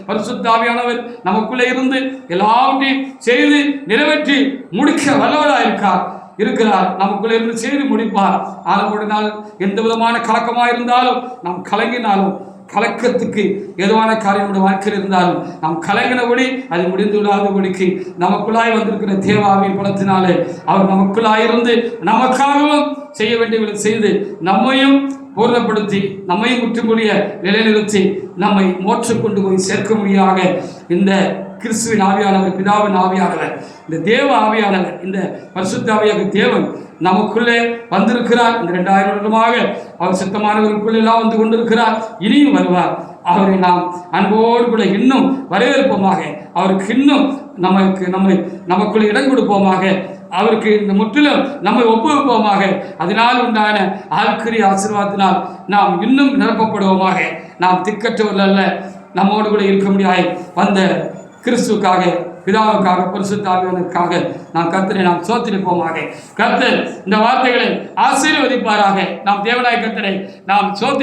பரிசுத்த ஆவியானவர் நமக்குள்ளே இருந்து எல்லாவற்றையும் செய்து நிறைவேற்றி முடிக்க வல்லவராக இருக்கிறார். நமக்குள்ளே இருந்து செய்து முடிப்பார். ஆனபடினால் எந்த விதமான கலக்கமாக இருந்தாலும் நாம் கலங்கினாலும் கலக்கத்துக்கு எதுவான காரியம் நம்முடைய வாழ்க்கையில் இருந்தாலும் நாம் கலங்கினபடி அது முடிந்து விடாதபடிக்கு நமக்குள்ளாய் வந்திருக்கிற தேவாவின் பலத்தினாலே அவர் நமக்குள்ளாயிருந்து நமக்காகவும் செய்ய வேண்டியவர்களை செய்து நம்மையும் பூர்ணப்படுத்தி நம்மையும் முற்றுமுடிய நிலைநிறுத்தி நம்மை மோட்ச கொண்டு போய் சேர்க்க முடியாக இந்த கிறிஸ்துவின் ஆவியானவர், பிதாவின் ஆவியானவர், இந்த தேவ ஆவியானவர், இந்த பரிசுத்த ஆவியாக தேவன் நமக்குள்ளே வந்திருக்கிறார். இந்த 2000 வருடமாக அவர் சித்தமானவர்களுக்குள்ளே எல்லாம் வந்து கொண்டிருக்கிறார். இனியும் வருவார். அவரை நாம் அன்போடு கூட இன்னும் வரவேற்போமாக. அவருக்கு இன்னும் நமக்குள்ளே இடம் கொடுப்போமாக. அவருக்கு இந்த முற்றிலும் நம்மை ஒப்புவிப்போமாக. அதனால் உண்டான ஆழ்கிரிய ஆசீர்வாதத்தினால் நாம் இன்னும் நிரப்பப்படுவோமாக. நாம் திக்கற்றவர்கள் அல்ல, நம்மோடு கூட இருக்க முடியாது வந்த கிறிஸ்துவுக்காக, பிதாவுக்காக, பரிசுத்த ஆவியானவருக்காக நாம் கர்த்தரை நாம் சோத்திருப்போமாக. கர்த்தர் இந்த வார்த்தைகளை ஆசீர்வதிப்பாராக. நாம் தேவனாய் கர்த்தரை நாம்